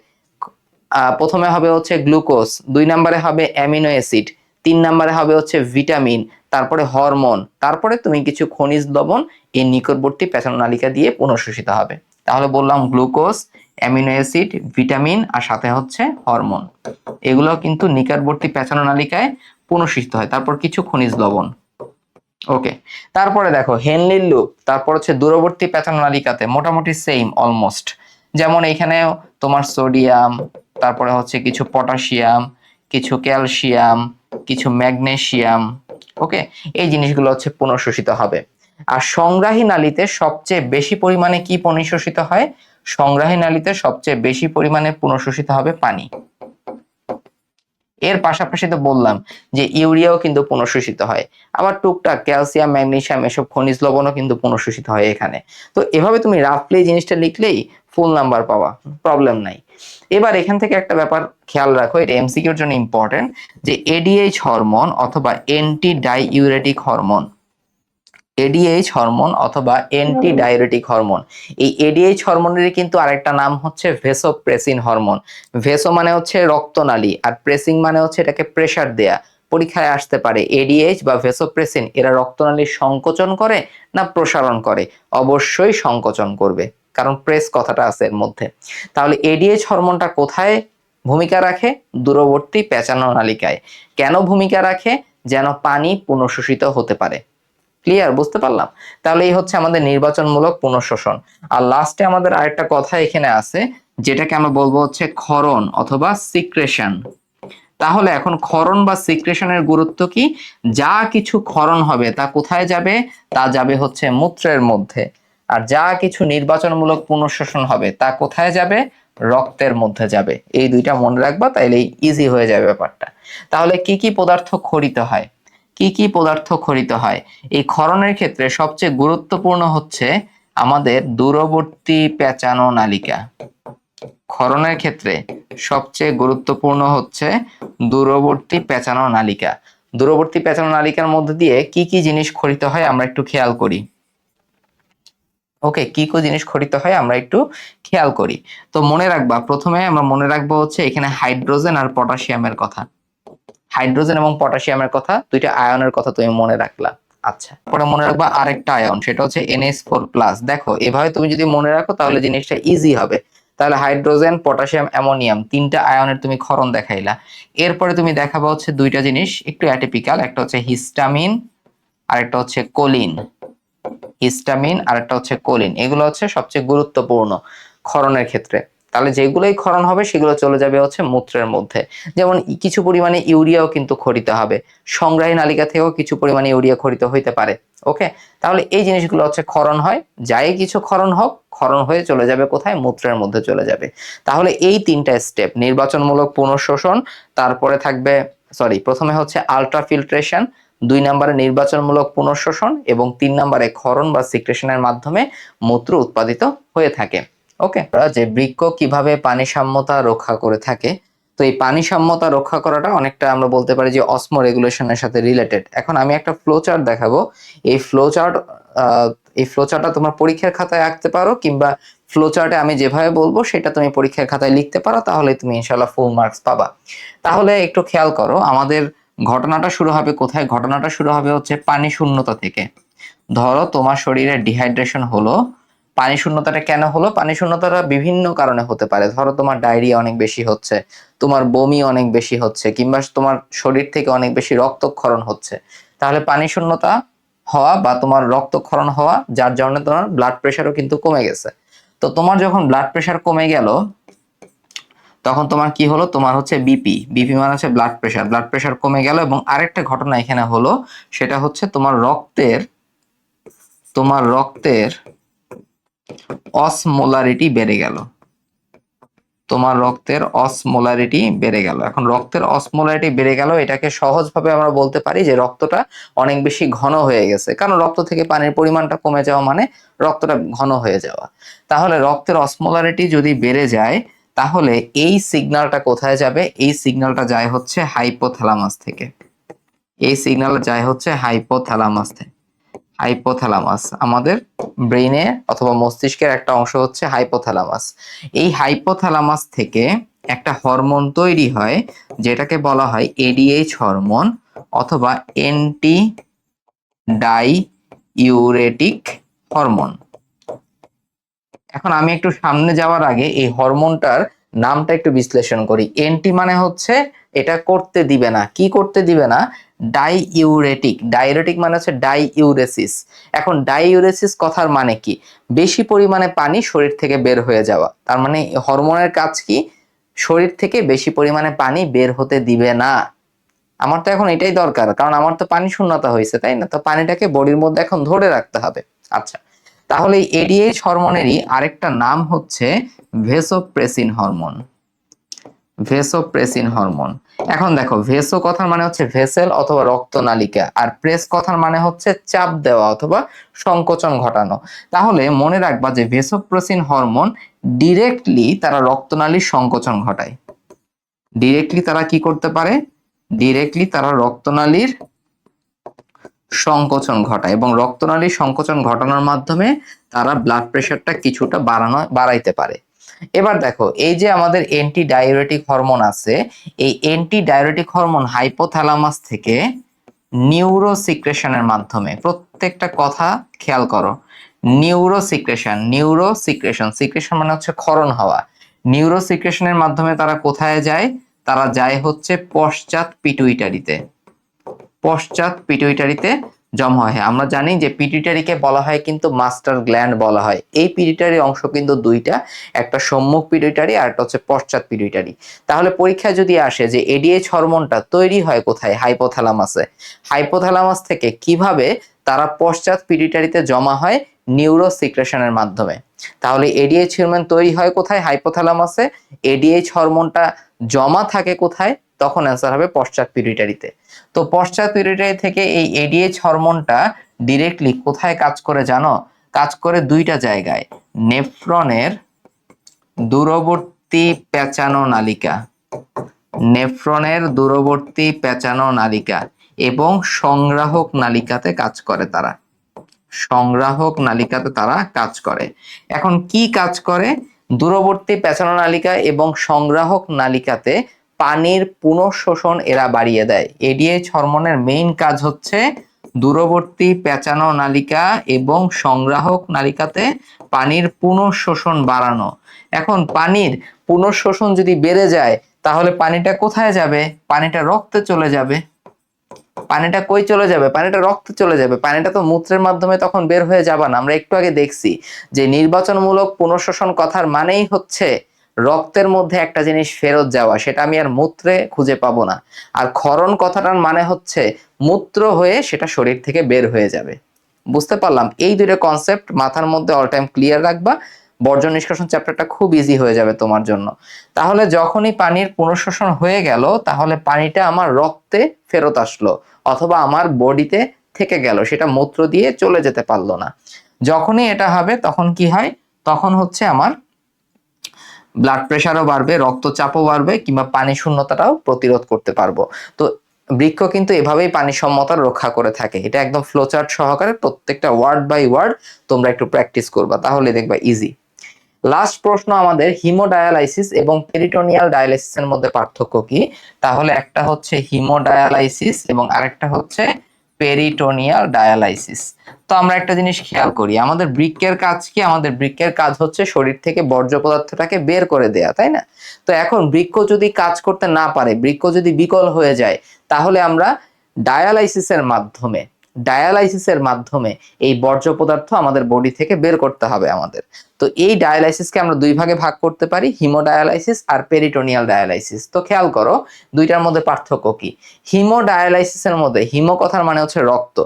প্রথমে হবে হচ্ছে গ্লুকোজ, 2 নম্বরে হবে অ্যামিনো অ্যাসিড, 3 নম্বরে হবে হচ্ছে ভিটামিন, তারপরে হরমোন, তারপরে তুমি কিছু খনিজ লবণ এই নিকটবর্তী পেঁচানো নালিকা দিয়ে পুনঃশোষিত হবে। তাহলে বললাম গ্লুকোজ, অ্যামিনো অ্যাসিড, ভিটামিন আর সাথে হচ্ছে হরমোন, এগুলো কিন্তু নিকটবর্তী পেঁচানো নালিকায় পুনঃশোষিত হয়। তারপর কিছু খনিজ লবণ। ওকে, তারপরে দেখো হেনলির লুপ, তারপর হচ্ছে দূরবর্তী পেঁচানো নালিকাতে মোটামুটি সেম অলমোস্ট। যেমন এখানেও তোমার সোডিয়াম, তারপরে হচ্ছে কিছু পটাশিয়াম, কিছু ক্যালসিয়াম, কিছু ম্যাগনেসিয়াম। ওকে, এই জিনিসগুলো হচ্ছে পুনঃশোষিত হবে। আর সংগ্রাহী নালীতে সবচেয়ে বেশি পরিমাণে কি পুনঃশোষিত হয়? সংগ্রাহী নালীতে সবচেয়ে বেশি পরিমাণে পুনঃশোষিত হবে পানি। এর পাশাপাশি তো বললাম যে ইউরিয়াও কিন্তু পুনঃশোষিত হয়, আবার টুকটাক ক্যালসিয়াম, ম্যাগনেসিয়াম এসব খনিজ লবণও কিন্তু পুনঃশোষিত হয় এখানে। তো এভাবে তুমি রাফলি জিনিসটা লিখলেই ফুল নাম্বার পাওয়া, প্রবলেম নাই। এবার এখান থেকে একটা ব্যাপার খেয়াল রাখো, এটা এমসিকিউর জন্য ইম্পর্টেন্ট, যে এডিএইচ হরমোন অথবা অ্যান্টি ডাইইউরেটিক হরমোন, এডিএইচ হরমোন অথবা অ্যান্টি ডাইউরেটিক হরমোন, এই এডিএইচ হরমোনের কিন্তু আরেকটা নাম হচ্ছে ভেসোপ্রেসিন হরমোন। ভেসো মানে হচ্ছে রক্তনালী, আর প্রেসিং মানে হচ্ছে এটাকে প্রেসার দেয়া। পরীক্ষায় আসতে পারে এডিএইচ বা ভেসোপ্রেসিন এরা রক্তনালীর সংকোচন করে না প্রসারণ করে? অবশ্যই সংকোচন করবে, কারণ প্রেস কথাটা আছে এর মধ্যে। তাহলে এডিএইচ হরমোনটা কোথায় ভূমিকা রাখে? দূরবর্তী পেঁচানো নালিকায়। কেন ভূমিকা রাখে? যেন পানি পুনঃশোষিত হতে পারে। ক্লিয়ার? বুঝতে পারলাম? তাহলে এই হচ্ছে আমাদের নির্বাচনমূলক পুনঃশোষণ। আর লাস্টে আমাদের আরেকটা কথা এখানে আছে, যেটাকে আমরা বলবো হচ্ছে ক্ষরণ অথবা সিক্রেশন। তাহলে এখন ক্ষরণ বা সিক্রেশনের গুরুত্ব কি? যা কিছু ক্ষরণ হবে তা কোথায় যাবে? তা যাবে হচ্ছে মূত্রের মধ্যে। আর যা কিছু নির্বাচনমূলক পুনঃশোষণ হবে তা কোথায় যাবে? রক্তের মধ্যে যাবে। এই দুইটা মনে রাখবা, তাইলেই ইজি হয়ে যাবে ব্যাপারটা। তাহলে কি কি পদার্থ ক্ষরিত হয়? কি কি পদার্থ ক্ষরিত হয়? এই ক্ষরণের ক্ষেত্রে সবচেয়ে গুরুত্বপূর্ণ হচ্ছে আমাদের দূরবর্তী পেঁচানো নালিকা। ক্ষরণের ক্ষেত্রে সবচেয়ে গুরুত্বপূর্ণ হচ্ছে দূরবর্তী পেঁচানো নালিকা। দূরবর্তী পেঁচানো নালিকার মধ্যে দিয়ে কি কি জিনিস ক্ষরিত হয় আমরা একটু খেয়াল করি। ওকে, কি কি জিনিস ক্ষরিত হয় আমরা একটু খেয়াল করি। তো মনে রাখবা, প্রথমে আমরা মনে রাখবো হচ্ছে এখানে হাইড্রোজেন আর পটাশিয়ামের কথা। হাইড্রোজেন এবং পটাশিয়ামের কথা, দুইটা আয়নের কথা তুমি মনে রাখলা। আচ্ছা, পরে মনে রাখবা আরেকটা আয়ন, সেটা হচ্ছে NH4+। দেখো এভাবে তুমি যদি মনে রাখো তাহলে জিনিসটা ইজি হবে। তাহলে হাইড্রোজেন, পটাশিয়াম, অ্যামোনিয়াম, তিনটা আয়নের তুমি ক্ষরণ দেখাইলা। এরপরে তুমি দেখাবা হচ্ছে দুইটা জিনিস একটু অ্যাটিপিক্যাল, একটা হচ্ছে হিস্টামিন আর একটা হচ্ছে কোলিন। হিস্টামিন আর একটা হচ্ছে কোলিন, এগুলো হচ্ছে সবচেয়ে গুরুত্বপূর্ণ ক্ষরণের ক্ষেত্রে। তাহলে যেগুলোই ক্ষরণ হবে সেগুলো চলে যাবে হচ্ছে মূত্রের মধ্যে। যেমন কিছু পরিমাণে ইউরিয়াও কিন্তু ক্ষরিত হবে, সংগ্রাহী নালিকা থেকেও কিছু পরিমাণে ইউরিয়া ক্ষরিত হইতে পারে। ওকে, তাহলে এই জিনিসগুলো হচ্ছে ক্ষরণ হয়, যাই কিছু ক্ষরণ হোক, ক্ষরণ হয়ে চলে যাবে কোথায়? মূত্রের মধ্যে চলে যাবে। তাহলে এই তিনটা স্টেপ, নির্বাচনমূলক পুনঃশোষণ, তারপরে থাকবে প্রথমে হচ্ছে আলট্রাফিল্ট্রেশন, 2 নম্বরে নির্বাচনমূলক পুনঃশোষণ এবং 3 নম্বরে ক্ষরণ বা সিক্রেশনের মাধ্যমে মূত্র উৎপাদিত হয়ে থাকে। ওকে, যে বৃক্ক কিভাবে পানি সাম্যতা রক্ষা করে থাকে, তো এই পানি সাম্যতা রক্ষা করাটা অনেকটা আমরা বলতে পারি যে অসমো রেগুলেশনের সাথে রিলেটেড। এখন আমি একটা ফ্লো চার্ট দেখাবো, এই ফ্লো চার্টটা তোমার পরীক্ষার খাতায় আঁকতে পারো, কিংবা ফ্লো চার্টে আমি যেভাবে বলবো সেটা তুমি পরীক্ষার খাতায় লিখতে পারো, তাহলে তুমি ইনশাল্লাহ ফুল মার্কস পাবা। তাহলে একটু খেয়াল করো, আমাদের ঘটনাটা শুরু হবে কোথায়? ঘটনাটা শুরু হবে হচ্ছে পানি শূন্যতা থেকে। ধরো তোমার শরীরে ডিহাইড্রেশন হলো। পানি শূন্যতাটা কেন হলো? পানি শূন্যতাটা বিভিন্ন কারণে হতে পারে। ধরো তোমার ডায়রিয়া অনেক বেশি হচ্ছে, তোমার বমি অনেক বেশি হচ্ছে, কিংবা তোমার শরীর থেকে অনেক বেশি রক্তক্ষরণ হচ্ছে। তাহলে পানি শূন্যতা হওয়া বা তোমার রক্তক্ষরণ হওয়া, যার কারণে তোমার ব্লাড প্রেশারও কিন্তু কমে গেছে। তো তোমার যখন ব্লাড প্রেশার কমে গেল, তখন তোমার কি হলো? তোমার হচ্ছে বিপি মানে হচ্ছে ব্লাড প্রেশার কমে গেল। এবং আরেকটা ঘটনা এখানে হলো, সেটা হচ্ছে তোমার রক্তের অসমোলারিটি বেড়ে গেল। তোমার রক্তের অসমোলারিটি বেড়ে গেল। এখন রক্তের অসমোলারিটি বেড়ে গেল, এটাকে সহজভাবে আমরা বলতে পারি যে রক্তটা অনেক বেশি ঘন হয়ে গেছে। কারণ রক্ত থেকে পানির পরিমাণটা কমে যাওয়া মানে রক্তটা ঘন হয়ে যাওয়া। তাহলে রক্তের অসমোলারিটি যদি বেড়ে যায়, তাহলে এই সিগন্যালটা কোথায় যাবে? এই সিগন্যালটা যায় হচ্ছে হাইপোথ্যালামাস থেকে। এই সিগন্যাল যায় হচ্ছে হাইপোথ্যালামাস, আমাদের ব্রেইনে অথবা মস্তিষ্কের একটা অংশ হচ্ছে হাইপোথ্যালামাস। এই হাইপোথ্যালামাস থেকে একটা হরমোন তৈরি হয়, যেটাকে বলা হয় এডিএইচ হরমোন অথবা অ্যান্টি ডাইইউরেটিক হরমোন। এখন আমি একটু সামনে যাওয়ার আগে এই হরমোনটার নামটা একটু বিশ্লেষণ করি। এন্টি মানে হচ্ছে এটা করতে দিবে না। কি করতে দিবে না? ডাইউরেটিক মানে হচ্ছে ডাইইউরেসিস। এখন ডাইইউরেসিস কথার মানে কি? বেশি পরিমাণে পানি শরীর থেকে বের হয়ে যাওয়া। তার মানে হরমোনের কাজ কি? শরীর থেকে বেশি পরিমাণে পানি বের হতে দিবে না। আমার তো এখন এটাই দরকার, কারণ আমার তো পানি শূন্যতা হয়েছে, তাই না? তো পানিটাকে বডির মধ্যে এখন ধরে রাখতে হবে। আচ্ছা, তাহলে এডিএইচ হরমোনেরই আরেকটা নাম হচ্ছে ভেসোপ্রেসিন হরমোন। এখন দেখো, ভেসো কথার মানে হচ্ছে ভেসেল অথবা রক্তনালিকা, আর প্রেস কথার মানে হচ্ছে চাপ দেওয়া অথবা সংকোচন ঘটানো। তাহলে মনে রাখবা যে ভেসোপ্রেসিন হরমোন ডিরেক্টলি তারা রক্তনালীর সংকোচন ঘটায়। ডিরেক্টলি তারা কি করতে পারে? ডিরেক্টলি তারা রক্তনালীর সংকোচন ঘটায়, এবং রক্তনালীর সংকোচন ঘটানোর মাধ্যমে তারা ব্লাড প্রেশারটা কিছুটা বাড়াইতে পারে। এবার দেখো, এই যে আমাদের অ্যান্টি ডাইউরেটিক হরমোন আছে, এই অ্যান্টি ডাইউরেটিক হরমোন হাইপোথ্যালামাস থেকে নিউরো সিক্রেশনের মাধ্যমে, প্রত্যেকটা কথা খেয়াল করো, সিক্রেশন মানে হচ্ছে ক্ষরণ হওয়া। নিউরো সিক্রেশনের মাধ্যমে তারা কোথায় যায়? তারা যায় হচ্ছে পশ্চাৎ পিটুইটারিতে জমা হয়। আমরা জানি যে পিটুইটারিকে বলা হয় কিন্তু মাস্টার গ্ল্যান্ড বলা হয়। এই পিটুইটারি অংশ কিন্তু দুইটা, একটা সম্মুখ পিটুইটারি আর একটা হচ্ছে পশ্চাৎ পিটুইটারি। তাহলে পরীক্ষায় যদি আসে যে এডিএইচ হরমোনটা তৈরি হয় কোথায়? হাইপোথ্যালামাসে। হাইপোথ্যালামাস থেকে কিভাবে তারা পশ্চাৎ পিটুইটারিতে জমা হয়? নিউরো সিক্রেশনের মাধ্যমে। তাহলে এডিএইচ হরমোন তৈরি হয় কোথায়? হাইপোথ্যালামাসে। এডিএইচ হরমোনটা জমা থাকে কোথায়? তখন অ্যান্সার হবে পশ্চাৎ পিটুইটারিতে। তো পশ্চাৎ পিটুইটারি থেকে এই এডিএইচ হরমোনটা ডিরেক্টলি কোথায় কাজ করে জানো? কাজ করে দুইটা জায়গায়, নেফ্রনের দূরবর্তী পেঁচানো নালিকা এবং সংগ্রাহক নালিকাতে কাজ করে তারা। কাজ করে। এখন কি কাজ করে? দূরবর্তী পেঁচানো নালিকা এবং সংগ্রাহক নালিকাতে পানির পুনঃশোষণ এরা বাড়িয়ে দেয়। এডিএইচ হরমোনের মেইন কাজ হচ্ছে দূরবর্তী পেঁচানো নালিকা এবং সংগ্রাহক নালিকাতে পানির পুনঃশোষণ বাড়ানো। এখন পানির পুনঃশোষণ যদি বেড়ে যায়, তাহলে পানিটা কোথায় যাবে? পানিটা রক্তে চলে যাবে। পানিটা কই চলে যাবে? পানিটা রক্তে চলে যাবে। পানিটা তো মূত্রের মাধ্যমে তখন বের হয়ে যাবে না। আমরা একটু আগে দেখছি যে নির্বাচনমূলক পুনঃশোষণ কথার মানেই হচ্ছে রক্তের মধ্যে একটা জিনিস ফেরত যাওয়া, সেটা আমি আর মূত্রে খুঁজে পাবো না। আর ক্ষরণ কথাটার মানে হচ্ছে মূত্র হয়ে সেটা শরীর থেকে বের হয়ে যাবে। বুঝতে পারলাম? এই দুইটা কনসেপ্ট মাথার মধ্যে অল টাইম ক্লিয়ার রাখবা, বর্জ্য নিষ্কাশন চ্যাপ্টারটা খুব ইজি হয়ে যাবে তোমার জন্য। তাহলে যখনই পানির পুনঃশোষণ হয়ে গেল, তাহলে পানিটা আমার রক্তে ফেরত আসলো অথবা আমার বডিতে থেকে গেল, সেটা মূত্র দিয়ে চলে যেতে পারলো না। যখনই এটা হবে তখন কি হয়, তখন হচ্ছে আমার ব্লাড প্রেশারও বাড়বে, রক্তচাপও বাড়বে, কিংবা পানি শূন্যতাটাও প্রতিরোধ করতে পারবো। তো বৃক্ষ কিন্তু এভাবেই পানি সমতা রক্ষা করে থাকে। এটা একদম ফ্লোচার্ট সহকারে প্রত্যেকটা ওয়ার্ড বাই ওয়ার্ড তোমরা একটু প্র্যাকটিস করবা, তাহলে দেখবা ইজি। লাস্ট প্রশ্ন আমাদের, হিমোডায়ালাইসিস এবং পেরিটোনিয়াল ডায়ালাইসিসের মধ্যে পার্থক্য কি? তাহলে একটা হচ্ছে হিমোডায়ালাইসিস এবং আরেকটা হচ্ছে পেরিটোনিয়াল ডায়ালাইসিস। তো আমরা একটা জিনিস খেয়াল করি, আমাদের বৃক্কের কাজ কি? আমাদের বৃক্কের কাজ হচ্ছে শরীর থেকে বর্জ্য পদার্থটাকে বের করে দেয়া, তাই না? তো এখন বৃক্ক যদি কাজ করতে না পারে, বৃক্ক যদি বিকল হয়ে যায়, তাহলে আমরা ডায়ালাইসিসের মাধ্যমে এই বর্জ্য পদার্থ আমাদের বডি থেকে বের করতে হবে আমাদের। তো এই ডায়ালাইসিসকে আমরা দুই ভাগে ভাগ করতে পারি, হিমোডায়ালাইসিস আর পেরিটোনিয়াল ডায়ালাইসিস। তো খেয়াল করো দুইটার মধ্যে পার্থক্য কি। হিমোডায়ালাইসিসের মধ্যে, হিমো কথার মানে হচ্ছে রক্ত,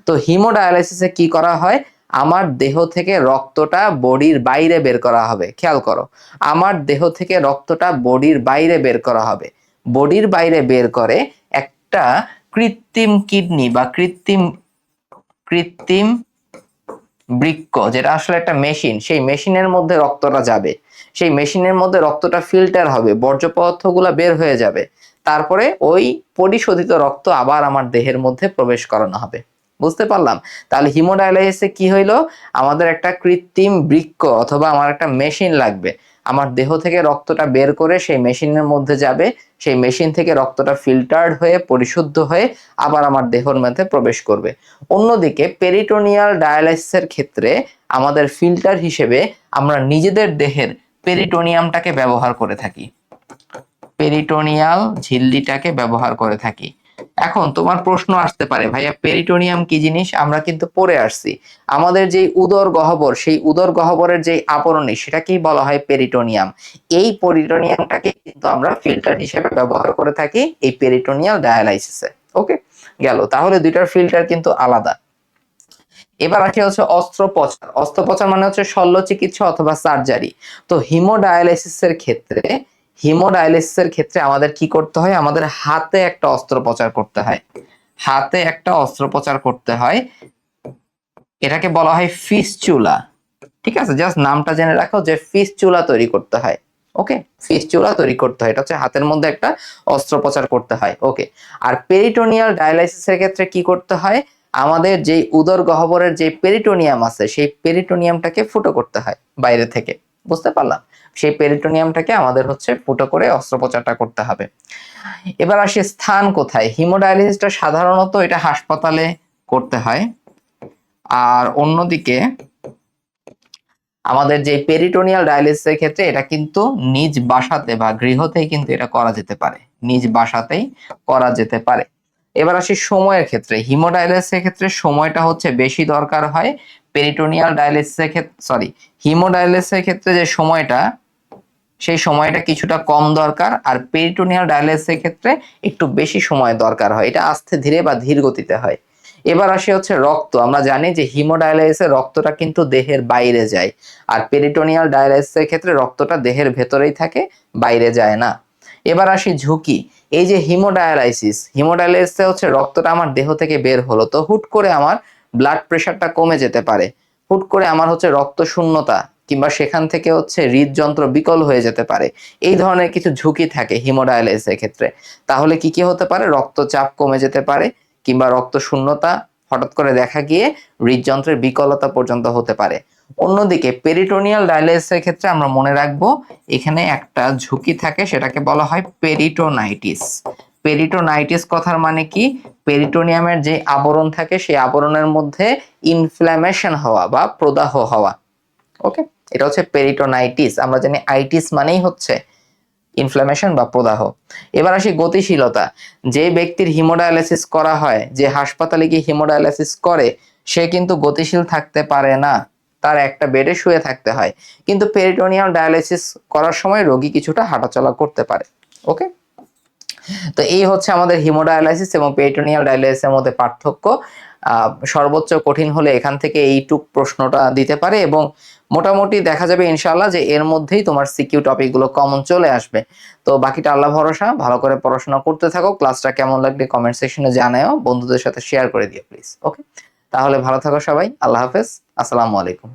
তো হিমোডায়ালাইসিসে কি করা হয়, আমার দেহ থেকে রক্তটা বডির বাইরে বের করা হবে। খেয়াল করো, আমার দেহ থেকে রক্তটা বডির বাইরে বের করা হবে। বডির বাইরে বের করে একটা কৃত্রিম কিডনি বা কৃত্রিম বৃক্ক, যেটা আসলে একটা মেশিন, সেই মেশিনের মধ্যে রক্তটা যাবে, সেই মেশিনের মধ্যে রক্তটা ফিল্টার হবে, বর্জ্য পদার্থগুলো বের হয়ে যাবে, তারপরে ওই পরিশোধিত রক্ত আবার আমার দেহের মধ্যে প্রবেশ করানো হবে। বুঝতে পারলাম? তাহলে হিমোডায়ালাইসিসে কি হইলো, আমাদের একটা কৃত্রিম বৃক্ক অথবা আমার একটা মেশিন লাগবে, আমার দেহ থেকে রক্তটা বের করে সেই মেশিনের মধ্যে যাবে, সেই মেশিন থেকে রক্তটা ফিল্টার্ড হয়ে পরিশুদ্ধ হয়ে আবার আমার দেহের মধ্যে প্রবেশ করবে। অন্যদিকে পেরিটোনিয়াল ডায়ালাইসিসের ক্ষেত্রে আমাদের ফিল্টার হিসেবে আমরা নিজেদের দেহের পেরিটোনিয়ামটাকে ব্যবহার করে থাকি, পেরিটোনিয়াল ঝিল্লিটাকে ব্যবহার করে থাকি। এখন তোমার প্রশ্ন আসতে পারে, ভাইয়া পেরিটোনিয়াম কি জিনিস? আমরা কিন্তু পড়ে আসছি, আমাদের যে উদর গহ্বর, সেই উদর গহ্বরের যে আবরণী, সেটাকেই বলা হয় পেরিটোনিয়াম। এই পেরিটোনিয়ামটাকে কিন্তু আমরা ফিল্টার হিসেবে ব্যবহার করে থাকি এই পেরিটোনিয়াল ডায়ালাইসিসে। ওকে, গেল। তাহলে দুইটার ফিল্টার কিন্তু আলাদা। এবার আসি হচ্ছে অস্ত্রোপচার। অস্ত্রোপচার মানে হচ্ছে শল্য চিকিৎসা অথবা সার্জারি। তো হিমোডায়ালাইসিসের ক্ষেত্রে আমাদের কি করতে হয়, আমাদের হাতে একটা অস্ত্রোপচার করতে হয়, হাতে একটা অস্ত্রোপচার করতে হয়। এটাকে বলা হয় ফিস্চুলা। ঠিক আছে, জাস্ট নামটা জেনে রাখো যে ফিস্চুলা তৈরি করতে হয়। ওকে, ফিস্চুলা তৈরি করতে হয়, এটা হচ্ছে হাতের মধ্যে একটা অস্ত্রোপচার করতে হয়। ওকে, আর পেরিটোনিয়াল ডায়ালাইসিসের ক্ষেত্রে কি করতে হয়, আমাদের যে উদর গহ্বরের যে পেরিটোনিয়াম আছে, সেই পেরিটোনিয়ামটাকে ফুটো করতে হয় বাইরে থেকে। বুঝতে পারলাম? সেই পেরিটোনিয়ামটাকে আমাদের হচ্ছে ফুটো করে অস্ত্রোপচারটা করতে হবে। এবার আসি স্থান কোথায়। হিমোডায়ালিসিসটা সাধারণত এটা হাসপাতালে করতে হয়, আর অন্যদিকে আমাদের যে পেরিটোনিয়াল ডায়ালিসিসের ক্ষেত্রে এটা কিন্তু নিজ বাসাতে বা গৃহতেই কিন্তু এটা করা যেতে পারে, নিজ বাসাতেই করা যেতে পারে। এবার আসি সময়ের ক্ষেত্রে। হিমোডায়ালিসিসের ক্ষেত্রে সময়টা হচ্ছে বেশি দরকার হয়, পেরিটোনিয়াল ডায়ালিসিসের ক্ষেত্রে হিমোডায়ালিসিসের ক্ষেত্রে যে সময়টা, সেই সময়টা কিছুটা কম দরকার, আর পেরিটোনিয়াল ডায়ালিসিসের ক্ষেত্রে একটু বেশি সময় দরকার হয়, এটা আস্তে ধীরে বা ধীর গতিতে হয়। এবার আসি হচ্ছে রক্ত। আমরা জানি যে হিমোডায়ালাইসিসে রক্তটা কিন্তু দেহের বাইরে যায়, আর পেরিটোনিয়াল ডায়ালাইসিসের ক্ষেত্রে রক্তটা দেহের ভেতরেই থাকে, বাইরে যায় না। এবার আসি ঝুঁকি। এই যে হিমোডায়ালাইসিসে হচ্ছে রক্তটা আমার দেহ থেকে বের হলো, তো হুট করে আমার ব্লাড প্রেশারটা কমে যেতে পারে, হুট করে আমার হচ্ছে রক্ত শূন্যতা, কিংবা সেখান থেকে হচ্ছে হৃদযন্ত্র বিকল হয়ে যেতে পারে। এই ধরনের কিছু ঝুঁকি থাকে হিমোডায়ালাইসিসের ক্ষেত্রে। তাহলে কি কি হতে পারে, রক্তচাপ কমে যেতে পারে, কিংবা রক্ত শূন্যতা হঠাৎ করে দেখা গিয়ে হৃদযন্ত্রের বিকলতা পর্যন্ত হতে পারে। অন্যদিকে পেরিটোনিয়াল ডায়ালাইসিসের ক্ষেত্রে আমরা মনে রাখবো এখানে একটা ঝুঁকি থাকে, সেটাকে বলা হয় পেরিটোনাইটিস। পেরিটোনাইটিস কথার মানে কি, পেরিটোনিয়ামের যে আবরণ থাকে সেই আবরণের মধ্যে ইনফ্ল্যামেশন হওয়া বা প্রদাহ হওয়া। ওকে, এটা হচ্ছে পেরিটোনাইটিস। আমরা জানি আইটিস মানেই হচ্ছে ইনফ্ল্যামেশন বা প্রদাহ। এবার আসি গতিশীলতা। যে ব্যক্তির হিমোডায়ালাইসিস করা হয়, যে হাসপাতালে গিয়ে হিমোডায়ালাইসিস করে, সে কিন্তু গতিশীল থাকতে পারে না, তার একটা বেডে শুয়ে থাকতে হয়, কিন্তু পেরিটোনিয়াল ডায়ালাইসিস করার সময় রোগী কিছুটা হাঁটাচলা করতে পারে। ওকে, তো এই হচ্ছে আমাদের হিমোডায়ালাইসিস এবং পেরিটোনিয়াল ডায়ালাইসিসের মধ্যে পার্থক্য। সর্বোচ্চ কঠিন হলে এখান থেকে এইটুক প্রশ্নটা দিতে পারে, এবং মোটামুটি দেখা যাবে ইনশাআল্লাহ যে এর মধ্যেই তোমার সিকিউ টপিকগুলো কমন চলে আসবে। তো বাকিটা আল্লাহ ভরসা, ভালো করে পড়াশোনা করতে থাকো। ক্লাসটা কেমন লাগবে কমেন্ট সেকশনে জানাও, বন্ধুদের সাথে শেয়ার করে দিও প্লিজ। ওকে, তাহলে ভালো থাকো সবাই, আল্লাহ হাফেজ, আসসালামু আলাইকুম।